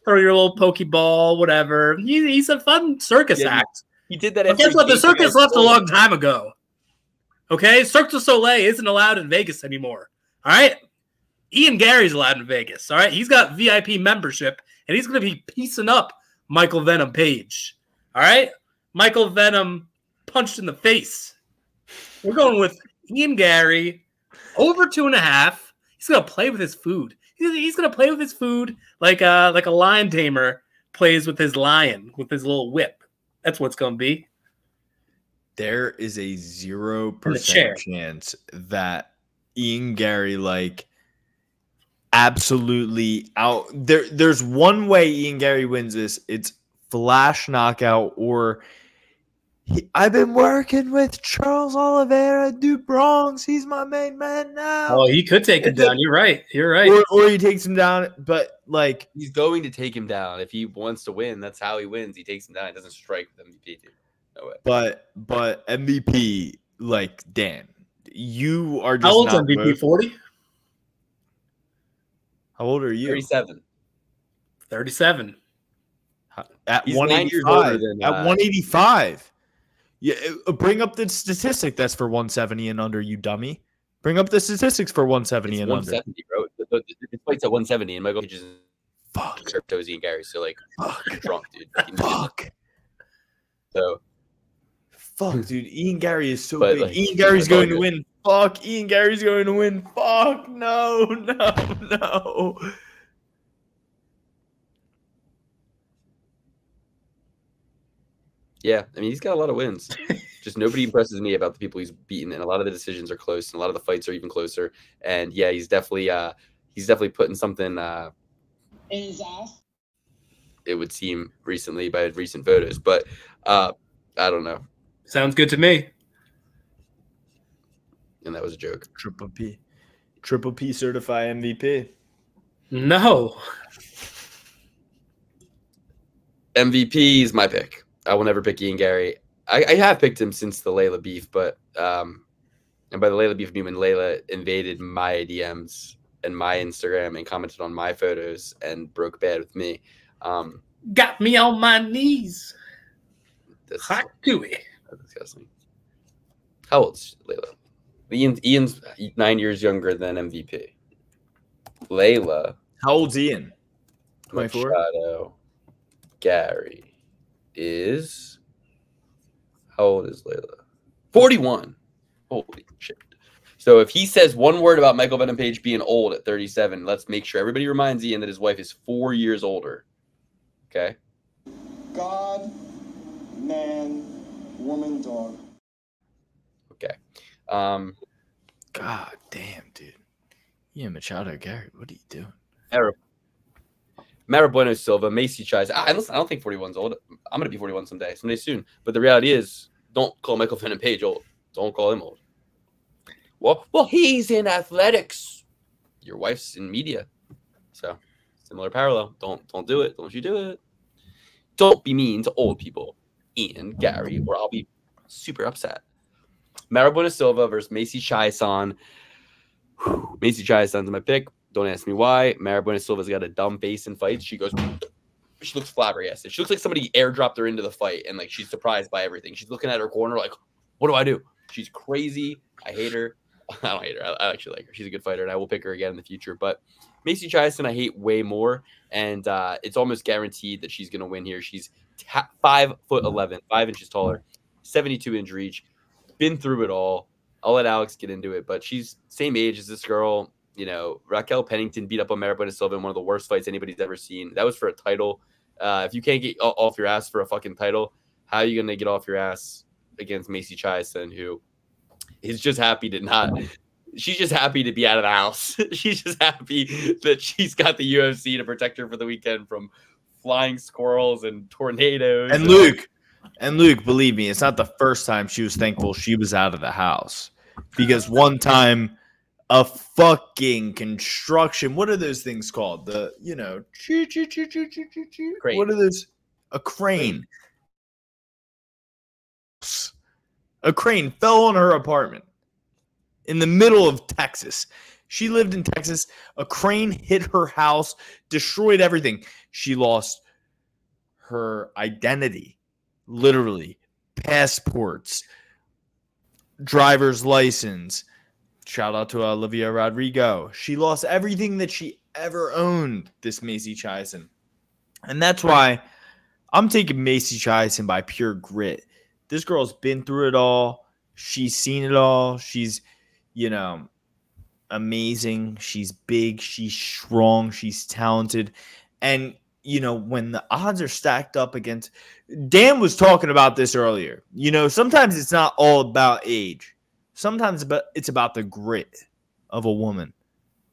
throw your little pokeball, whatever. He's a fun circus act.
He did that.
But guess what? The circus left a long time ago. Okay, Cirque du Soleil isn't allowed in Vegas anymore. All right, Ian Gary's allowed in Vegas. All right, he's got VIP membership, and he's going to be piecing up Michael Venom Page. All right, Michael Venom punched in the face. We're going with Ian Gary over 2.5. He's going to play with his food. He's going to play with his food like a lion tamer plays with his lion with his little whip. That's what it's going to be.
There is a 0% chance that Ian Gary, like, absolutely out. There's one way Ian Gary wins this. It's flash knockout, or I've been working with Charles Oliveira do Bronx. He's my main man now.
Oh, he could take him down. You're right.
Or he takes him down, but like,
he's going to take him down if he wants to win. That's how he wins. He takes him down. He doesn't strike with MVP, dude. No way.
But MVP, like, Dan, you are just
how old's MVP? 40?
How old are you?
37.
37.
At
He's
185. At 185. Yeah, bring up the statistic that's for 170 and under, you dummy. Bring up the statistics for 170
it's
and
170, under. Bro. It fights at 170, and Michael Page is
fuck.
Crypto's Ian Gary, so, like, you're drunk, dude.
Fuck.
So,
fuck, dude. Ian Gary is so
but,
big.
like,
Ian Gary's going to win Fuck, Ian Gary's going to win. Fuck, no.
Yeah, I mean, he's got a lot of wins. Just nobody impresses me about the people he's beaten, and a lot of the decisions are close, and a lot of the fights are even closer. And yeah, he's definitely putting something
In his ass.
It would seem recently by recent photos, but I don't know.
Sounds good to me.
And that was a joke.
Triple P certified MVP.
No.
MVP is my pick. I will never pick Ian Gary. I have picked him since the Layla beef, but and by the Layla beef, I mean when Layla invaded my DMs and my Instagram and commented on my photos and broke bad with me.
Got me on my knees.
That's
Hot to it.
disgusting. How old's Layla? Ian's 9 years younger than MVP. Layla.
How old's Ian? 24.
Machado Gary is. How old is Layla? 41. Holy shit. So if he says one word about Michael Venom Page being old at 37, let's make sure everybody reminds Ian that his wife is 4 years older. Okay?
God, man, woman, dog.
Okay.
God damn, dude. Ian Machado Gary, what are you doing?
Marabueno Silva, Macy Chais. Listen, I don't think 41's old. I'm going to be 41 someday soon. But the reality is, don't call Michael Venom Page old. Don't call him old. Well, he's in athletics. Your wife's in media. So, similar parallel. Don't do it. Don't you do it. Don't be mean to old people, Ian, Gary, or I'll be super upset. Marabuena Silva versus Macy Chiasson. Macy Chiasson's my pick. Don't ask me why. Marabuena Silva's got a dumb face in fights. She looks flabbergasted. She looks like somebody airdropped her into the fight and like she's surprised by everything. She's looking at her corner like, what do I do? She's crazy. I hate her. I don't hate her. I actually like her. She's a good fighter, and I will pick her again in the future. But Macy Chiasson, I hate way more, and it's almost guaranteed that she's going to win here. She's 5'11", 5 inches taller, 72 inch reach, been through it all. I'll let Alex get into it, but she's same age as this girl. You know, Raquel Pennington beat up on Marabuena Silva in one of the worst fights anybody's ever seen. That was for a title. If you can't get off your ass for a fucking title, how are you going to get off your ass against Macy Chiasson, who is just happy to not – she's just happy to be out of the house. She's just happy that she's got the UFC to protect her for the weekend from flying squirrels and tornadoes.
And Luke, believe me, it's not the first time she was thankful she was out of the house. Because one time a fucking construction – what are those things called? The, you know –
crane.
What are those? A crane. A crane fell on her apartment in the middle of Texas. She lived in Texas. A crane hit her house, destroyed everything. She lost her identity, literally, passports, driver's license. Shout out to Olivia Rodrigo. She lost everything that she ever owned, this Macy Chiasson. And that's why I'm taking Macy Chiasson by pure grit. This girl's been through it all. She's seen it all. She's, you know, amazing. She's big. She's strong. She's talented. And, you know, when the odds are stacked up against – Dan was talking about this earlier. You know, sometimes it's not all about age. Sometimes it's about the grit of a woman.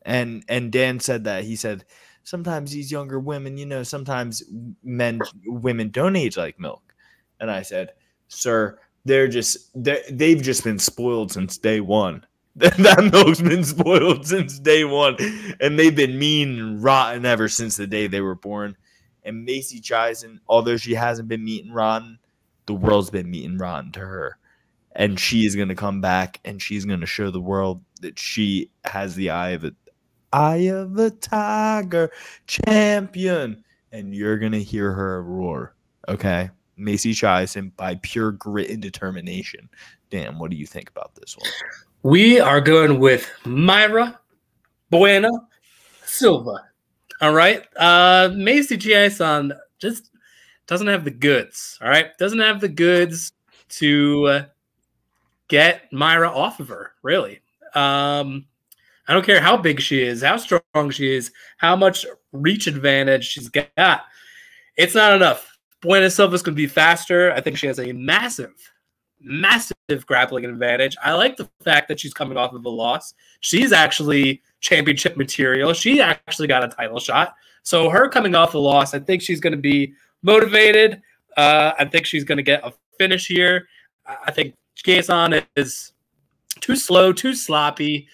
And Dan said that. He said, sometimes these younger women, you know, sometimes women don't age like milk. And I said, sir, they've just been spoiled since day one. That milk's been spoiled since day one. And they've been mean and rotten ever since the day they were born. And Macy Chiasson, although she hasn't been meat and rotten, the world's been meat and rotten to her. And she is going to come back and she's going to show the world that she has the eye of a tiger, champion. And you're going to hear her roar. Okay? Macy Chiasson by pure grit and determination. Dan, what do you think about this one?
We are going with Mayra Buena Silva. All right. Macy Chiasson just doesn't have the goods. All right. Doesn't have the goods to get Myra off of her, really. I don't care how big she is, how strong she is, how much reach advantage she's got. It's not enough. Buena Silva's going to be faster. I think she has a massive grappling advantage. I like the fact that she's coming off of a loss. She's actually championship material. She actually got a title shot. So her coming off a loss, I think she's going to be motivated. I think she's going to get a finish here. I think Kason is too slow, too sloppy,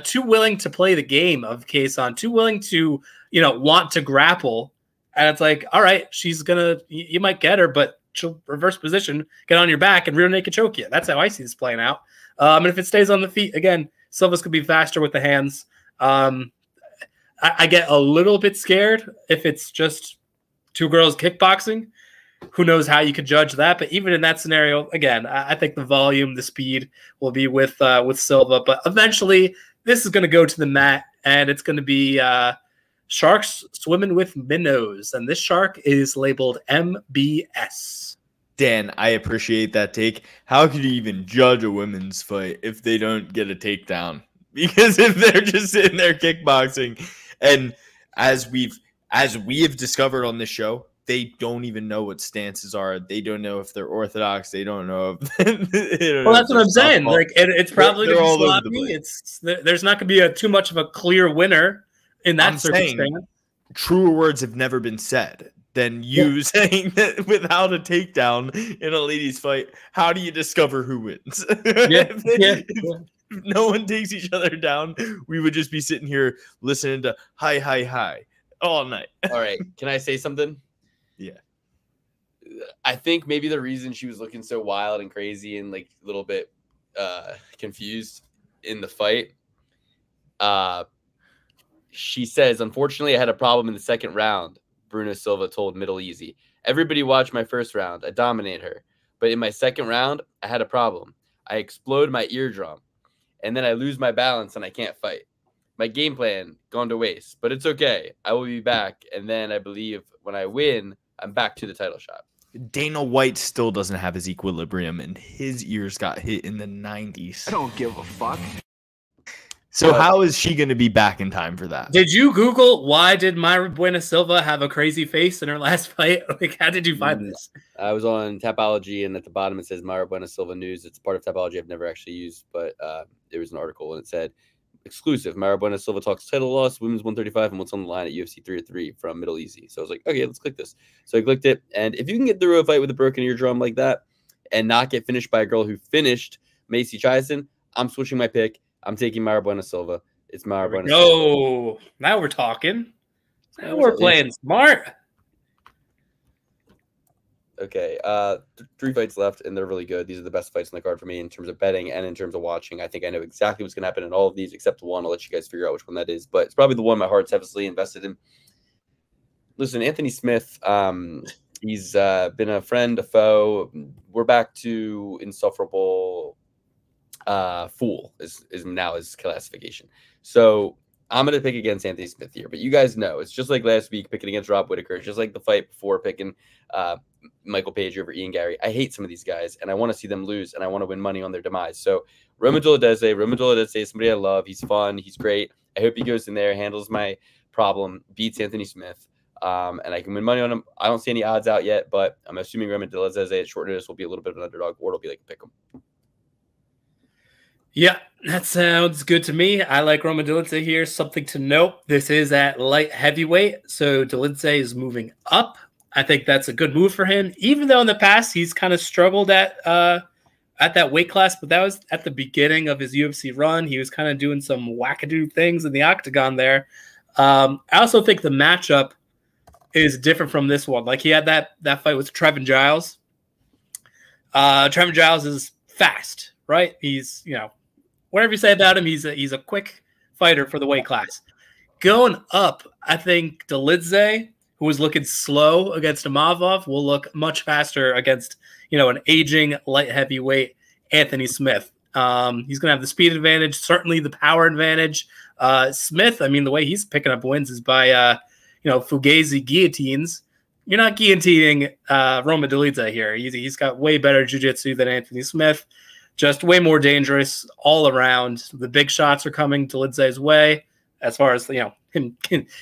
too willing to play the game of Kason, too willing to, want to grapple. And it's like, all right, she's going to, you might get her, but she'll reverse position, get on your back, and rear naked choke you. That's how I see this playing out. And if it stays on the feet, again, Silva's could be faster with the hands. I get a little bit scared if it's just two girls kickboxing. Who knows how you could judge that? But even in that scenario, again, I think the volume, the speed will be with Silva. But eventually, this is going to go to the mat, and it's going to be sharks swimming with minnows. And this shark is labeled MBS.
Dan, I appreciate that take. How could you even judge a women's fight if they don't get a takedown? Because if they're just sitting there kickboxing, and as we have discovered on this show, they don't even know what stances are. They don't know if they're orthodox. They don't know if.
Well, that's what I'm saying. Like, it's probably going to be sloppy. There's not going to be too much of a clear winner in that circumstance.
Truer words have never been said than you saying that without a takedown in a ladies' fight. How do you discover who wins? If no one takes each other down, we would just be sitting here listening to hi all night.
All right. Can I say something?
Yeah.
I think maybe the reason she was looking so wild and crazy and like a little bit confused in the fight, she says, unfortunately, I had a problem in the second round. Bruno Silva told Middle Easy. Everybody watched my first round. I dominate her. But in my second round, I had a problem. I explode my eardrum. And then I lose my balance and I can't fight. My game plan gone to waste. But it's okay. I will be back. And then I believe when I win, I'm back to the title shot.
Dana White still doesn't have his equilibrium, and his ears got hit in the 90s.
I don't give a fuck.
So how is she going to be back in time for that?
Did you Google why did Myra Buena Silva have a crazy face in her last fight? Like, how did you find this?
I was on Tapology, and at the bottom it says Myra Buena Silva News. It's part of Tapology I've never actually used, but there was an article, and it said, exclusive, Myra Buena Silva talks title loss, women's 135, and what's on the line at UFC 303 from Middle Easy. So I was like, okay, let's click this. So I clicked it, and if you can get through a fight with a broken eardrum like that and not get finished by a girl who finished Macy Chiasson, I'm switching my pick. I'm taking Myra Buena Silva. It's Myra Buena Silva.
No, now we're talking. Now we're playing smart.
Okay, 3 fights left, and they're really good. These are the best fights on the card for me in terms of betting and in terms of watching. I think I know exactly what's going to happen in all of these except one. I'll let you guys figure out which one that is, but it's probably the one my heart's heavily invested in. Listen, Anthony Smith, he's been a friend, a foe. We're back to insufferable fool is now his classification. So I'm going to pick against Anthony Smith here, but you guys know it's just like last week picking against Rob Whittaker. It's just like the fight before picking Michael Page over Ian Gary. I hate some of these guys, and I want to see them lose, and I want to win money on their demise. So Roman Dolidze is somebody I love. He's fun. He's great. I hope he goes in there, handles my problem, beats Anthony Smith, and I can win money on him. I don't see any odds out yet, but I'm assuming Roman Dolidze at short notice will be a little bit of an underdog, or it'll be like a pick 'em.
Yeah, that sounds good to me. I like Roman Dolidze here. Something to note, this is at light heavyweight, so Dolidze is moving up. I think that's a good move for him, even though in the past he's kind of struggled at that weight class, but that was at the beginning of his UFC run. He was kind of doing some wackadoo things in the octagon there. I also think the matchup is different from this one. Like, he had that fight with Trevin Giles. Trevin Giles is fast, right? He's, whatever you say about him, he's a quick fighter for the weight class. Going up, I think Dolidze, who was looking slow against Imavov, will look much faster against, an aging light heavyweight Anthony Smith. He's going to have the speed advantage, certainly the power advantage. Smith, the way he's picking up wins is by, Fugazi guillotines. You're not guillotining Roman Dolidze here. He's got way better jiu-jitsu than Anthony Smith. just way more dangerous all around. The big shots are coming to Dolidze's way, as far as him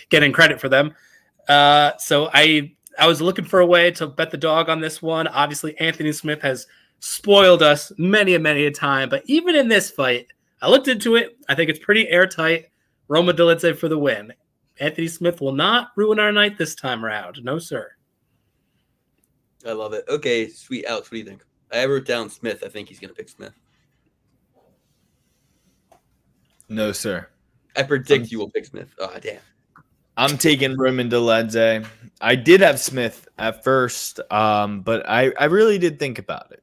getting credit for them. So I was looking for a way to bet the dog on this one. Obviously, Anthony Smith has spoiled us many a time, but even in this fight, I looked into it. I think it's pretty airtight. Roma Dolidze for the win. Anthony Smith will not ruin our night this time around. No, sir.
I love it. Okay, sweet. Alex, what do you think? I wrote down Smith. I think he's going to pick Smith.
No, sir.
I predict you will pick Smith. Oh, damn.
I'm taking Roman Dolidze. I did have Smith at first, but I really did think about it.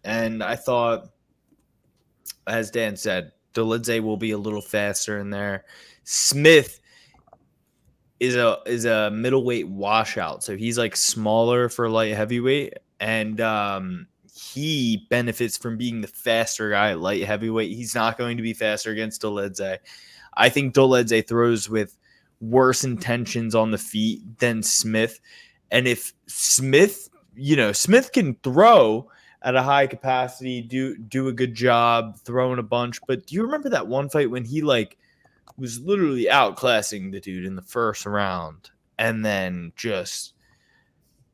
And I thought, as Dan said, Dolidze will be a little faster in there. Smith is a middleweight washout, so he's like smaller for light heavyweight, and he benefits from being the faster guy at light heavyweight. He's not going to be faster against Dolidze. I think Dolidze throws with worse intentions on the feet than Smith, and if Smith can throw at a high capacity, do a good job throwing a bunch. But do you remember that one fight when he was literally outclassing the dude in the first round and then just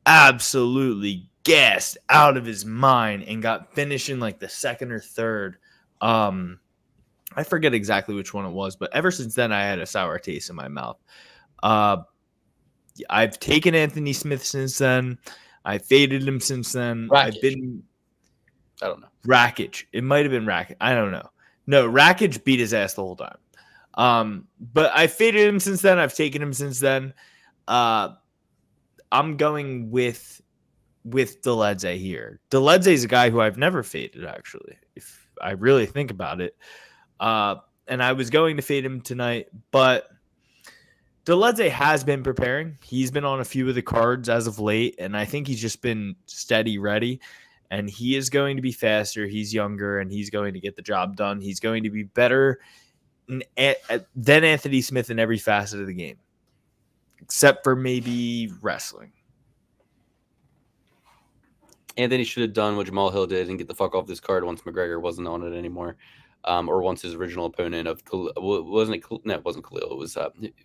absolutely gassed out of his mind and got finished in like the second or third? I forget exactly which one it was, but ever since then I had a sour taste in my mouth. I've taken Anthony Smith since then. I faded him since then.
I don't know.
Rakic. It might have been Rakic. I don't know. No, Rakic beat his ass the whole time. But I faded him since then. I've taken him since then. I'm going with Dolidze here. Dolidze is a guy who I've never faded, actually, if I really think about it. And I was going to fade him tonight, but Dolidze has been preparing. He's been on a few of the cards as of late, and I think he's just been steady ready. And he is going to be faster. He's younger, and he's going to get the job done. He's going to be better than Anthony Smith in every facet of the game, except for maybe wrestling.
Anthony should have done what Jamal Hill did and get the fuck off this card once McGregor wasn't on it anymore, or once his original opponent of wasn't it? No, it wasn't Khalil. It was it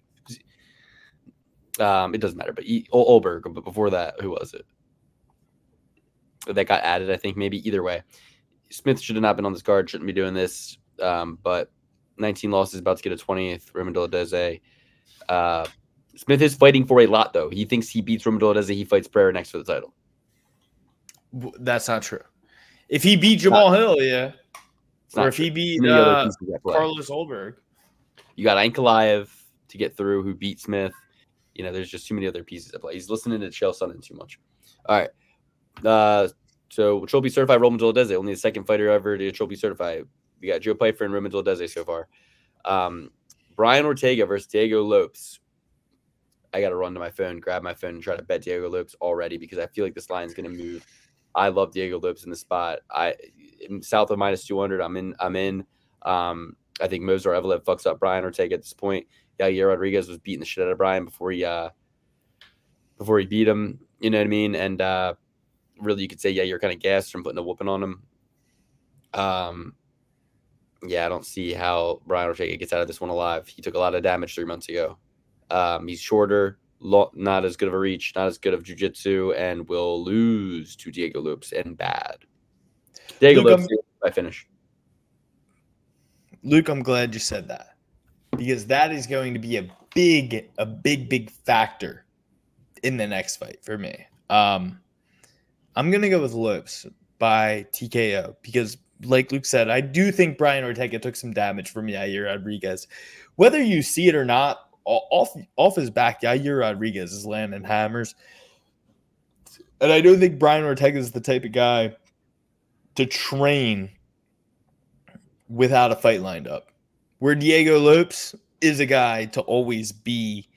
doesn't matter. But Olberg. But before that, who was it? That got added, I think, maybe. Either way, Smith should have not been on this card, shouldn't be doing this. But 19 losses, about to get a 20th. Roman Dolidze. Smith is fighting for a lot, though. He thinks he beats Roman Dolidze. He fights Pereira next for the title.
That's not true. If he beat Jamal Hill, yeah. Or if he beat Carlos Olberg. You got
Ankalaev to get through, who beat Smith. There's just too many other pieces at play. He's listening to Chael Sonnen too much. All right. So trophy certified Roman Dolidze, only the second fighter ever to get trophy certified. We got Joe Pyfer and Roman Dolidze so far. Brian Ortega versus Diego Lopes. I got to run to my phone, grab my phone, and try to bet Diego Lopes already because I feel like this line is going to move. I love Diego Lopes in the spot. South of minus 200. I'm in. I think Movsar Evloev fucks up Brian Ortega at this point. Yair Rodriguez was beating the shit out of Brian before he beat him. You know what I mean? And really, you could say, you're kind of gassed from putting a whooping on him. I don't see how Brian Ortega gets out of this one alive. He took a lot of damage 3 months ago. He's shorter, not as good of a reach, not as good of jiu-jitsu, and will lose to Diego Lopes and bad. Diego Lopes by finish.
Luke, I'm glad you said that because that is going to be a big factor in the next fight for me. I'm going to go with Lopes by TKO because, like Luke said, I do think Brian Ortega took some damage from Yair Rodriguez. Whether you see it or not, off his back, Yair Rodriguez is landing hammers. And I don't think Brian Ortega is the type of guy to train without a fight lined up. Where Diego Lopes is a guy to always be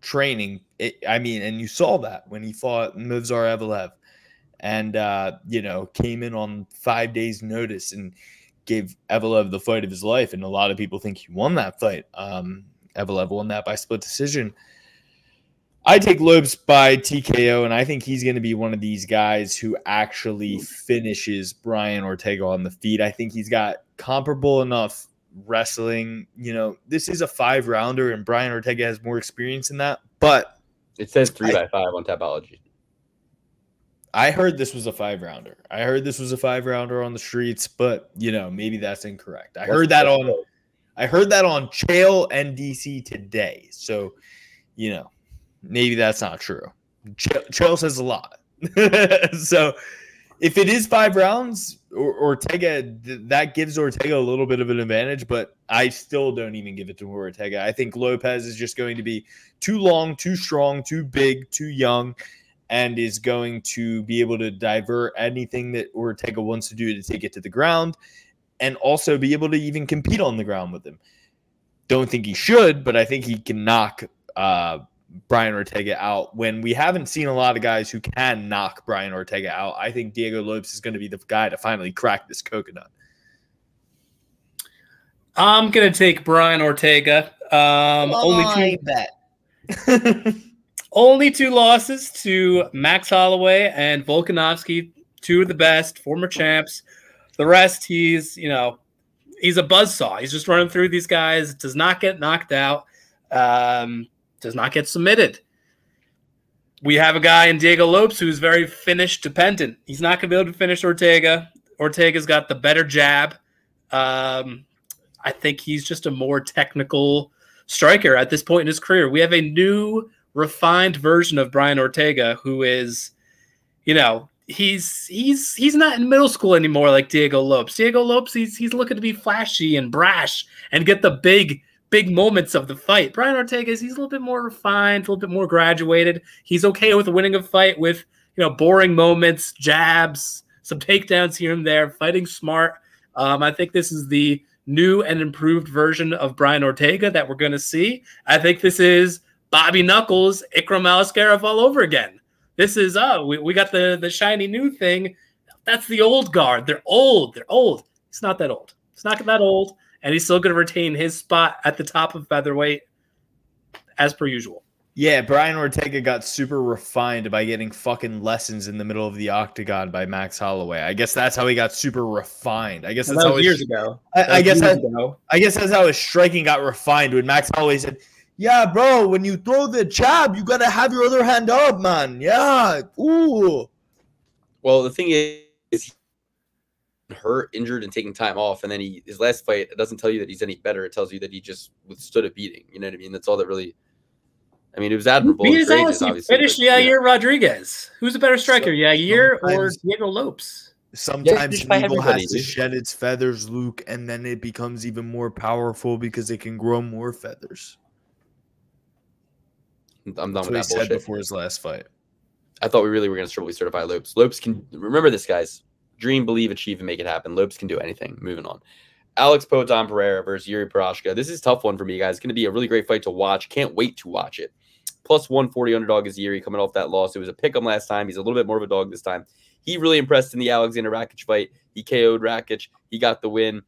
training. And you saw that when he fought Movsar Evloev and, came in on 5 days' notice and gave Evloev the fight of his life. And a lot of people think he won that fight. Evloev won that by split decision. I take Lopes by TKO, and I think he's going to be one of these guys who actually finishes Brian Ortega on the feet. I think he's got comparable enough wrestling. You know, this is a 5-rounder, and Brian Ortega has more experience in that. But
it says 3x5 on Tapology.
I heard this was a 5-rounder. I heard this was a 5-rounder on the streets, but you know, maybe that's incorrect. I heard that on Chael NDC today. So, you know, maybe that's not true. Chael says a lot. So if it is 5 rounds, Ortega, that gives Ortega a little bit of an advantage, but I still don't even give it to Ortega. I think Lopez is just going to be too long, too strong, too big, too young, and is going to be able to divert anything that Ortega wants to do to take it to the ground and also be able to even compete on the ground with him. Don't think he should, but I think he can knock Brian Ortega out when we haven't seen a lot of guys who can knock Brian Ortega out. I think Diego Lopes is going to be the guy to finally crack this coconut.
I'm going to take Brian Ortega. Only two losses to Max Holloway and Volkanovski, 2 of the best, former champs. The rest, he's a buzzsaw. He's just running through these guys, does not get knocked out, does not get submitted. We have a guy in Diego Lopes who's very finish dependent. He's not going to be able to finish Ortega. Ortega's got the better jab. I think he's just a more technical striker at this point in his career. We have a new, refined version of Brian Ortega who is, you know, he's not in middle school anymore like Diego Lopes. Diego Lopes, he's looking to be flashy and brash and get the big moments of the fight. Brian Ortega he's a little bit more refined, a little bit more graduated. He's okay with winning a fight with, you know, boring moments, jabs, some takedowns here and there, fighting smart. I think this is the new and improved version of Brian Ortega that we're going to see. I think this is Bobby Knuckles, Ikram Aliskerov all over again. This is, we got the shiny new thing. That's the old guard. They're old. He's not that old. It's not that old. And he's still going to retain his spot at the top of featherweight as per usual.
Yeah, Brian Ortega got super refined by getting fucking lessons in the middle of the octagon by Max Holloway. I guess that's how he got super refined. I guess that's how
years ago.
I guess that's how his striking got refined when Max Holloway said, "Yeah, bro, when you throw the jab, you gotta have your other hand up, man. Yeah, ooh."
Well, the thing is hurt, injured, and taking time off, and then his last fight, it doesn't tell you that he's any better. It tells you that he just withstood a beating. You know what I mean? That's all that really. I mean, it was admirable.
He finished Yair Rodriguez. Who's a better striker, Yair or Diego Lopes?
Sometimes eagle has to shed its feathers, Luke, and then it becomes even more powerful because it can grow more feathers.
I'm done with that
bullshit. He said
bullshit.
Before his last fight.
I thought we really were going to strictly certify Lopes. Lopes can remember this, guys. Dream, believe, achieve, and make it happen. Lopes can do anything. Moving on. Alex Poatan Pereira versus Yuri Procházka. This is a tough one for me, guys. It's going to be a really great fight to watch. Can't wait to watch it. Plus 140 underdog is Yuri coming off that loss. It was a pick-em last time. He's a little bit more of a dog this time. He really impressed in the Alexander Rakic fight. He KO'd Rakic. He got the win.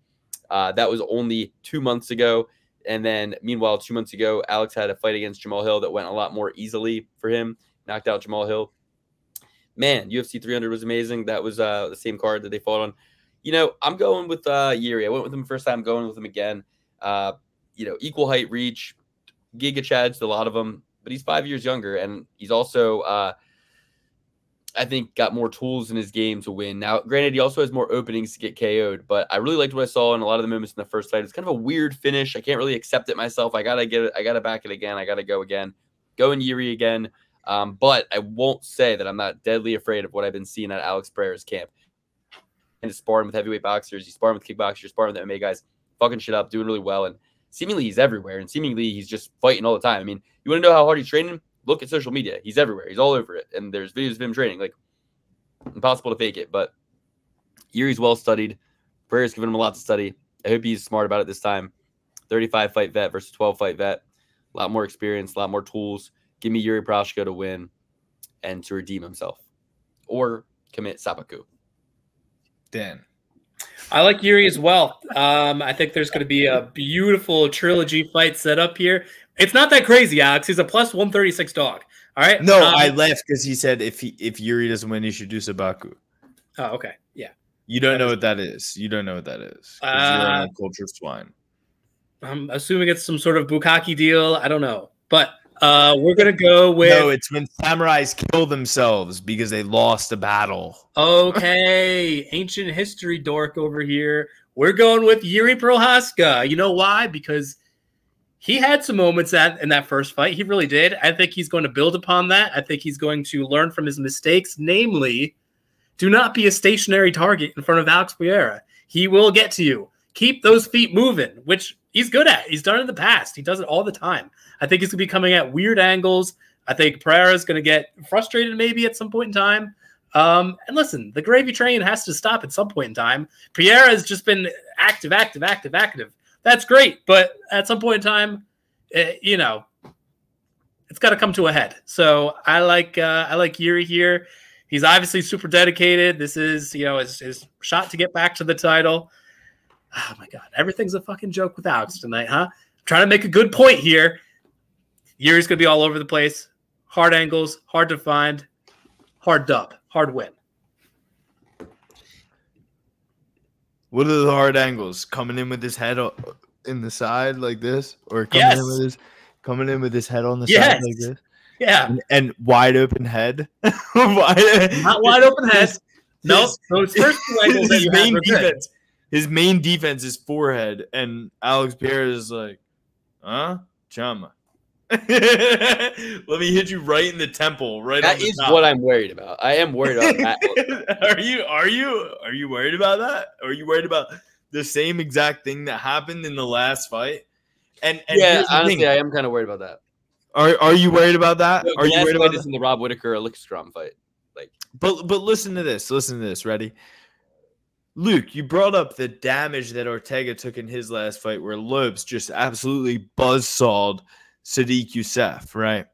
That was only 2 months ago. And then, meanwhile, 2 months ago, Alex had a fight against Jamal Hill that went a lot more easily for him. Knocked out Jamal Hill. Man, UFC 300 was amazing. That was the same card that they fought on. You know, I'm going with Yuri. I went with him the first time. I'm going with him again. You know, equal height, reach. Giga Chad's a lot of them. But he's 5 years younger. And he's also, I think, got more tools in his game to win. Now, granted, he also has more openings to get KO'd. But I really liked what I saw in a lot of the moments in the first fight. It's kind of a weird finish. I can't really accept it myself. I got to get it. I got to back it again. I got to go again. Going Yuri again. But I won't say that I'm not deadly afraid of what I've been seeing at Alex Pereira's camp. And he's sparring with heavyweight boxers. He's sparring with kickboxers. Sparring with MMA guys. Fucking shit up. Doing really well. And seemingly he's everywhere. And seemingly he's just fighting all the time. I mean, you want to know how hard he's training? Look at social media. He's everywhere. He's all over it. And there's videos of him training. Like, impossible to fake it. But Yuri's well studied. Pereira's giving him a lot to study. I hope he's smart about it this time. 35-fight vet versus 12-fight vet. A lot more experience. A lot more tools. Give me Yuri Procházka to win and to redeem himself. Or commit seppuku.
Dan.
I like Yuri as well. I think there's going to be a beautiful trilogy fight set up here. It's not that crazy, Alex. He's a plus 136 dog. All right.
No, I laughed because he said if Yuri doesn't win, he should do Sabaku.
Oh, okay. Yeah.
You don't know what that is. You don't know what that is. Because you're an uncultured swine.
I'm assuming it's some sort of bukkake deal. I don't know. But we're going to go with...
No, it's when samurais kill themselves because they lost a battle.
Okay. Ancient history dork over here. We're going with Yuri Procházka. You know why? Because he had some moments in that first fight. He really did. I think he's going to build upon that. I think he's going to learn from his mistakes, namely, do not be a stationary target in front of Alex Pereira. He will get to you. Keep those feet moving, which he's good at. He's done it in the past. He does it all the time. I think he's going to be coming at weird angles. I think Pereira is going to get frustrated maybe at some point in time. And listen, the gravy train has to stop at some point in time. Pereira has just been active. That's great. But at some point in time, it's got to come to a head. So I like Yuri here. He's obviously super dedicated. This is, his shot to get back to the title. Oh, my God. Everything's a fucking joke with Alex tonight, huh? I'm trying to make a good point here. Yuri's going to be all over the place. Hard angles, hard to find, hard dub, hard win.
What are the hard angles? Coming in with his head in the side like this? Or coming in with his head on the side like this?
Yeah.
And wide open head.
Not wide open head. Nope. Those first two angles that you had were good.
His main defense is forehead, and Alex Pereira is like, huh? Chama. Let me hit you right in the temple.
That is what I'm worried about. I am worried about that.
Are you worried about that? Are you worried about the same exact thing that happened in the last fight? And
yeah, honestly, I am kind of worried about that.
Are you worried about that?
Are you worried about this in the Rob Whittaker Lickstrom fight?
But listen to this. Listen to this. Ready? Luke, you brought up the damage that Ortega took in his last fight, where Lopes just absolutely buzzsawed Sadiq Youssef, right?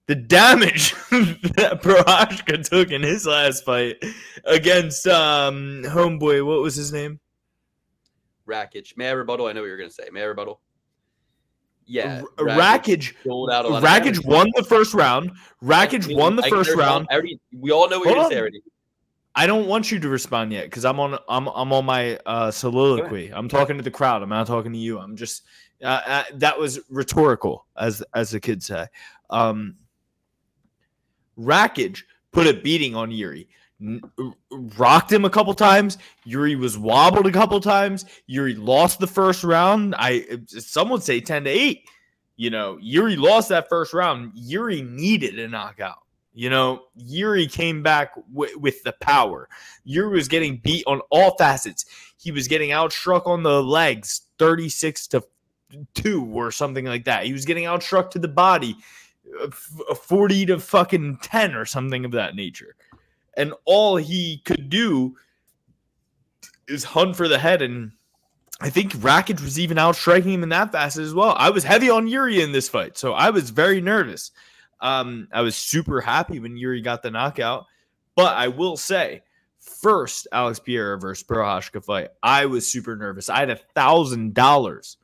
The damage that Procházka took in his last fight against homeboy, what was his name?
Rakic. May I rebuttal? I know what you're going to say. May I rebuttal? Yeah.
Rakic won the first round. Rakic won the first round.
We all know what you're going to say already.
I don't want you to respond yet because I'm on my soliloquy. I'm talking to the crowd. I'm not talking to you. I'm just that was rhetorical, as the kids say. Rakic put a beating on Yuri, rocked him a couple times. Yuri was wobbled a couple times. Yuri lost the first round. Some would say 10-8. Yuri lost that first round. Yuri needed a knockout. Yuri came back with the power. Yuri was getting beat on all facets. He was getting outstruck on the legs, 36-2 or something like that. He was getting outstruck to the body, 40-10 or something of that nature. And all he could do is hunt for the head. And I think Rakic was even outstriking him in that facet as well. I was heavy on Yuri in this fight, so I was very nervous. I was super happy when Yuri got the knockout, but I will say, first Alex Pereira versus Procházka fight, I was super nervous. I had $1,000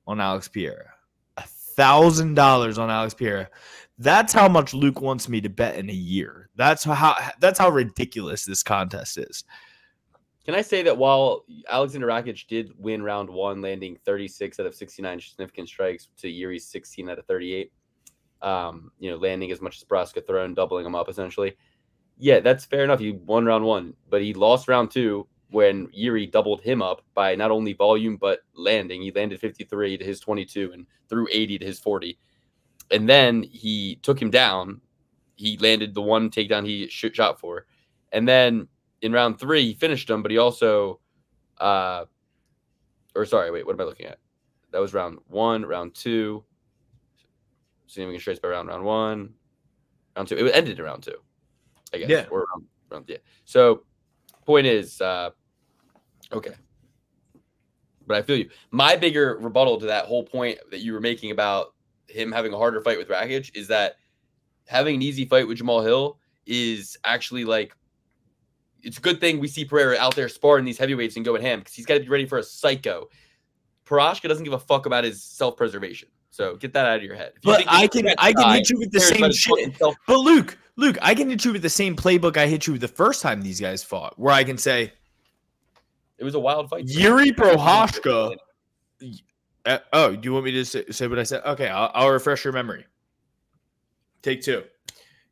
on Alex Pereira. $1,000 on Alex Pereira. That's how much Luke wants me to bet in a year. That's how ridiculous this contest is.
Can I say that while Alexander Rakic did win round one, landing 36 out of 69 significant strikes to Yuri's 16 out of 38, landing as much as Procházka thrown, doubling him up essentially. Yeah, that's fair enough. He won round one, but he lost round two when Yuri doubled him up by not only volume but landing. He landed 53 to his 22 and threw 80 to his 40. And then he took him down. He landed the one takedown he shot for. And then in round three, he finished him, but he also what am I looking at? That was round one, round two. See if we can trace by round one, round two. It ended in round two, I guess.
Yeah.
Or round. So, point is, okay. But I feel you. My bigger rebuttal to that whole point that you were making about him having a harder fight with Rakic is that having an easy fight with Jamal Hill is actually it's a good thing we see Pereira out there sparring these heavyweights and going ham because he's got to be ready for a psycho. Procházka doesn't give a fuck about his self-preservation. So get that out of your head.
But I can hit you with the same shit. But Luke, I can hit you with the same playbook I hit you with the first time these guys fought, where I can say
it was a wild fight.
Yuri Procházka. Oh, do you want me to say what I said? Okay, I'll refresh your memory. Take two.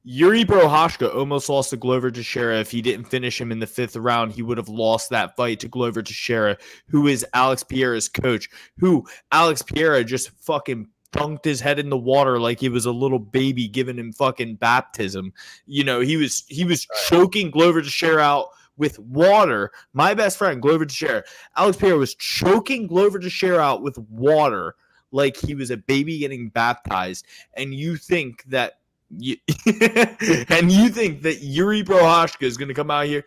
Yuri Procházka almost lost to Glover Teixeira. If he didn't finish him in the 5th round, he would have lost that fight to Glover Teixeira, who is Alex Pereira's coach, who Alex Pereira just fucking dunked his head in the water like he was a little baby giving him fucking baptism. You know, he was choking Glover Teixeira out with water. My best friend, Glover Teixeira, Alex Pereira was choking Glover Teixeira out with water like he was a baby getting baptized. And you think that Yuri Procházka is going to come out here?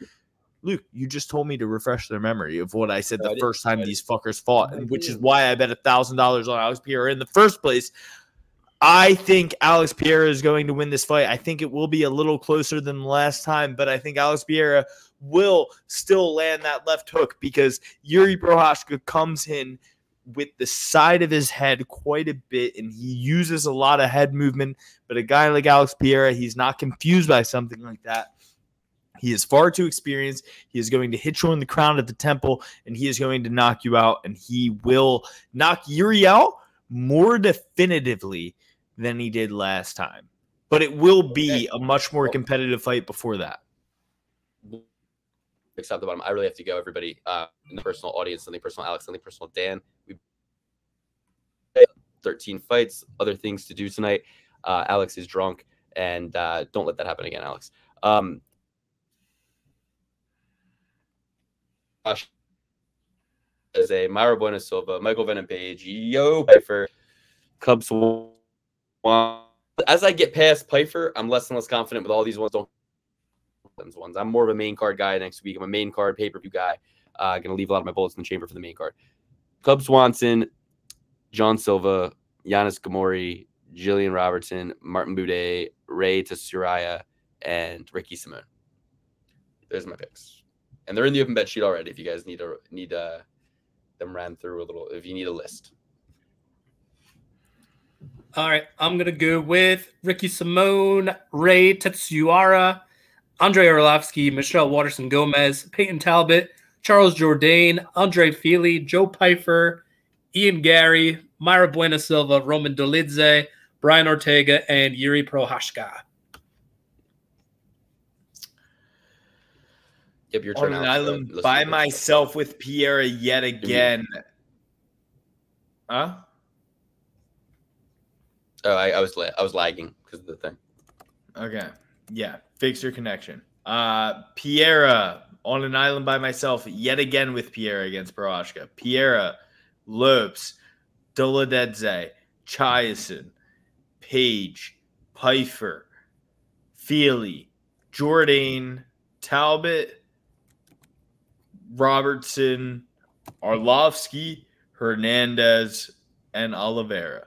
Luke, you just told me to refresh their memory of what I said the first time these fuckers fought, and which is why I bet $1,000 on Alex Pereira in the first place. I think Alex Pereira is going to win this fight. I think it will be a little closer than the last time, but I think Alex Pereira will still land that left hook because Yuri Procházka comes in with the side of his head quite a bit, and he uses a lot of head movement. But a guy like Alex Pereira, he's not confused by something like that. He is far too experienced. He is going to hit you in the crown at the temple, and he is going to knock you out, and he will knock Yuri out more definitively than he did last time. But it will be a much more competitive fight before that.
Except the bottom. I really have to go, everybody. In the personal audience, something personal Alex, something personal Dan. We 13 fights, other things to do tonight. Alex is drunk, and don't let that happen again, Alex. As a Myra Buena Silva, Michael Venom Page, Yo Pfeiffer, Cubs. As I get past Pfeiffer, I'm less and less confident with all these ones. I'm more of a main card guy next week. I'm a main card pay-per-view guy. Going to leave a lot of my bullets in the chamber for the main card. Cub Swanson, John Silva, Giannis Gamori, Jillian Robertson, Martin Boudet, Ray Tsuraya, and Ricky Simone. There's my picks. And they're in the open bet sheet already if you guys need them ran through a little, if you need a list.
All right, I'm going to go with Ricky Simone, Ray Tetsuara, Andre Arlovsky, Michelle Waterson-Gomez, Peyton Talbot, Charles Jourdain, Andre Feely, Joe Pfeiffer, Ian Gary, Myra Buena Silva, Roman Dolidze, Brian Ortega, and Yuri Procházka.
Yep, your turn.
On an island by myself with Pereira yet again. Huh?
Oh, I was lagging because of the thing.
Okay. Yeah. Fix your connection. Pereira on an island by myself yet again with Pereira against Procházka. Pereira, Lopes, Dolidze, Chiasson, Page, Pfeiffer, Feely, Jourdain, Talbot, Robertson, Arlovsky, Hernandez, and Oliveira.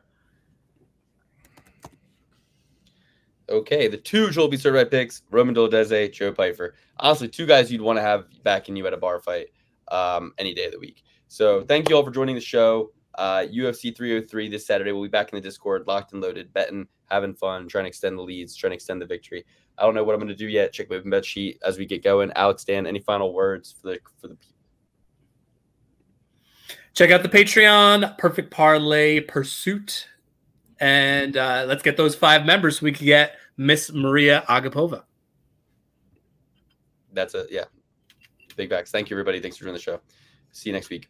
Okay, the two Joel B. Certified picks, Roman Dolidze, Joe Pfeiffer. Honestly, two guys you'd want to have backing you at a bar fight any day of the week. So thank you all for joining the show. UFC 303 this Saturday. We'll be back in the Discord, locked and loaded, betting, having fun, trying to extend the leads, trying to extend the victory. I don't know what I'm going to do yet. Check my open bet sheet as we get going. Alex, Dan, any final words for the people?
Check out the Patreon, Perfect Parlay Pursuit. And let's get those 5 members so we can get Miss Maria Agapova.
That's it. Yeah. Big backs. Thank you, everybody. Thanks for doing the show. See you next week.